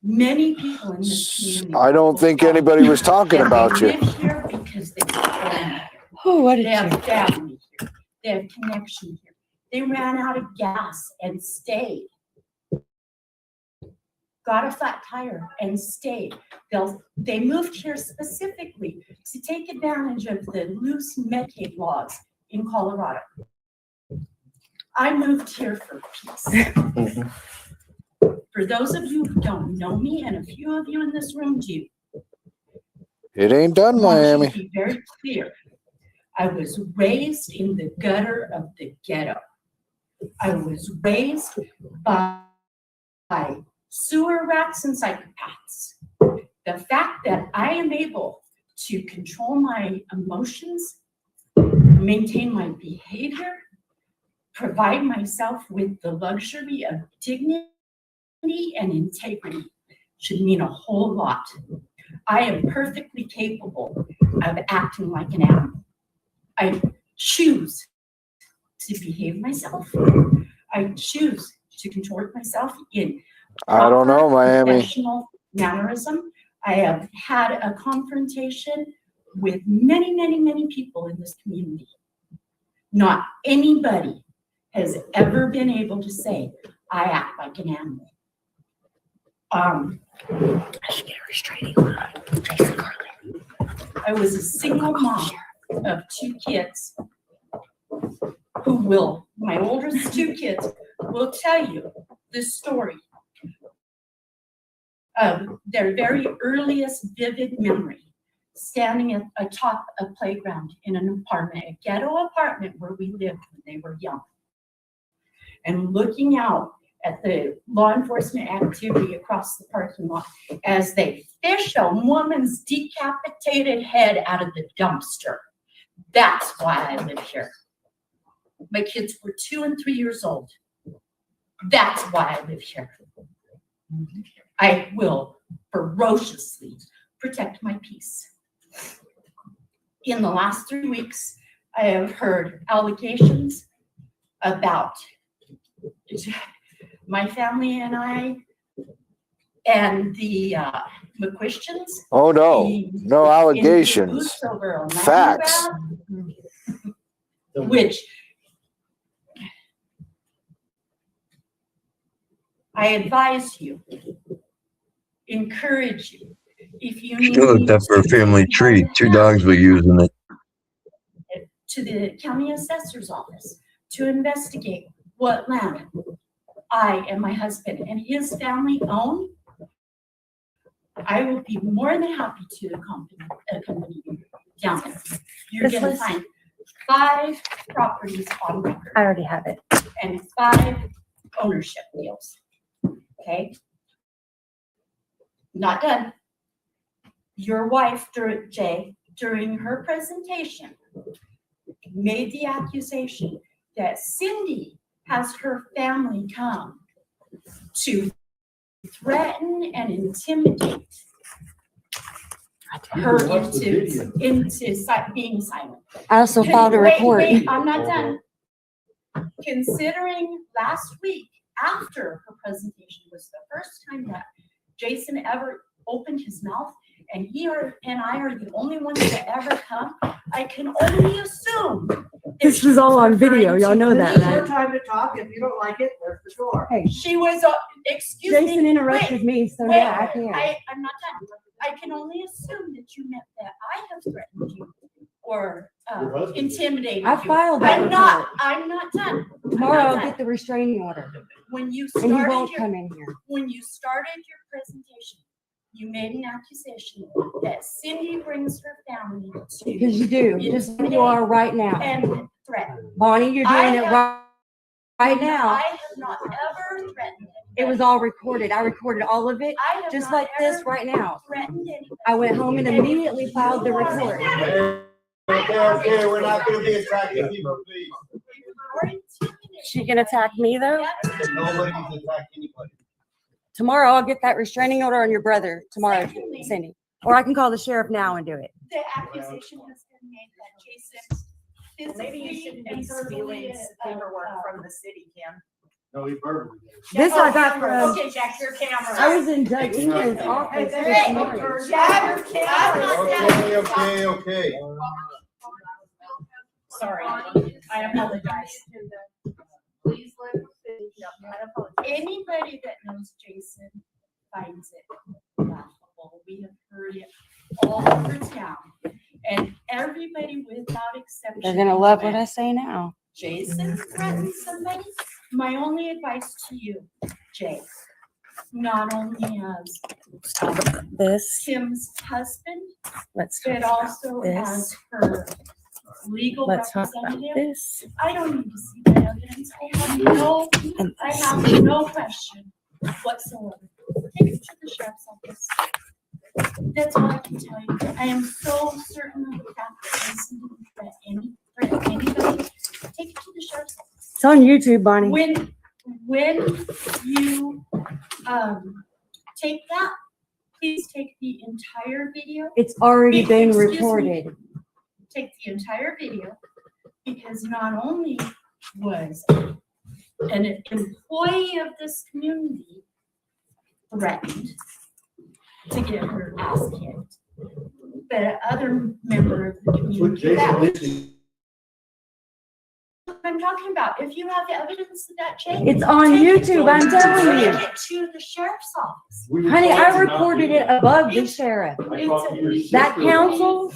Speaker 13: Many people in this community.
Speaker 7: I don't think anybody was talking about you.
Speaker 13: They live here because they
Speaker 3: what
Speaker 13: they have family here. They have connection here. They ran out of gas and stayed. Got a flat tire and stayed. They moved here specifically to take advantage of the loose Medicaid laws in Colorado. I moved here for peace. For those of you who don't know me, and a few of you in this room do,
Speaker 7: It ain't done,
Speaker 13: I want you
Speaker 7: Miami.
Speaker 13: to be very clear. I was raised in the gutter of the ghetto. I was raised by sewer rats and psychopaths. The fact that I am able to control my emotions, maintain my behavior, provide myself with the luxury of dignity and integrity should mean a whole lot. I am perfectly capable of acting like an animal. I choose to behave myself. I choose to contort myself in
Speaker 7: I don't know, Miami.
Speaker 13: professional mannerism. I have had a confrontation with many, many, many people in this community. Not anybody has ever been able to say, I act like an animal. I should get a restraining order. I was a single mom of 2 kids who will, my oldest 2 kids will tell you the story of their very earliest vivid memory, standing at atop a playground in an apartment, a ghetto apartment where we lived when they were young, and looking out at the law enforcement activity across the parking lot as they fish a woman's decapitated head out of the dumpster. That's why I live here. My kids were 2 and 3 years old. That's why I live here. I will ferociously protect my peace. In the last 3 weeks, I have heard allegations about my family and I and the McQuestians.
Speaker 7: Oh, no. No allegations. Facts.
Speaker 13: Which I advise you, encourage you, if you need
Speaker 6: Still looked up for a family tree. 2 dogs were using it.
Speaker 13: to the county assessor's office to investigate what land I and my husband and his family own, I will be more than happy to accompany you down there. You're
Speaker 4: This
Speaker 13: gonna
Speaker 4: was-
Speaker 13: find 5 properties on record.
Speaker 4: I already have it.
Speaker 13: And 5 ownership deals. Okay? Not done. Your wife, Jay, during her presentation, made the accusation that Cindy has her family come to threaten and intimidate her into being silent.
Speaker 4: I also filed a report.
Speaker 13: Wait, I'm not done. Considering last week, after her presentation, was the first time that Jason ever opened his mouth, and and I are the only ones that ever come, I can only assume.
Speaker 3: This is all on video. Y'all know that,
Speaker 10: This is your
Speaker 3: right?
Speaker 10: time to talk. If you don't like it, there's the door.
Speaker 3: Hey,
Speaker 13: She was, excuse me.
Speaker 3: Jason interrupted
Speaker 13: wait,
Speaker 3: me, so
Speaker 13: wait,
Speaker 3: yeah, I can.
Speaker 13: I'm not done. I can only assume that you meant that I have threatened you or intimidated
Speaker 3: I
Speaker 13: you.
Speaker 3: filed that
Speaker 13: I'm not done.
Speaker 3: Tomorrow
Speaker 13: I'm
Speaker 3: I'll
Speaker 13: not
Speaker 3: get the restraining order.
Speaker 13: done. When you
Speaker 3: And he
Speaker 13: started
Speaker 3: won't
Speaker 13: your,
Speaker 3: come in here.
Speaker 13: when you started your presentation, you made an accusation that Cindy brings her family to.
Speaker 3: Because you do, just like you are right now.
Speaker 13: And threaten.
Speaker 3: Bonnie, you're doing it right now.
Speaker 13: I have not ever threatened.
Speaker 3: It was all recorded. I recorded all of it,
Speaker 13: I have
Speaker 3: just
Speaker 13: not
Speaker 3: like this
Speaker 13: ever
Speaker 3: right now.
Speaker 13: threatened anybody.
Speaker 3: I went home and immediately filed the report.
Speaker 12: Okay, we're not gonna be attacking people, please.
Speaker 3: She can attack me though?
Speaker 12: Nobody's attacking anybody.
Speaker 3: Tomorrow I'll get that restraining order on your brother tomorrow, Cindy. Or I can call the sheriff now and do it.
Speaker 13: The accusation has been made that Jason physically and verbally
Speaker 17: paperwork from the city, Kim.
Speaker 21: No, he verbally.
Speaker 3: This I got from,
Speaker 13: Okay, Jack, your camera.
Speaker 3: I was in Judge England's office this
Speaker 13: Hey,
Speaker 3: morning.
Speaker 13: Jack, your camera.
Speaker 12: Okay.
Speaker 13: Sorry, I apologize. Please let anybody that knows Jason finds it laughable. We have heard it all over town. And everybody without exception.
Speaker 3: They're gonna love what I say now.
Speaker 13: Jason threatens somebody. My only advice to you, Jay, not only as
Speaker 3: This,
Speaker 13: Kim's husband,
Speaker 3: let's talk
Speaker 13: but
Speaker 3: about
Speaker 13: also
Speaker 3: this.
Speaker 13: as her legal
Speaker 3: Let's talk about
Speaker 13: representative.
Speaker 3: this.
Speaker 13: I don't need to see that evidence. I have no question whatsoever. Take it to the sheriff's office. That's all I can tell you. I am so certain of the fact that Jason didn't threaten anybody. Take it to the sheriff's office.
Speaker 3: It's on YouTube, Bonnie.
Speaker 13: When you take that, please take the entire video.
Speaker 3: It's already been
Speaker 13: Excuse me.
Speaker 3: reported.
Speaker 13: Take the entire video, because not only was an employee of this community threatened to get her ass kicked, but other member of the community. I'm talking about, if you have evidence of that, Jay.
Speaker 3: It's on YouTube, I'm telling you.
Speaker 13: Take it to the sheriff's office.
Speaker 3: Honey, I reported it above the sheriff. That council,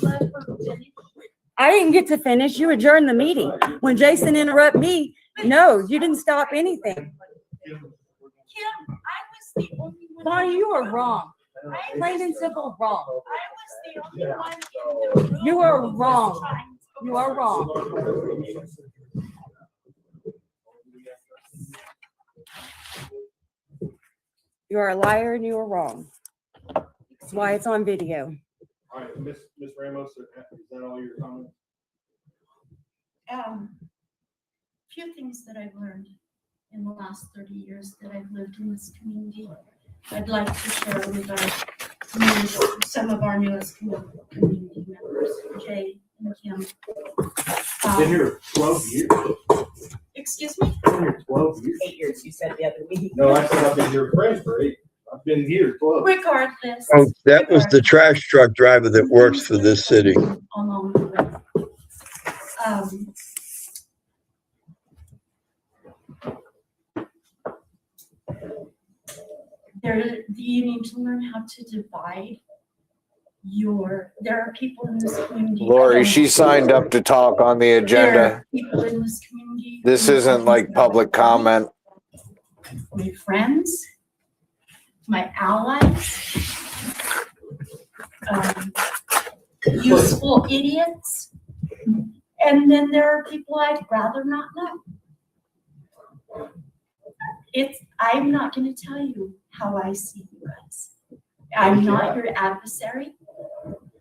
Speaker 3: I didn't get to finish. You adjourned the meeting. When Jason interrupted me, no, you didn't stop anything.
Speaker 13: Kim, I was the only one.
Speaker 3: Bonnie, you are wrong. Plain and simple wrong.
Speaker 13: I was the only one in the room.
Speaker 3: You are wrong. You are wrong. You are a liar and you are wrong. That's why it's on video.
Speaker 21: All right, Miss Ramos, is that all your comments?
Speaker 13: Few things that I've learned in the last 30 years that I've lived in this community. I'd like to share with some of our newest community members, Jay and Kim.
Speaker 21: Been here 12 years.
Speaker 13: Excuse me?
Speaker 21: Been here 12 years.
Speaker 17: 8 years, you said the other week.
Speaker 21: No, I said I've been your friend for 8. I've been here 12.
Speaker 13: Regardless.
Speaker 6: Oh, that was the trash truck driver that works for this city.
Speaker 13: Along the way. You need to learn how to divide there are people in this community.
Speaker 7: Lori, she signed up to talk on the
Speaker 13: There
Speaker 7: agenda.
Speaker 13: are people in this community.
Speaker 7: This
Speaker 13: who
Speaker 7: isn't like public comment.
Speaker 13: My friends, my allies, useful idiots, and then there are people I'd rather not know. I'm not going to tell you how I see you guys. I'm not your adversary.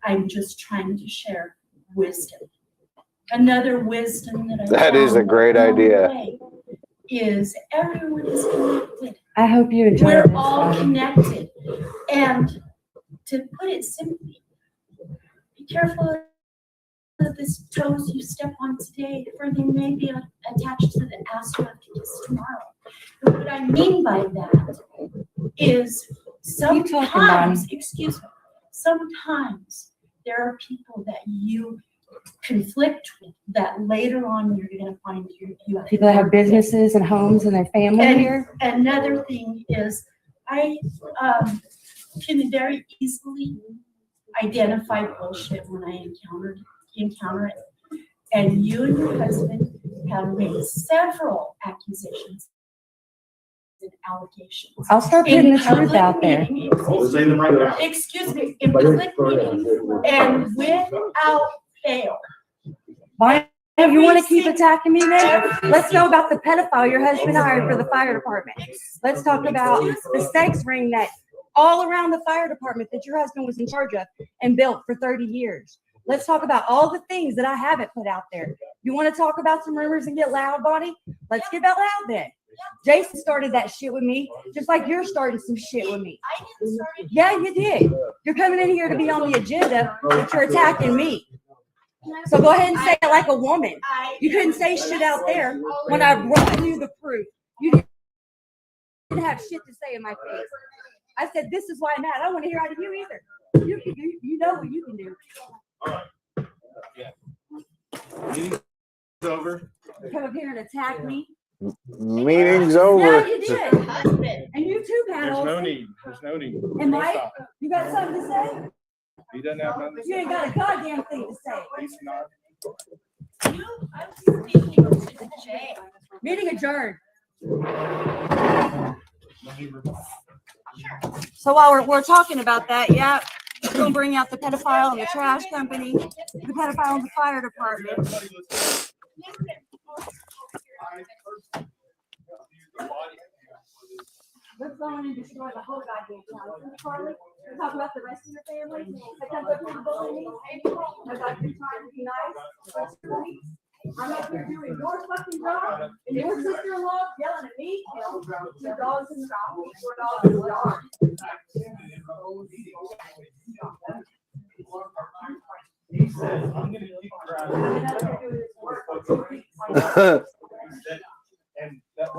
Speaker 13: I'm just trying to share wisdom. Another wisdom
Speaker 7: That is a great idea.
Speaker 13: Is everyone is connected.
Speaker 3: I hope you enjoy
Speaker 13: We're
Speaker 3: this.
Speaker 13: all connected. And to put it simply, be careful of the toes you step on today, for they may be attached to the ass you have to kiss tomorrow. And what I mean by that is sometimes, excuse me, sometimes there are people that you conflict with that later on you're going to find you have
Speaker 3: People that have businesses and homes and their family
Speaker 13: and
Speaker 3: here.
Speaker 13: Another thing is I can very easily identify bullshit when I encounter it. And you and your husband have made several accusations and allegations.
Speaker 3: I'll start putting the truth out there.
Speaker 13: Excuse me, in public meetings and without fail.
Speaker 3: Why do you want to keep attacking me then? Let's go about the pedophile your husband hired for the fire department. Let's talk about the sex ring that all around the fire department that your husband was in charge of and built for 30 years. Let's talk about all the things that I haven't put out there. You want to talk about some rumors and get loud, Bonnie? Let's get that loud then. Jason started that shit with me, just like you're starting some shit with me. Yeah, you did. You're coming in here to be on the agenda, but you're attacking me. So go ahead and say it like a woman. You couldn't say shit out there when I brought you the proof. You didn't have shit to say in my face. I said, this is why I'm mad. I don't want to hear out of you either. You know what you can do.
Speaker 1: Meeting's over.
Speaker 3: You come up here and attack me.
Speaker 7: Meeting's over.
Speaker 3: Yeah, you did. And you too, Pat.
Speaker 1: There's no
Speaker 3: Olson.
Speaker 1: need. There's no need.
Speaker 3: And Mike, you got something to say?
Speaker 1: He doesn't have nothing to say.
Speaker 3: You ain't got a goddamn thing to say.
Speaker 1: He's not.
Speaker 3: Meeting adjourned. So while we're talking about that, yeah, we're gonna bring out the pedophile and the trash company, the pedophile and the fire department. Let's go in and destroy the whole goddamn town. Charlie, we'll talk about the rest of your family. I come up here to bully me. I got you trying to be nice. I'm up here doing your fucking job, and your sister-in-law yelling at me. Your dog's in the dog. Your dog's in the dog.
Speaker 1: He says, I'm gonna keep driving. And that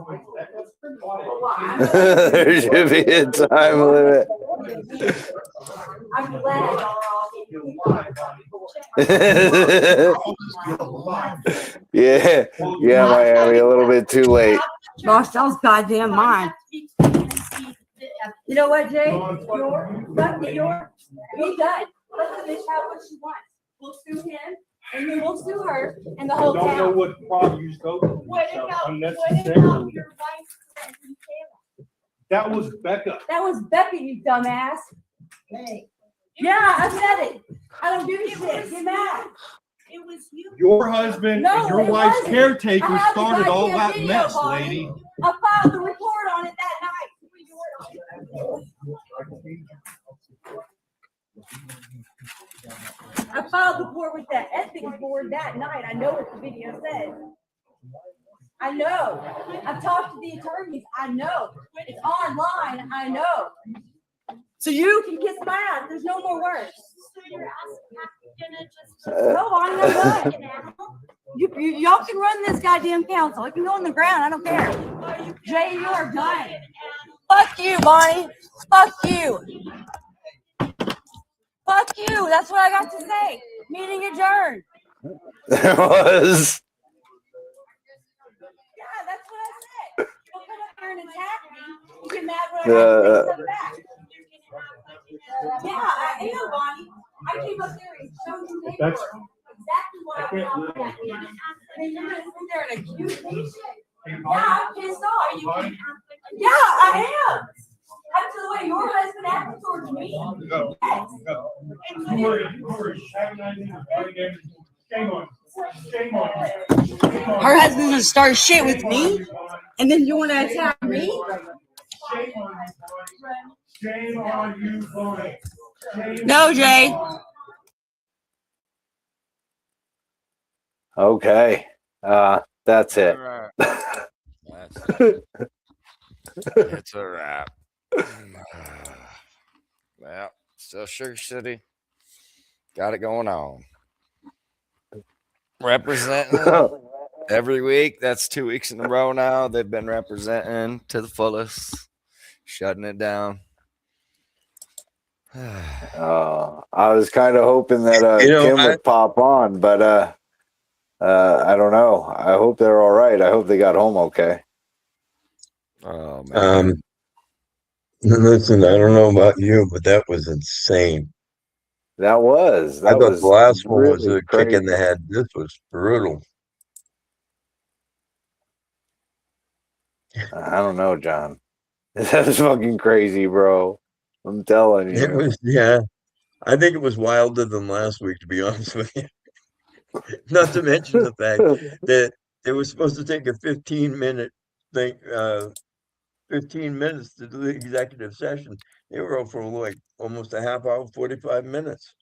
Speaker 7: There should be a time limit.
Speaker 3: I'm glad
Speaker 7: Yeah, Miami, a little bit too late.
Speaker 3: Gosh, that was goddamn mine. You know what, Jay? You're done. Let the bitch have what she wants. We'll sue him, and then we'll sue her, and the whole town.
Speaker 1: Don't know what problem you spoke to.
Speaker 3: What about
Speaker 1: your
Speaker 3: wife?
Speaker 1: That was Becca.
Speaker 3: That was Becca, you dumbass. Hey. Yeah, I said it. I don't give a shit. Get mad.
Speaker 13: It was you.
Speaker 1: Your husband
Speaker 3: No,
Speaker 1: and your
Speaker 3: it
Speaker 1: wife's
Speaker 3: wasn't.
Speaker 1: caretaker
Speaker 3: I have the
Speaker 1: started all
Speaker 3: goddamn
Speaker 1: that
Speaker 3: video,
Speaker 1: mess,
Speaker 3: Bonnie.
Speaker 1: lady.
Speaker 3: I filed the report on it that night. I filed the report with the ethics board that night. I know what the video said. I know. I've talked to the attorneys. I know. It's online. I know. So you can kiss my ass. There's no more words. No, I'm not done. Y'all can run this goddamn council. It can go on the ground. I don't care. Jay, you are done. Fuck you, Bonnie. Fuck you. Fuck you. That's what I got to say. Meeting adjourned.
Speaker 7: There was.
Speaker 3: Yeah, that's what I said. Don't come up here and attack me. You get mad when I have to say stuff back. Yeah, I am, Bonnie. I came up there and showed you paperwork. Exactly what I was talking about. And you're gonna sit there and accuse me? Yeah, I'm pissed off. Yeah, I am. After the way your husband acted towards me.
Speaker 1: Go. Don't worry. Shame on. Shame on.
Speaker 3: Her husband's gonna start shit with me, and then you want to attack me?
Speaker 1: Shame on you, Bonnie.
Speaker 3: No, Jay.
Speaker 7: Okay. That's it.
Speaker 5: It's a wrap. Well, still Sugar City. Got it going on. Representing every week. That's 2 weeks in a row now. They've been representing to the fullest, shutting it down.
Speaker 7: I was kind of hoping that Kim would pop on, but I don't know. I hope they're all right. I hope they got home okay.
Speaker 5: Oh man.
Speaker 6: Listen, I don't know about you, but that was insane.
Speaker 7: That was
Speaker 6: I thought the last one was
Speaker 7: really
Speaker 6: a kick in the
Speaker 7: crazy.
Speaker 6: head. This was brutal.
Speaker 7: I don't know, John. That's fucking crazy, bro. I'm telling
Speaker 6: It
Speaker 7: you.
Speaker 6: was, yeah. I think it was wilder than last week, to be honest with you. Not to mention the fact that they were supposed to take a 15-minute thing, 15 minutes to do the executive session. They were out for like almost a half hour, 45 minutes,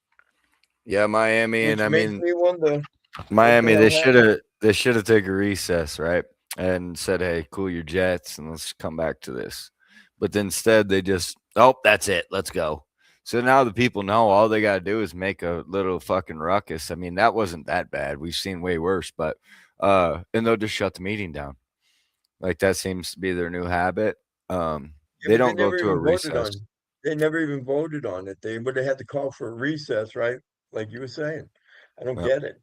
Speaker 5: Yeah, Miami, and
Speaker 6: which
Speaker 5: I
Speaker 6: makes
Speaker 5: mean
Speaker 6: me wonder what the
Speaker 5: Miami,
Speaker 6: hell happened.
Speaker 5: they should have taken a recess, right? And said, "Hey, cool your jets, and let's come back to this." But instead, they just, "Oh, that's it. Let's go." So now the people know all they got to do is make a little fucking ruckus. I mean, that wasn't that bad. We've seen way worse, but and they'll just shut the meeting down. Like that seems to be their new habit.
Speaker 6: Yeah,
Speaker 5: They
Speaker 6: but they
Speaker 5: don't go
Speaker 6: never
Speaker 5: to a
Speaker 6: even voted
Speaker 5: recess.
Speaker 6: on. They never even voted on it. They would have had to call for a recess, right? Like you were saying. I don't
Speaker 5: Yep.
Speaker 6: get it.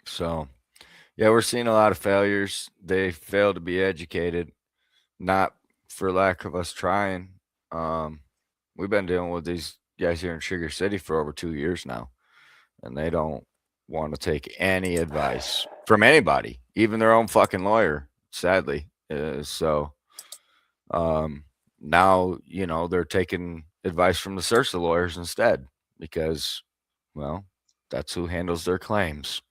Speaker 5: So yeah, we're seeing a lot of failures. They fail to be educated, not for lack of us trying. Um, we've been dealing with these guys here in Sugar City for over 2 years now, and they don't want to take any advice from anybody, even their own fucking lawyer. Sadly, um, now they're taking advice from the CERSA lawyers instead because, well, that's who handles their claims.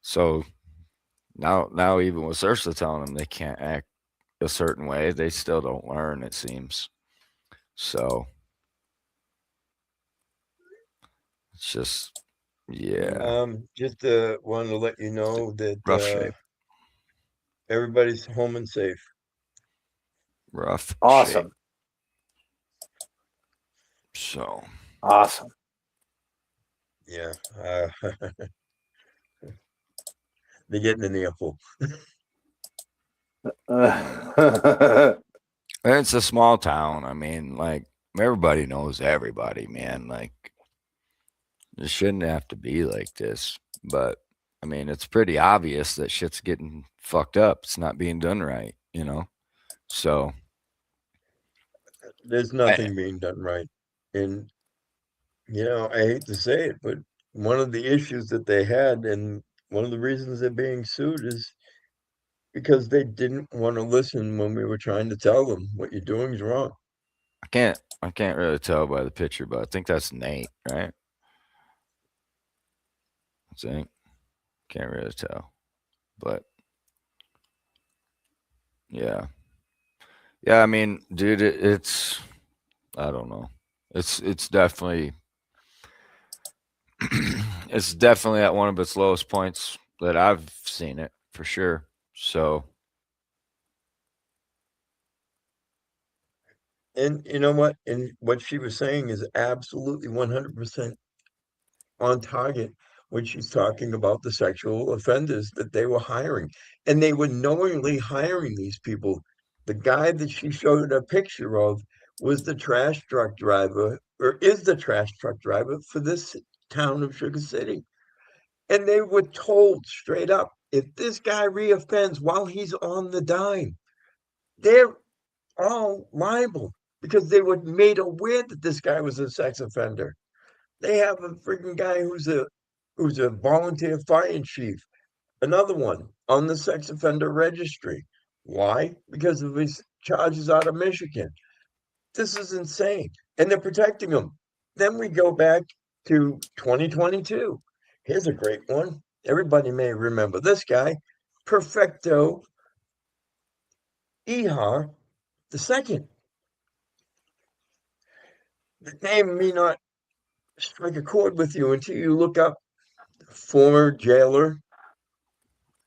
Speaker 5: So now even with CERSA telling them they can't act a certain way, they still don't learn, it seems. So it's just, yeah,
Speaker 6: Just wanted to let you know that
Speaker 5: rough shape,
Speaker 6: everybody's home and safe.
Speaker 5: rough shape.
Speaker 7: Awesome.
Speaker 5: So
Speaker 7: Awesome.
Speaker 6: Yeah. They're getting an earful.
Speaker 7: Uh,
Speaker 5: and it's a small town. I mean, like everybody knows everybody, man. Like it shouldn't have to be like this, but I mean, it's pretty obvious that shit's getting fucked up. It's not being done right. So
Speaker 6: There's nothing being done right. And, I hate to say it, but one of the issues that they had, and one of the reasons they're being sued is because they didn't want to listen when we were trying to tell them what you're doing is wrong.
Speaker 5: I can't really tell by the picture, but I think that's Nate, right? I think can't really tell, but yeah, yeah. I mean, dude, it's I don't know. It's definitely it's definitely at one of its lowest points that I've seen it for sure. So
Speaker 6: And you know what? And what she was saying is absolutely 100% on target when she's talking about the sexual offenders that they were hiring. And they were knowingly hiring these people. The guy that she showed a picture of was the trash truck driver, or is the trash truck driver for this town of Sugar City. And they were told straight up, if this guy reoffends while he's on the dime, they're all liable because they were made aware that this guy was a sex offender. They have a freaking guy who's a volunteer fire chief, another one on the sex offender registry. Why? Because of his charges out of Michigan. This is insane. And they're protecting him. Then we go back to 2022. Here's a great one. Everybody may remember this guy, Perfecto Ihar the second. The name may not strike a chord with you until you look up former jailer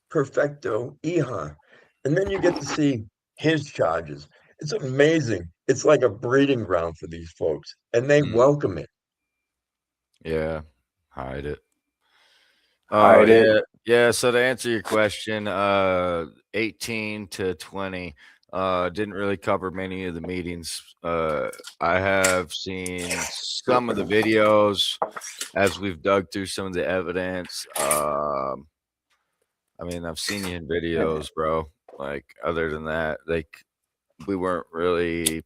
Speaker 6: Perfecto Ihar. And then you get to see his charges. It's amazing. It's like a breeding ground for these folks, and they welcome it.
Speaker 5: yeah, hide it.
Speaker 7: Hide it.
Speaker 5: Yeah. So to answer your question, 18 to 20, didn't really cover many of the meetings. I have seen some of the videos as we've dug through some of the evidence. I mean, I've seen you in videos, bro. Like, other than that, like, we weren't really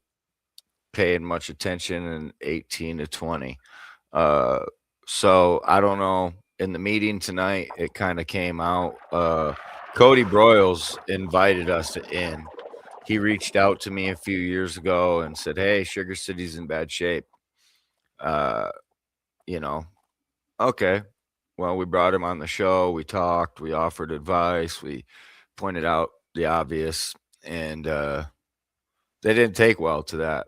Speaker 5: paying much attention in 18 to 20. So I don't know. In the meeting tonight, it kind of came out. Cody Broyles invited us in. He reached out to me a few years ago and said, "Hey, Sugar City's in bad shape." You know, okay. Well, we brought him on the show. We talked. We offered advice. We pointed out the obvious, and they didn't take well to that.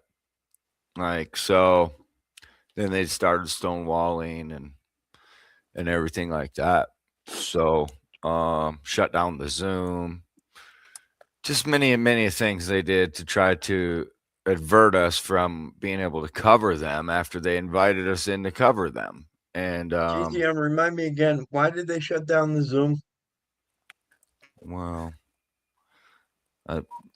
Speaker 5: Like, so then they started stonewalling and everything like that. So shut down the Zoom. Just many and many things they did to try to avert us from being able to cover them after they invited us in to cover them. And
Speaker 6: GTM, remind me again, why did they shut down the Zoom?
Speaker 5: well,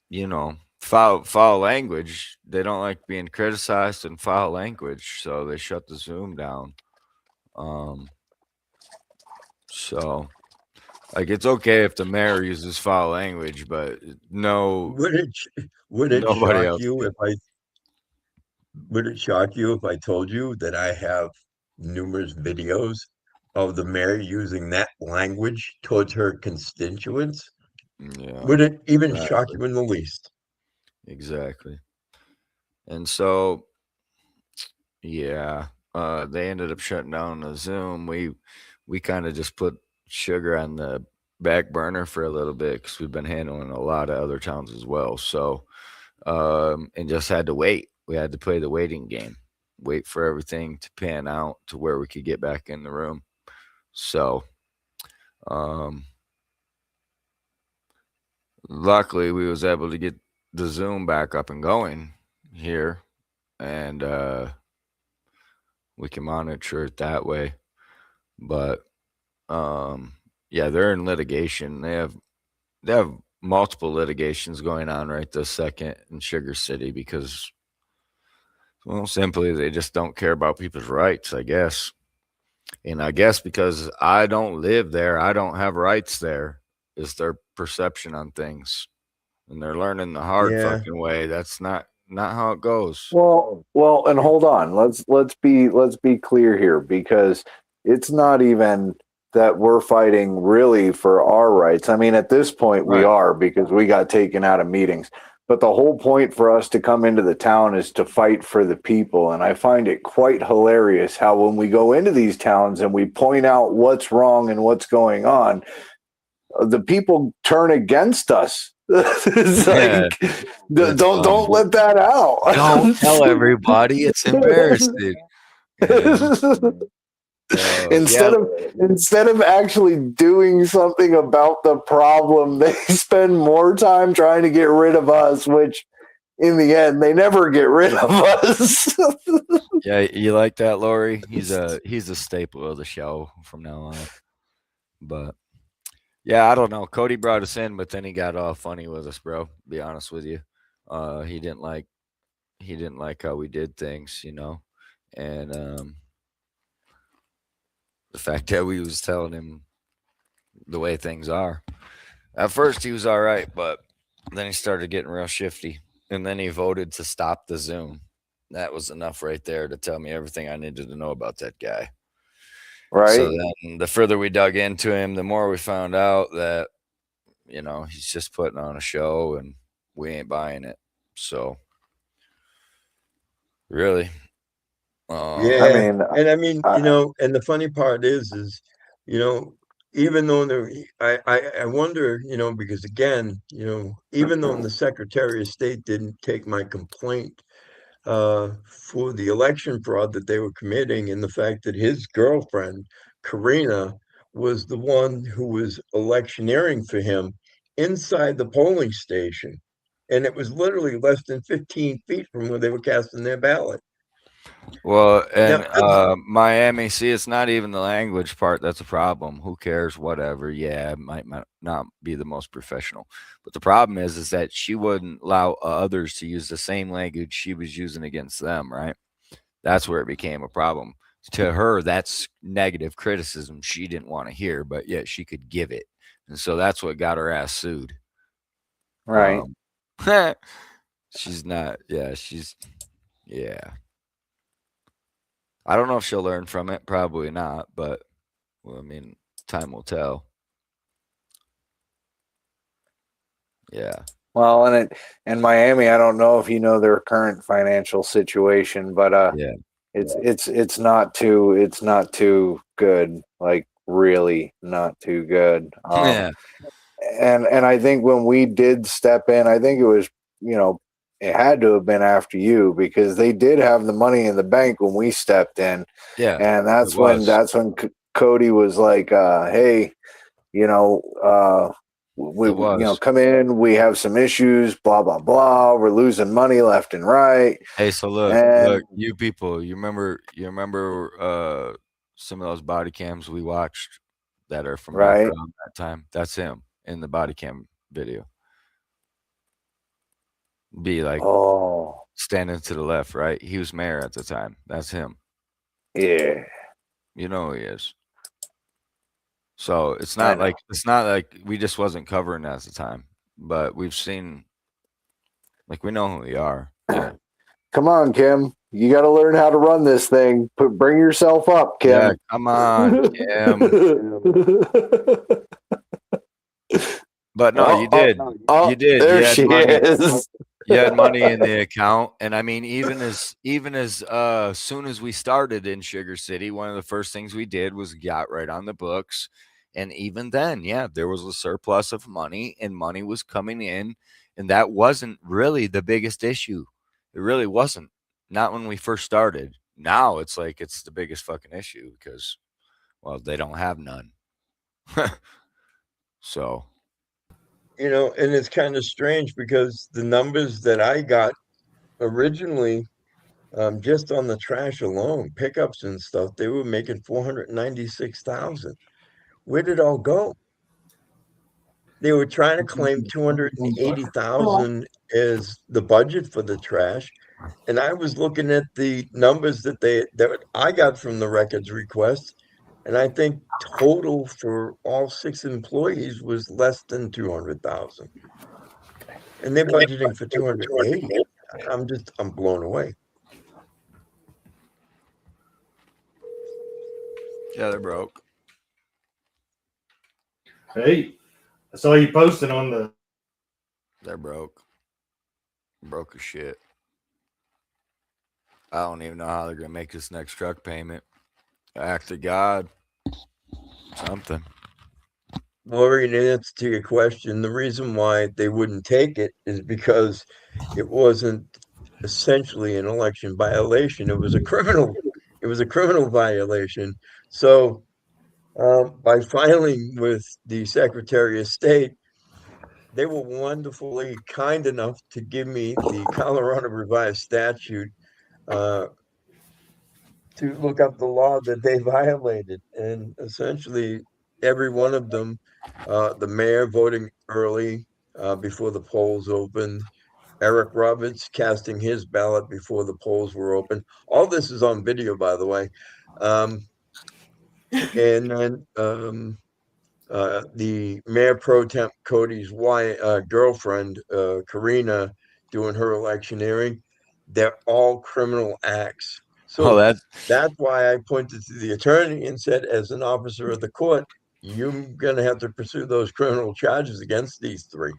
Speaker 5: you know, foul language. They don't like being criticized and foul language, so they shut the Zoom down. So like, it's okay if the mayor uses foul language, but no,
Speaker 6: Would it
Speaker 5: nobody
Speaker 6: shock
Speaker 5: else
Speaker 6: you
Speaker 5: can.
Speaker 6: if I told you that I have numerous videos of the mayor using that language towards her constituents?
Speaker 5: Yeah,
Speaker 6: Would it even shock
Speaker 5: exactly.
Speaker 6: you in the least?
Speaker 5: Exactly. And so, yeah, they ended up shutting down the Zoom. We kind of just put Sugar on the back burner for a little bit because we've been handling a lot of other towns as well. So, and just had to wait. We had to play the waiting game, wait for everything to pan out to where we could get back in the room. So, um, luckily we was able to get the Zoom back up and going here, and we can monitor it that way. But yeah, they're in litigation. They have multiple litigations going on right this second in Sugar City because, well, simply they just don't care about people's rights, I guess. And I guess because I don't live there, I don't have rights there, is their perception on things. And they're learning the hard
Speaker 6: Yeah.
Speaker 5: fucking way. That's not how it goes.
Speaker 7: Well, and hold on. Let's be clear here, because it's not even that we're fighting really for our rights. I mean, at this point we
Speaker 5: Right.
Speaker 7: are, because we got taken out of meetings. But the whole point for us to come into the town is to fight for the people. And I find it quite hilarious how when we go into these towns and we point out what's wrong and what's going on, the people turn against us. It's
Speaker 5: Yeah,
Speaker 7: like,
Speaker 5: it's
Speaker 7: don't let that out.
Speaker 5: Don't tell everybody. It's embarrassing. Yeah. So,
Speaker 7: instead of actually doing something about the problem, they spend more time trying to get rid of us, which in the end they never get rid of us.
Speaker 5: yeah, you like that, Lori? He's a staple of the show from now on. But yeah, I don't know. Cody brought us in, but then he got all funny with us, bro. To be honest with you, he didn't like how we did things, and the fact that we was telling him the way things are. At first, he was all right, but then he started getting real shifty, and then he voted to stop the Zoom. That was enough right there to tell me everything I needed to know about that guy.
Speaker 7: Right.
Speaker 5: So then the further we dug into him, the more we found out that, he's just putting on a show and we ain't buying it. So really,
Speaker 6: Yeah. I mean, and the funny part is, even though I wonder, because again, even though the Secretary of State didn't take my complaint for the election fraud that they were committing, and the fact that his girlfriend, Karina, was the one who was electioneering for him inside the polling station. And it was literally less than 15 feet from where they were casting their ballot.
Speaker 5: well, and
Speaker 6: Now,
Speaker 5: Miami, see, it's not even the language part that's a problem. Who cares? Whatever. Yeah, it might not be the most professional, but the problem is that she wouldn't allow others to use the same language she was using against them. Right? That's where it became a problem. To her, that's negative criticism she didn't want to hear, but yet she could give it, and so that's what got her ass sued.
Speaker 7: Right.
Speaker 5: She's not. Yeah, she's. Yeah. I don't know if she'll learn from it. Probably not, but well, I mean, time will tell. Yeah.
Speaker 7: Well, in Miami, I don't know if you know their current financial situation, but
Speaker 5: Yeah.
Speaker 7: it's not too good. Like really not too good.
Speaker 5: Yeah.
Speaker 7: And I think when we did step in, I think it was, it had to have been after you because they did have the money in the bank when we stepped in.
Speaker 5: Yeah.
Speaker 7: And
Speaker 5: It was.
Speaker 7: that's when Cody was like, hey, we
Speaker 5: It was.
Speaker 7: come in, we have some issues, blah blah blah, we're losing money left and right.
Speaker 5: Hey, so look,
Speaker 7: And
Speaker 5: you people, you remember some of those body cams we watched that are from back
Speaker 7: right,
Speaker 5: around that time? That's him in the body cam video. Be like
Speaker 7: oh
Speaker 5: standing to the left, right? He was mayor at the time. That's him.
Speaker 7: yeah,
Speaker 5: You know who he is. So it's
Speaker 7: I
Speaker 5: not
Speaker 7: know.
Speaker 5: like we just wasn't covering at the time, but we've seen, like, we know who we are. Yeah.
Speaker 7: Come on, Kim, you got to learn how to run this thing. Bring yourself up, Kim.
Speaker 5: Yeah, come on, Kim. But no, you did. You did.
Speaker 7: There
Speaker 5: You had
Speaker 7: she
Speaker 5: money.
Speaker 7: is.
Speaker 5: You had money in the account, and I mean, even as soon as we started in Sugar City, one of the first things we did was got right on the books. And even then, yeah, there was a surplus of money, and money was coming in, and that wasn't really the biggest issue. It really wasn't. Not when we first started. Now it's like it's the biggest fucking issue because, well, they don't have none. So.
Speaker 6: And it's kind of strange because the numbers that I got originally, just on the trash alone, pickups and stuff, they were making 496,000. Where did it all go? They were trying to claim 280,000 as the budget for the trash. And I was looking at the numbers that I got from the records request, and I think total for all 6 employees was less than 200,000. And they're budgeting for 280. I'm blown away.
Speaker 5: Yeah, they're broke.
Speaker 1: Hey, I saw you posting on the.
Speaker 5: They're broke. Broke as shit. I don't even know how they're gonna make this next truck payment. Act of God. Something.
Speaker 6: Lori, in answer to your question, the reason why they wouldn't take it is because it wasn't essentially an election violation. It was a criminal violation. So by filing with the Secretary of State, they were wonderfully kind enough to give me the Colorado Revised Statute to look up the law that they violated. And essentially, every one of them, the mayor voting early before the polls opened, Eric Roberts casting his ballot before the polls were open. All this is on video, by the way. And then the mayor pro temp Cody's girlfriend, Karina, doing her electioneering. They're all criminal acts.
Speaker 5: Oh,
Speaker 6: So that's why I pointed to the attorney and said, as an officer of the court, you're going to have to pursue those criminal charges against these three.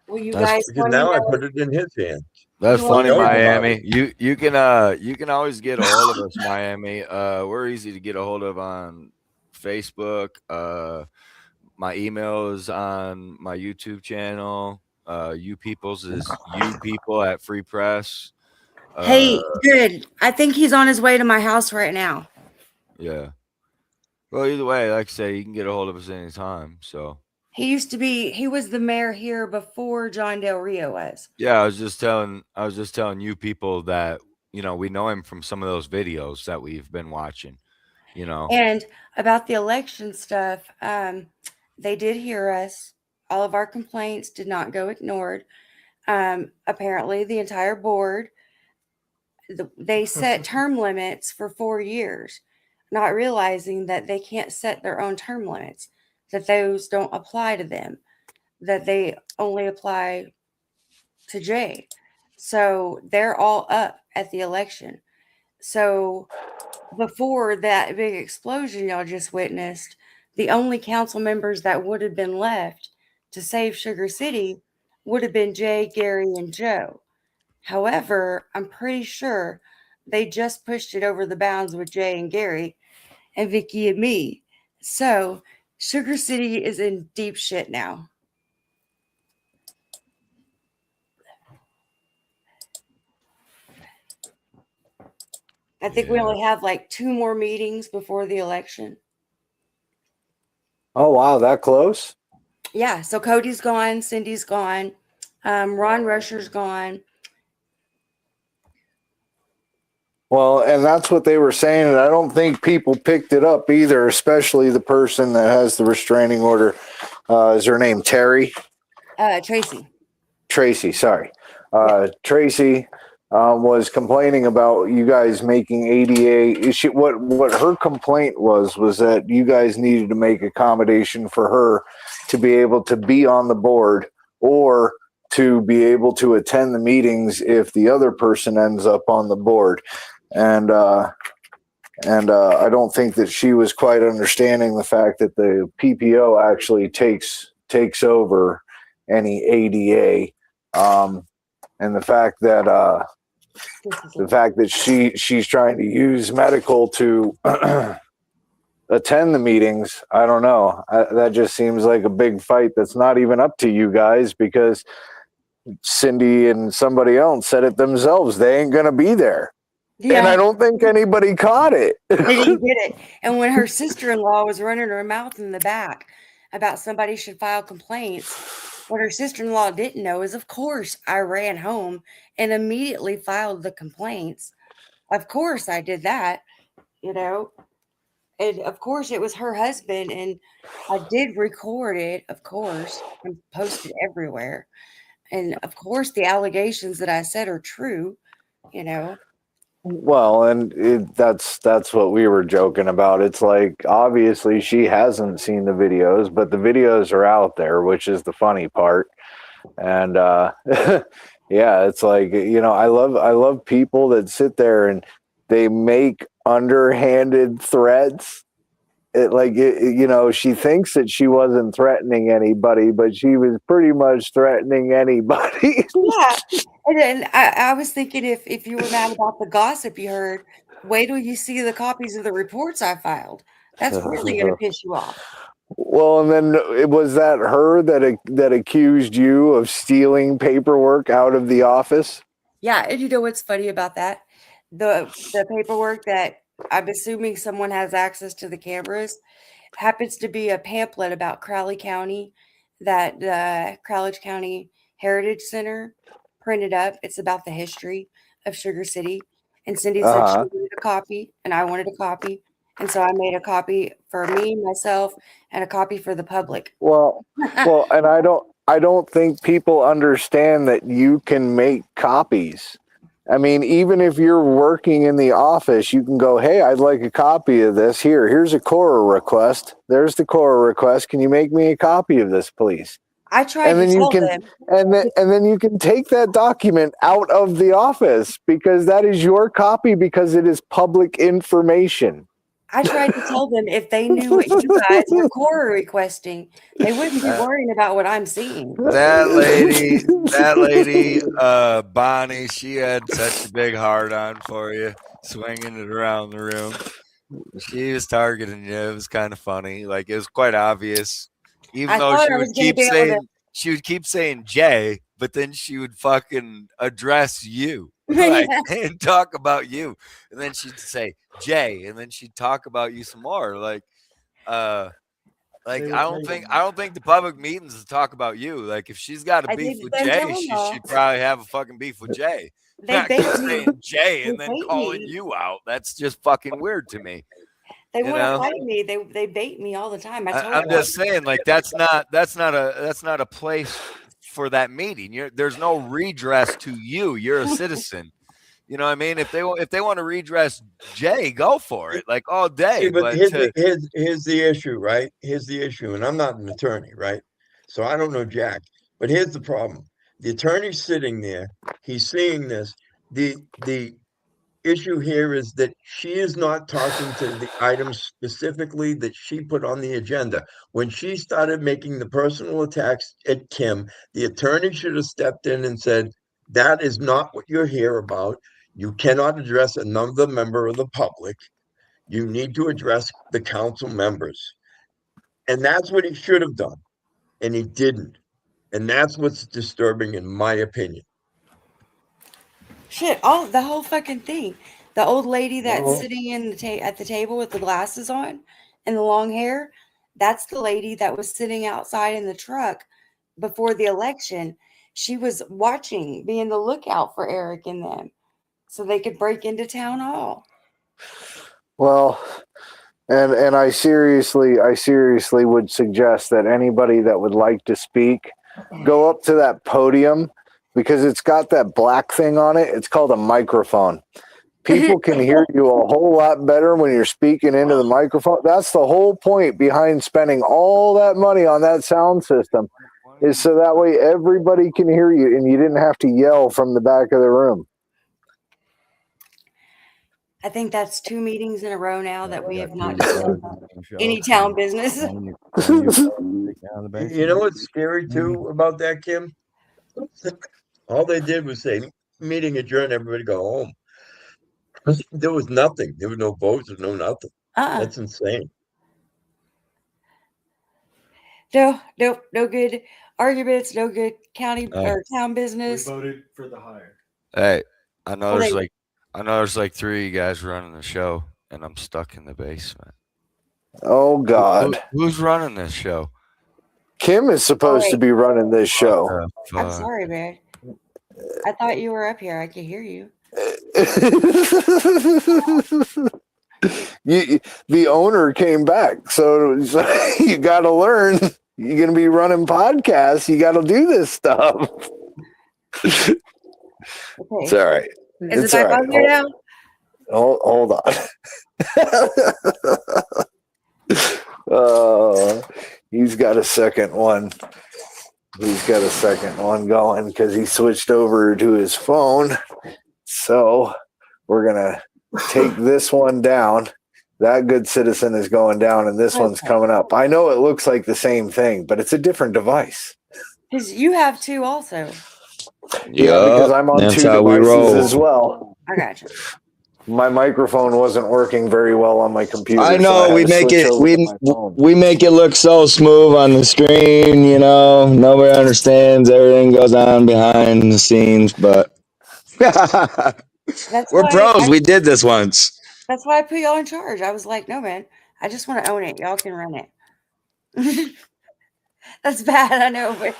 Speaker 3: Well, you
Speaker 5: That's-
Speaker 3: guys
Speaker 6: Because
Speaker 3: want to
Speaker 6: now I
Speaker 3: know?
Speaker 6: put it in his hands.
Speaker 5: That's
Speaker 3: You
Speaker 5: funny,
Speaker 6: He knows about
Speaker 5: Miami. You can always get a hold of us, Miami. We're easy to get a hold of on Facebook. My email is on my YouTube channel. You people's is you people at Free Press.
Speaker 3: Hey, good. I think he's on his way to my house right now.
Speaker 5: Yeah. Well, either way, like I say, you can get a hold of us anytime. So
Speaker 3: He was the mayor here before John Del Rio was.
Speaker 5: yeah, I was just telling you people that, we know him from some of those videos that we've been watching,
Speaker 3: And about the election stuff, they did hear us. All of our complaints did not go ignored. Apparently, the entire board, they set term limits for 4 years, not realizing that they can't set their own term limits, that those don't apply to them, that they only apply to Jay. So they're all up at the election. So before that big explosion y'all just witnessed, the only council members that would have been left to save Sugar City would have been Jay, Gary, and Joe. However, I'm pretty sure they just pushed it over the bounds with Jay and Gary and Vicky and me. So Sugar City is in deep shit now. I think we only have like 2 more meetings before the election.
Speaker 7: Oh wow, that close?
Speaker 3: Yeah, so Cody's gone, Cindy's gone, Ron Rusher's gone.
Speaker 7: Well, and that's what they were saying, and I don't think people picked it up either, especially the person that has the restraining order. Is her name Terry?
Speaker 3: Tracy.
Speaker 7: Tracy, sorry. Tracy was complaining about you guys making ADA. What her complaint was that you guys needed to make accommodation for her to be able to be on the board or to be able to attend the meetings if the other person ends up on the board. And I don't think that she was quite understanding the fact that the PPO actually takes over any ADA, and the fact that she's trying to use medical to attend the meetings. I don't know. That just seems like a big fight that's not even up to you guys, because Cindy and somebody else said it themselves. They ain't gonna be there.
Speaker 3: Yeah.
Speaker 7: And I don't think anybody caught it.
Speaker 3: They didn't get it. And when her sister-in-law was running her mouth in the back about somebody should file complaints, what her sister-in-law didn't know is, of course, I ran home and immediately filed the complaints. Of course I did that, you know. And of course it was her husband, and I did record it, of course, and post it everywhere. And of course the allegations that I said are true, you know.
Speaker 7: Well, and that's what we were joking about. It's like, obviously she hasn't seen the videos, but the videos are out there, which is the funny part. And yeah, it's like, you know, I love people that sit there and they make underhanded threats. You know, she thinks that she wasn't threatening anybody, but she was pretty much threatening anybody.
Speaker 3: Yeah. And then I was thinking, if you were mad about the gossip you heard, wait till you see the copies of the reports I filed. That's really going to piss you off.
Speaker 7: Well, and then it was that her that accused you of stealing paperwork out of the office?
Speaker 3: Yeah, and you know what's funny about that? The paperwork that I'm assuming someone has access to the cameras happens to be a pamphlet about Crowley County that the Crowley County Heritage Center printed up. It's about the history of Sugar City. And Cindy said she wanted a copy, and I wanted a copy. And so I made a copy for me, myself, and a copy for the public.
Speaker 7: Well, and I don't think people understand that you can make copies. I mean, even if you're working in the office, you can go, hey, I'd like a copy of this. Here's a Cora request. There's the Cora request. Can you make me a copy of this, please?
Speaker 3: I tried to tell them.
Speaker 7: And then you can take that document out of the office, because that is your copy, because it is public information.
Speaker 3: I tried to tell them if they knew what you guys were Cora requesting, they wouldn't be worrying about what I'm seeing.
Speaker 5: That lady, Bonnie, she had such a big heart on for you, swinging it around the room. She was targeting you. It was kind of funny. Like, it was quite obvious. Even though she would keep saying Jay, but then she would fucking address you. Like, and talk about you, and then she'd say Jay, and then she'd talk about you some more. Like I don't think the public meetings to talk about you. Like, if she's got a beef with Jay, she should probably have a fucking beef with Jay. Not just saying Jay and then calling you out. That's just fucking weird to me.
Speaker 3: They want to fight me. They bait me all the time.
Speaker 5: I'm just saying, like, that's not a place for that meeting. There's no redress to you. You're a citizen. You know what I mean? If they want to redress Jay, go for it, like, all day.
Speaker 6: Yeah, but here's the issue, right? Here's the issue, and I'm not an attorney, right? So I don't know jack. But here's the problem: The attorney's sitting there. He's seeing this. The issue here is that she is not talking to the items specifically that she put on the agenda. When she started making the personal attacks at Kim, the attorney should have stepped in and said, that is not what you're here about. You cannot address another member of the public. You need to address the council members. And that's what he should have done. And he didn't. And that's what's disturbing, in my opinion.
Speaker 3: Shit, the whole fucking thing. The old lady that's sitting in the at the table with the glasses on and the long hair, that's the lady that was sitting outside in the truck before the election. She was watching, being the lookout for Eric and them so they could break into town hall.
Speaker 7: Well, and I seriously would suggest that anybody that would like to speak go up to that podium, because it's got that black thing on it. It's called a microphone. People can hear you a whole lot better when you're speaking into the microphone. That's the whole point behind spending all that money on that sound system, is so that way everybody can hear you and you didn't have to yell from the back of the room.
Speaker 3: I think that's 2 meetings in a row now that we have not discussed any town business.
Speaker 6: You know what's scary too about that, Kim? All they did was say, meeting adjourned, everybody go home. There was nothing. There was no votes, no nothing. That's insane.
Speaker 3: No good arguments, no good county or town business.
Speaker 1: We voted for the hire.
Speaker 5: Hey, I know there's like 3 of you guys running the show, and I'm stuck in the basement.
Speaker 7: Oh God.
Speaker 5: Who's running this show?
Speaker 7: Kim is supposed to be running this show.
Speaker 3: I'm sorry, man. I thought you were up here. I could hear you.
Speaker 7: The owner came back, so you got to learn. You're going to be running podcasts. You got to do this stuff.
Speaker 3: Okay.
Speaker 7: It's all right.
Speaker 3: Is it back on here now?
Speaker 7: Hold on. He's got a second one. He's got a second one going because he switched over to his phone. So we're going to take this one down. That good citizen is going down, and this one's coming up. I know it looks like the same thing, but it's a different device.
Speaker 3: Because you have 2 also.
Speaker 7: Yeah, because I'm on 2 devices as well.
Speaker 3: I got you.
Speaker 7: My microphone wasn't working very well on my computer.
Speaker 16: I know
Speaker 7: so
Speaker 16: we make it look so smooth on the screen, you know. Nobody understands. Everything goes on behind the scenes, but we're pros. We did this once.
Speaker 3: That's why I put y'all in charge. I was like, no, man, I just want to own it. Y'all can run it. That's bad, I know. But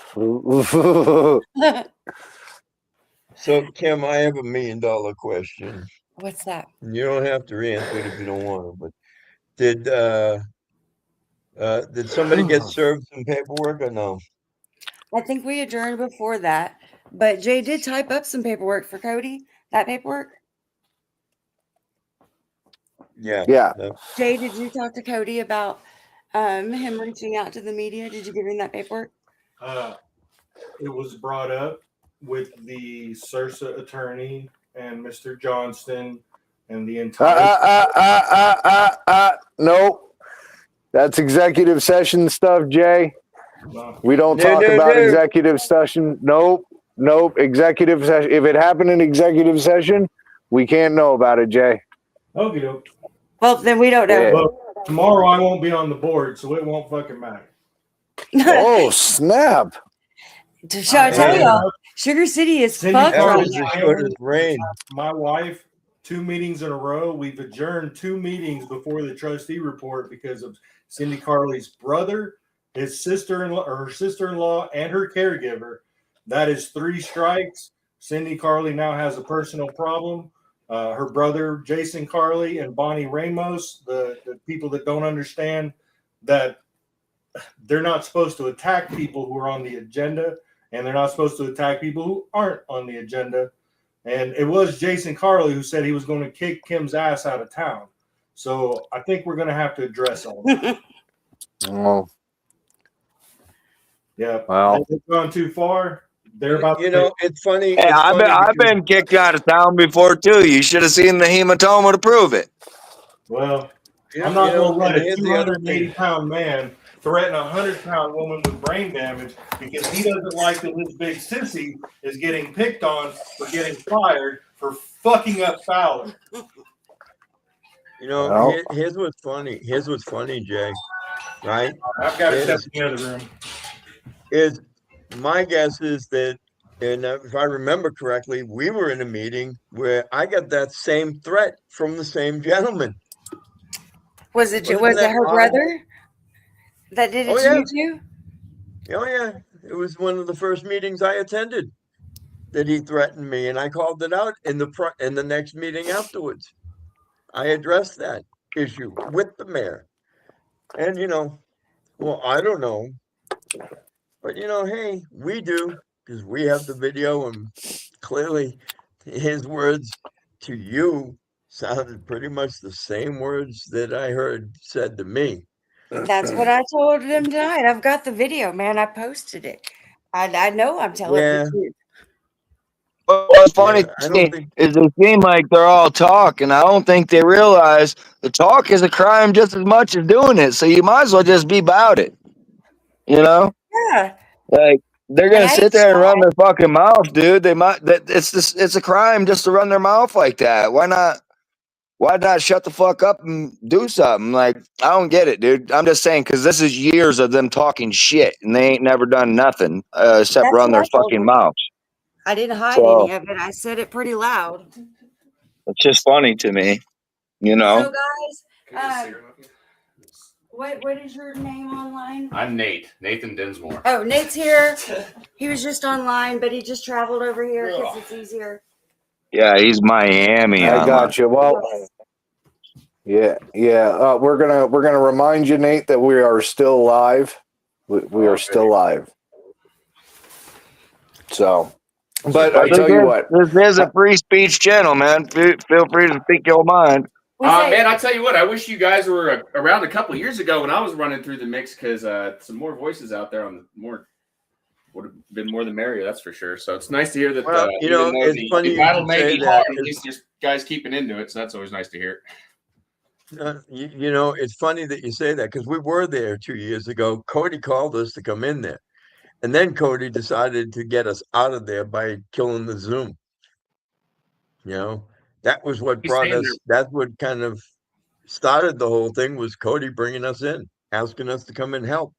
Speaker 6: So, Kim, I have $1 million question.
Speaker 3: What's that?
Speaker 6: You don't have to answer it if you don't want to, but did somebody get served some paperwork or no?
Speaker 3: I think we adjourned before that, but Jay did type up some paperwork for Cody. That paperwork?
Speaker 6: Yeah.
Speaker 3: Jay, did you talk to Cody about him reaching out to the media? Did you give him that paperwork?
Speaker 1: It was brought up with the Sursa attorney and Mr. Johnston and the entire.
Speaker 7: Nope. That's executive session stuff, Jay. We don't talk about executive session. Nope. Executive session. If it happened in executive session, we can't know about it, Jay.
Speaker 1: Okay.
Speaker 3: Well, then we don't know.
Speaker 1: Well, tomorrow I won't be on the board, so it won't fucking matter.
Speaker 7: Oh, snap.
Speaker 3: Shall I tell y'all? Sugar City is fucked right now.
Speaker 1: My wife, 2 meetings in a row. We've adjourned 2 meetings before the trustee report because of Cindy Carley's brother, his sister-in-law, or her sister-in-law, and her caregiver. That is 3 strikes. Cindy Carley now has a personal problem. Her brother, Jason Carley, and Bonnie Ramos, the people that don't understand that they're not supposed to attack people who are on the agenda, and they're not supposed to attack people who aren't on the agenda. And it was Jason Carley who said he was going to kick Kim's ass out of town. So I think we're going to have to address all that.
Speaker 7: Oh.
Speaker 1: Yeah.
Speaker 7: Wow.
Speaker 1: If it's gone too far, They're about.
Speaker 6: You know, it's funny.
Speaker 16: Hey,
Speaker 6: It's funny
Speaker 16: I've
Speaker 6: because
Speaker 16: been kicked out of town before too. You should have seen the hematoma to prove it.
Speaker 1: Well,
Speaker 6: you
Speaker 1: I'm
Speaker 6: know,
Speaker 1: not gonna let
Speaker 6: and
Speaker 1: a
Speaker 6: here's the other
Speaker 1: 280
Speaker 6: thing.
Speaker 1: pound man threaten a 100-pound woman with brain damage because he doesn't like that his big sissy is getting picked on for getting fired for fucking up Fowler.
Speaker 6: You know,
Speaker 7: Well,
Speaker 6: here's what's funny. Here's what's funny, Jay. Right?
Speaker 1: I've got to step
Speaker 6: Is
Speaker 1: in the other room.
Speaker 6: is my guess is that, and if I remember correctly, we were in a meeting where I got that same threat from the same gentleman.
Speaker 3: Was it
Speaker 6: Wasn't that
Speaker 3: her
Speaker 6: odd?
Speaker 3: brother that did it
Speaker 6: Oh
Speaker 3: to
Speaker 6: yeah,
Speaker 3: you too?
Speaker 6: oh yeah. It was one of the first meetings I attended that he threatened me, and I called it out in the next meeting afterwards. I addressed that issue with the mayor, and well, I don't know, but hey, we do because we have the video, and clearly, his words to you sounded pretty much the same words that I heard said to me.
Speaker 3: That's what I told him tonight. I've got the video, man. I posted it. I know I'm telling the
Speaker 6: Yeah,
Speaker 3: truth.
Speaker 16: But what's funny
Speaker 6: yeah. I
Speaker 16: to
Speaker 6: don't
Speaker 16: me
Speaker 6: think.
Speaker 16: is they seem like they're all talk, and I don't think they realize the talk is a crime just as much as doing it. So you might as well just be about it. You know,
Speaker 3: Yeah.
Speaker 16: like they're
Speaker 3: And
Speaker 16: gonna
Speaker 3: I
Speaker 16: sit there and run their fucking mouth, dude. They might. It's a crime just to run their mouth like that. Why not? Why not shut the fuck up and do something? Like, I don't get it, dude. I'm just saying, because this is years of them talking shit, and they ain't never done nothing except
Speaker 3: that's
Speaker 16: run
Speaker 3: what
Speaker 16: their
Speaker 3: I told
Speaker 16: fucking
Speaker 3: him.
Speaker 16: mouths.
Speaker 3: I didn't hide
Speaker 16: So
Speaker 3: any of it. I said it pretty loud.
Speaker 16: it's just funny to me, you know.
Speaker 3: So guys, what is your name online?
Speaker 2: I'm Nathan Dinsmore.
Speaker 3: Oh, Nate's here. He was just online, but he just traveled over here because it's easier.
Speaker 16: Yeah, he's Miami
Speaker 7: I
Speaker 16: online.
Speaker 7: got you. Well, yeah. We're gonna remind you, Nate, that we are still live. We are still live. So, but I tell you what,
Speaker 16: This is a free speech channel, man. Feel free to speak your mind.
Speaker 2: Man, I tell you what, I wish you guys were around a couple years ago when I was running through the mix because some more voices out there on the more would have been more the merrier, that's for sure. So it's nice to hear that.
Speaker 6: Well,
Speaker 2: Even though
Speaker 6: it's funny
Speaker 2: the
Speaker 6: you
Speaker 2: battle
Speaker 6: should
Speaker 2: may
Speaker 6: say
Speaker 2: be
Speaker 6: that.
Speaker 2: hard, at least just guys keeping into it. So that's always nice to hear.
Speaker 6: It's funny that you say that because we were there 2 years ago. Cody called us to come in there, and then Cody decided to get us out of there by killing the Zoom. That was what
Speaker 2: He's
Speaker 6: brought
Speaker 2: staying
Speaker 6: us. That's what kind of started the whole thing, was Cody bringing us in, asking us to come and help.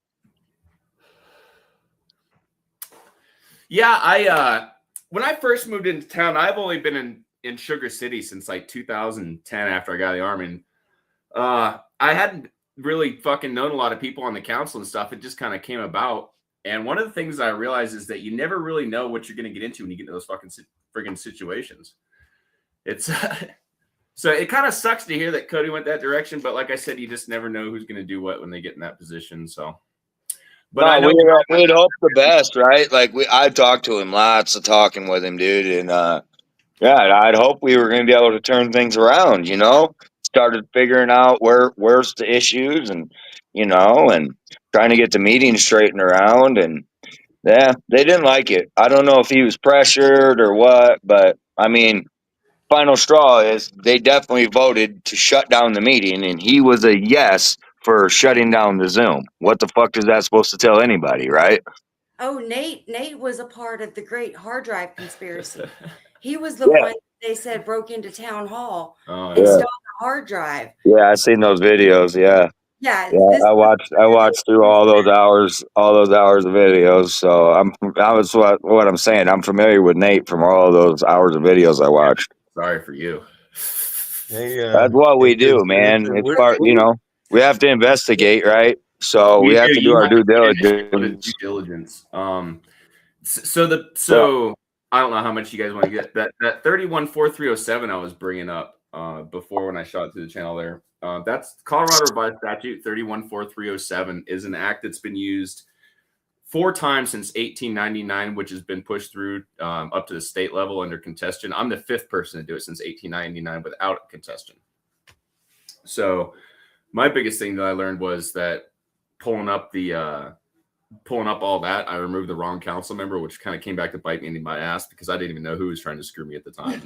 Speaker 2: Yeah, when I first moved into town, I've only been in Sugar City since like 2010 after I got out of the Army. And, I hadn't really fucking known a lot of people on the council and stuff. It just kind of came about. And one of the things I realized is that you never really know what you're going to get into when you get into those fucking friggin' situations. It's so it kind of sucks to hear that Cody went that direction, but like I said, you just never know who's going to do what when they get in that position. So, but I know
Speaker 16: we'd hope the best, right? Like I talked to him, lots of talking with him, dude, and yeah, I'd hope we were going to be able to turn things around. Started figuring out where's the issues, and and trying to get the meeting straightened around, and yeah, they didn't like it. I don't know if he was pressured or what, but I mean, final straw is they definitely voted to shut down the meeting, and he was a yes for shutting down the Zoom. What the fuck is that supposed to tell anybody, right?
Speaker 3: Oh, Nate was a part of the great hard drive conspiracy. He was the
Speaker 16: Yeah.
Speaker 3: one they said broke into town hall
Speaker 16: Oh,
Speaker 3: and
Speaker 16: yeah.
Speaker 3: stole the hard drive.
Speaker 16: Yeah, I seen those videos. Yeah.
Speaker 3: Yeah,
Speaker 16: Yeah, I watched through all those hours of videos. So what I'm saying. I'm familiar with Nate from all those hours of videos I watched.
Speaker 2: Sorry for you.
Speaker 16: That's what we do, man. It's part, we have to investigate, right? So we have to do our due diligence.
Speaker 2: Due diligence. So I don't know how much you guys want to get that 314307 I was bringing up before when I shot it through the channel there. That's Colorado Revised Statute 314307 is an act that's been used 4 times since 1899, which has been pushed through up to the state level under contestation. I'm the 5th person to do it since 1899 without contestation. So my biggest thing that I learned was that pulling up the pulling up all that, I removed the wrong council member, which kind of came back to bite me in my ass because I didn't even know who was trying to screw me at the time.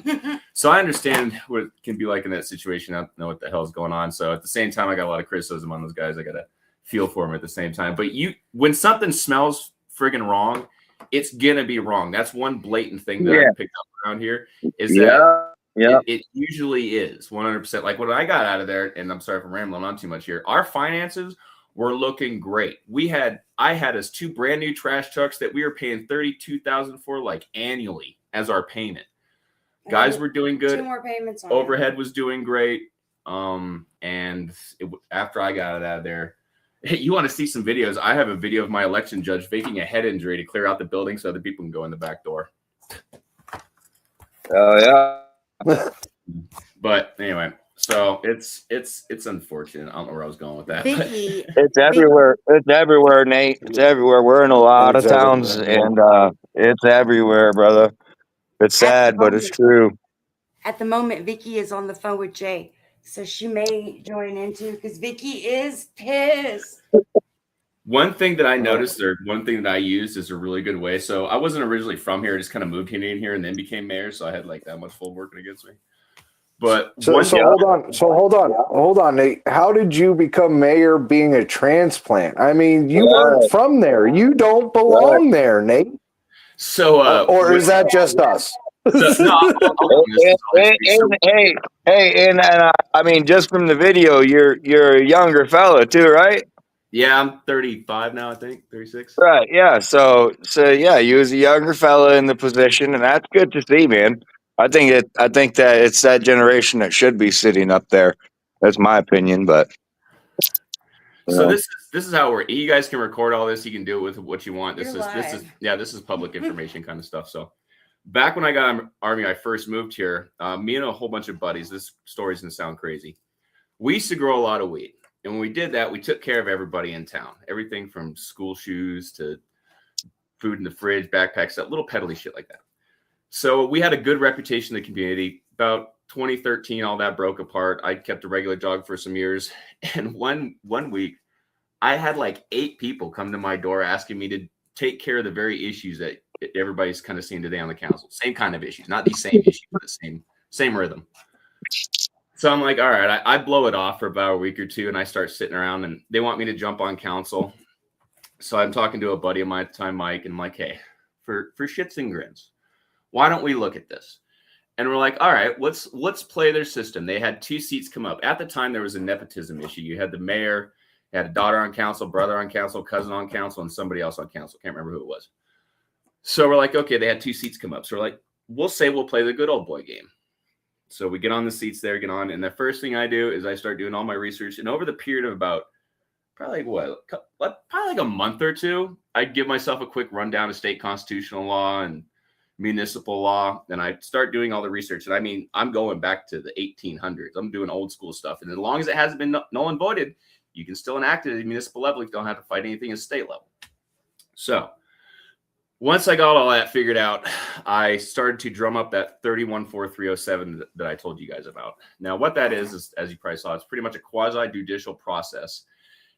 Speaker 2: So I understand what it can be like in that situation. I don't know what the hell is going on. So at the same time, I got a lot of criticism on those guys. I got to feel for them at the same time. But when something smells friggin' wrong, it's gonna be wrong. That's one blatant thing that I picked up around here is that it usually is 100%. Like when I got out of there, and I'm sorry if I'm rambling on too much here, our finances were looking great. I had us 2 brand new trash trucks that we were paying $32,000 for like annually as our payment. Guys were doing good.
Speaker 3: 2 more payments on
Speaker 2: Overhead was doing great. After I got out of there, you want to see some videos? I have a video of my election judge faking a head injury to clear out the building so other people can go in the back door.
Speaker 16: Oh yeah.
Speaker 2: But anyway, so it's unfortunate. I don't know where I was going with that.
Speaker 3: Vicky,
Speaker 16: It's everywhere. It's everywhere, Nate. It's everywhere. We're in a lot of towns, and it's everywhere, brother. It's sad, but it's true.
Speaker 3: At the moment, Vicky is on the phone with Jay, so she may join in too because Vicky is pissed.
Speaker 2: One thing that I noticed, or one thing that I used, is a really good way. So I wasn't originally from here; I just kind of moved in here and then became mayor. So I had like that much full working against me. But
Speaker 7: hold on, Nate. How did you become mayor being a transplant? I mean, you weren't from there. You don't belong there, Nate.
Speaker 2: So,
Speaker 7: or is that just us?
Speaker 16: I mean, just from the video, you're a younger fella too, right?
Speaker 2: Yeah, I'm 35 now, I think 36.
Speaker 16: Right. Yeah. So yeah, you was a younger fella in the position, and that's good to see, man. I think that it's that generation that should be sitting up there. That's my opinion, but.
Speaker 2: So this is how we're. You guys can record all this. You can do it with what you want. This is public information kind of stuff. So back when I got in Army, I first moved here. Me and a whole bunch of buddies. This story's gonna sound crazy. We used to grow a lot of weed, and when we did that, we took care of everybody in town. Everything from school shoes to food in the fridge, backpacks, that little peddly shit like that. So we had a good reputation in the community. About 2013, all that broke apart. I kept a regular job for some years. And one week, I had like 8 people come to my door asking me to take care of the very issues that everybody's kind of seeing today on the council. Same kind of issues, not these same issues, but the same rhythm. So I'm like, all right, I blow it off for about a week or two, and I start sitting around, and they want me to jump on council. So I'm talking to a buddy of mine at the time, Mike, and I'm like, hey, for shits and grins, why don't we look at this? And we're like, all right, let's play their system. They had 2 seats come up. At the time, there was a nepotism issue. You had the mayor, you had a daughter on council, brother on council, cousin on council, and somebody else on council. Can't remember who it was. So we're like, okay, they had 2 seats come up. So we're like, we'll play the good old boy game. So we get on the seats there, get on. And the first thing I do is I start doing all my research. And over the period of about probably like a month or two, I'd give myself a quick rundown of state constitutional law and municipal law, and I start doing all the research. And I mean, I'm going back to the 1800s. I'm doing old school stuff, and as long as it hasn't been null and voided, you can still enact it at the municipal level. You don't have to fight anything at state level. So once I got all that figured out, I started to drum up that 314307 that I told you guys about. Now, what that is, as you probably saw, it's pretty much a quasi-judicial process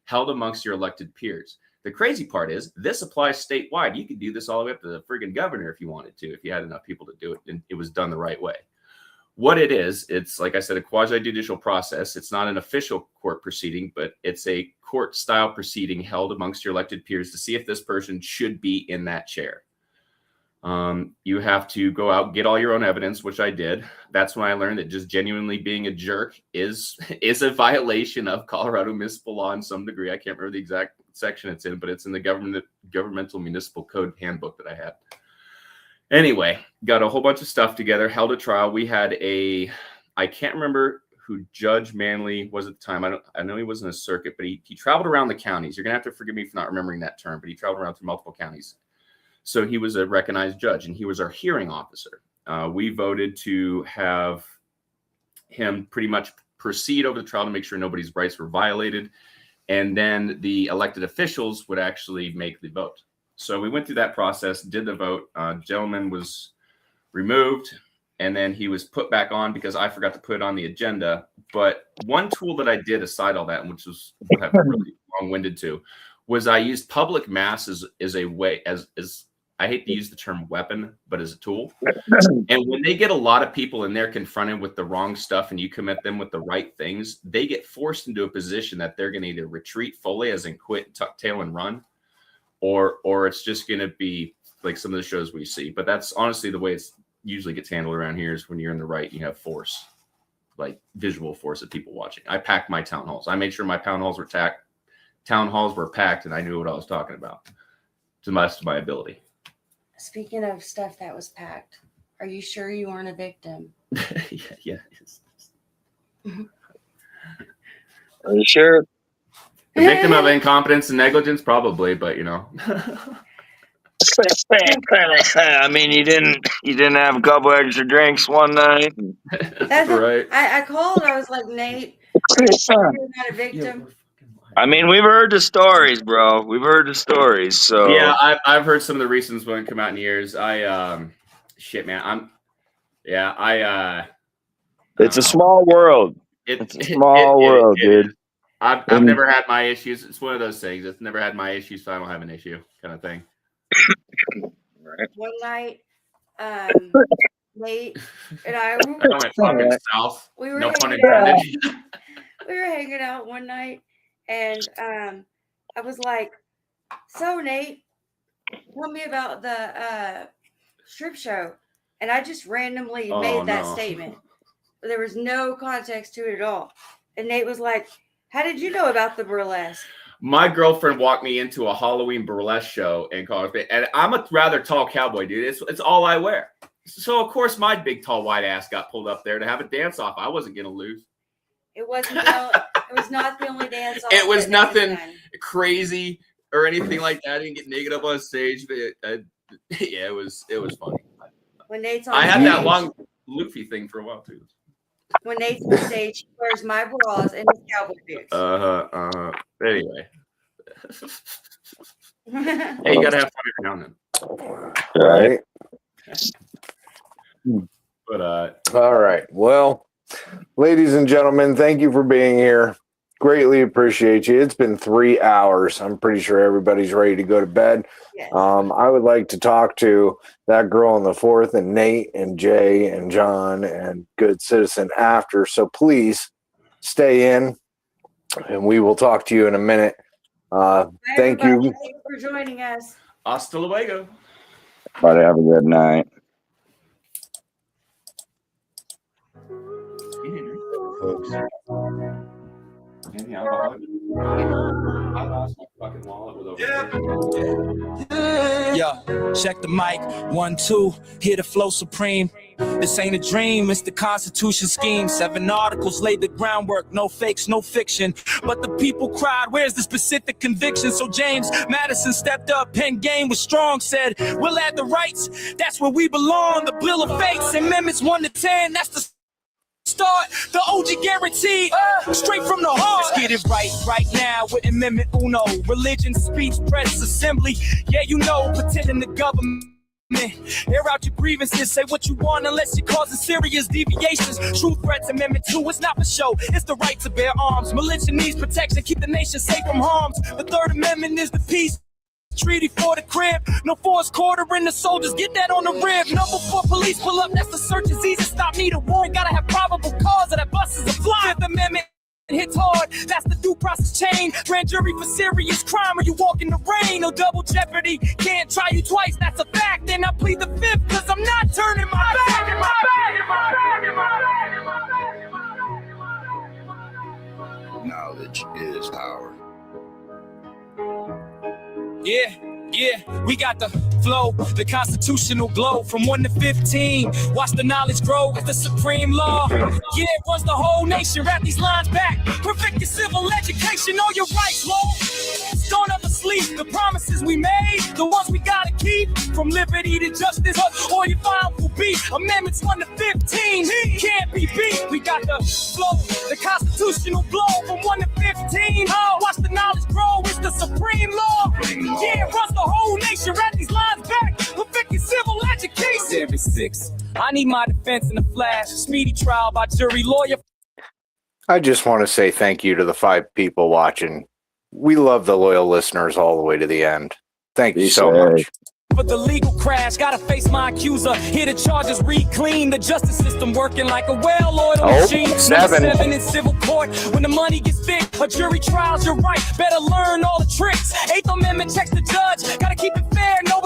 Speaker 2: held amongst your elected peers. The crazy part is this applies statewide. You could do this all the way up to the friggin' governor if you wanted to, if you had enough people to do it and it was done the right way. What it is, it's like I said, a quasi-judicial process. It's not an official court proceeding, but it's a court-style proceeding held amongst your elected peers to see if this person should be in that chair. You have to go out, get all your own evidence, which I did. That's when I learned that just genuinely being a jerk is a violation of Colorado municipal law in some degree. I can't remember the exact section it's in, but it's in the governmental municipal code handbook that I had. Anyway, got a whole bunch of stuff together, held a trial. We had I can't remember who Judge Manley was at the time. I know he wasn't a circuit, but he traveled around the counties. You're gonna have to forgive me for not remembering that term, but he traveled around through multiple counties. So he was a recognized judge, and he was our hearing officer. We voted to have him pretty much proceed over the trial to make sure nobody's rights were violated. And then the elected officials would actually make the vote. So we went through that process, did the vote. Gentleman was removed, and then he was put back on because I forgot to put it on the agenda. But one tool that I did aside all that, which was really long-winded too, was I used public mass as a way, as I hate to use the term weapon, but as a tool. And when they get a lot of people in there confronted with the wrong stuff and you commit them with the right things, they get forced into a position that they're going to either retreat fully, as in quit, tuck tail, and run, or it's just going to be like some of the shows we see. But that's honestly the way it's usually gets handled around here, is when you're in the right, you have force, like visual force of people watching. I packed my town halls. I made sure my town halls were packed, and I knew what I was talking about to the best of my ability.
Speaker 3: Speaking of stuff that was packed, are you sure you weren't a victim?
Speaker 2: Yeah.
Speaker 16: Are you sure?
Speaker 2: The victim of incompetence and negligence, probably, but you know.
Speaker 16: I mean, you didn't have a couple extra drinks one night.
Speaker 2: That's right.
Speaker 3: I called. I was like, Nate, are you sure you're not a victim?
Speaker 16: I mean, we've heard the stories, bro. We've heard the stories. So
Speaker 2: yeah, I've heard some of the recent ones come out in years. Shit, man.
Speaker 16: It's a small world. It's a small world, dude.
Speaker 2: I've never had my issues. It's one of those things. It's never had my issues, so I don't have an issue, kind of thing.
Speaker 16: Right.
Speaker 3: One night, Nate and I
Speaker 2: went fucking south.
Speaker 3: We were
Speaker 2: no pun
Speaker 3: hanging out.
Speaker 2: intended.
Speaker 3: We were hanging out one night, and I was like, "So, Nate, tell me about the strip show." And I just randomly made that statement. There was no context to it at all. And Nate was like, "How did you know about the burlesque?"
Speaker 2: My girlfriend walked me into a Halloween burlesque show in college, and I'm a rather tall cowboy, dude. It's all I wear. So of course my big tall white ass got pulled up there to have a dance off. I wasn't gonna lose.
Speaker 3: It wasn't. It was not the only dance off.
Speaker 2: It was nothing crazy or anything like that. I didn't get naked up on stage, but yeah, it was funny.
Speaker 3: When Nate's on
Speaker 2: I had
Speaker 3: stage,
Speaker 2: that long Luffy thing for a while too.
Speaker 3: When Nate's on stage, he wears my bras and his cowboy boots.
Speaker 2: Anyway. Hey, you gotta have fun every now and then.
Speaker 7: All right.
Speaker 2: But
Speaker 7: all right. Well, ladies and gentlemen, thank you for being here. Greatly appreciate you. It's been 3 hours. I'm pretty sure everybody's ready to go to bed.
Speaker 3: Yes.
Speaker 7: I would like to talk to that girl on the 4th and Nate and Jay and John and Good Citizen after. So please stay in, and we will talk to you in a minute. Thank you.
Speaker 3: Thank you for joining us.
Speaker 2: Hasta luego.
Speaker 16: Everybody have a good night.
Speaker 7: Folks.
Speaker 2: I lost my fucking wallet with
Speaker 14: Yeah, check the mic. 1, 2, hear the flow supreme. This ain't a dream, it's the Constitution scheme. 7 articles laid the groundwork, no fakes, no fiction. But the people cried, where's the specific conviction? So James Madison stepped up, pen game was strong, said, we'll add the rights, that's where we belong. The Bill of Fates, Amendments 1 to 10, that's the start, the OG guarantee, straight from the heart. Let's get it right now with Amendment Uno. Religion, speech, press, assembly. Yeah, you know, pretending the government. Air out your grievances, say what you want unless you're causing serious deviations. True threats, Amendment 2, it's not for show. It's the right to bear arms. Militia needs protection, keep the nation safe from harms. The Third Amendment is the peace treaty for the crib. No force quartering the soldiers, get that on the rib. Number 4, police pull up, that's the search is easy. Stop me to warrant, gotta have probable cause or that bus is a fly. Fifth Amendment hits hard, that's the due process chain. Grand jury for serious crime or you walk in the rain. No double jeopardy, can't try you twice, that's a fact. And I plead the 5th, cause I'm not turning my back. Knowledge is power. Yeah, we got the flow, the constitutional glow from 1 to 15. Watch the knowledge grow, it's the supreme law. Yeah, it runs the whole nation, wrap these lines back. Perfect your civil education, know your rights, Lord. Don't ever sleep, the promises we made, the ones we gotta keep. From liberty to justice, or your file will be. Amendments 1 to 15, can't be beat. We got the flow, the constitutional glow from 1 to 15. Watch the knowledge grow, it's the supreme law. Yeah, it runs the whole nation, wrap these lines back. Perfect your civil education. 76. I need my defense in a flash. Speedy trial by jury, lawyer.
Speaker 7: I just want to say thank you to the 5 people watching. We love the loyal listeners all the way to the end. Thank you so
Speaker 16: Appreciate it.
Speaker 7: much.
Speaker 14: For the legal crash, gotta face my accuser. Here the charges read clean. The justice system working like a well-oiled machine. Number 7 in civil court. When the money gets thick, a jury trials, you're right. Better learn all the tricks. 8th Amendment checks the judge. Gotta keep it fair, no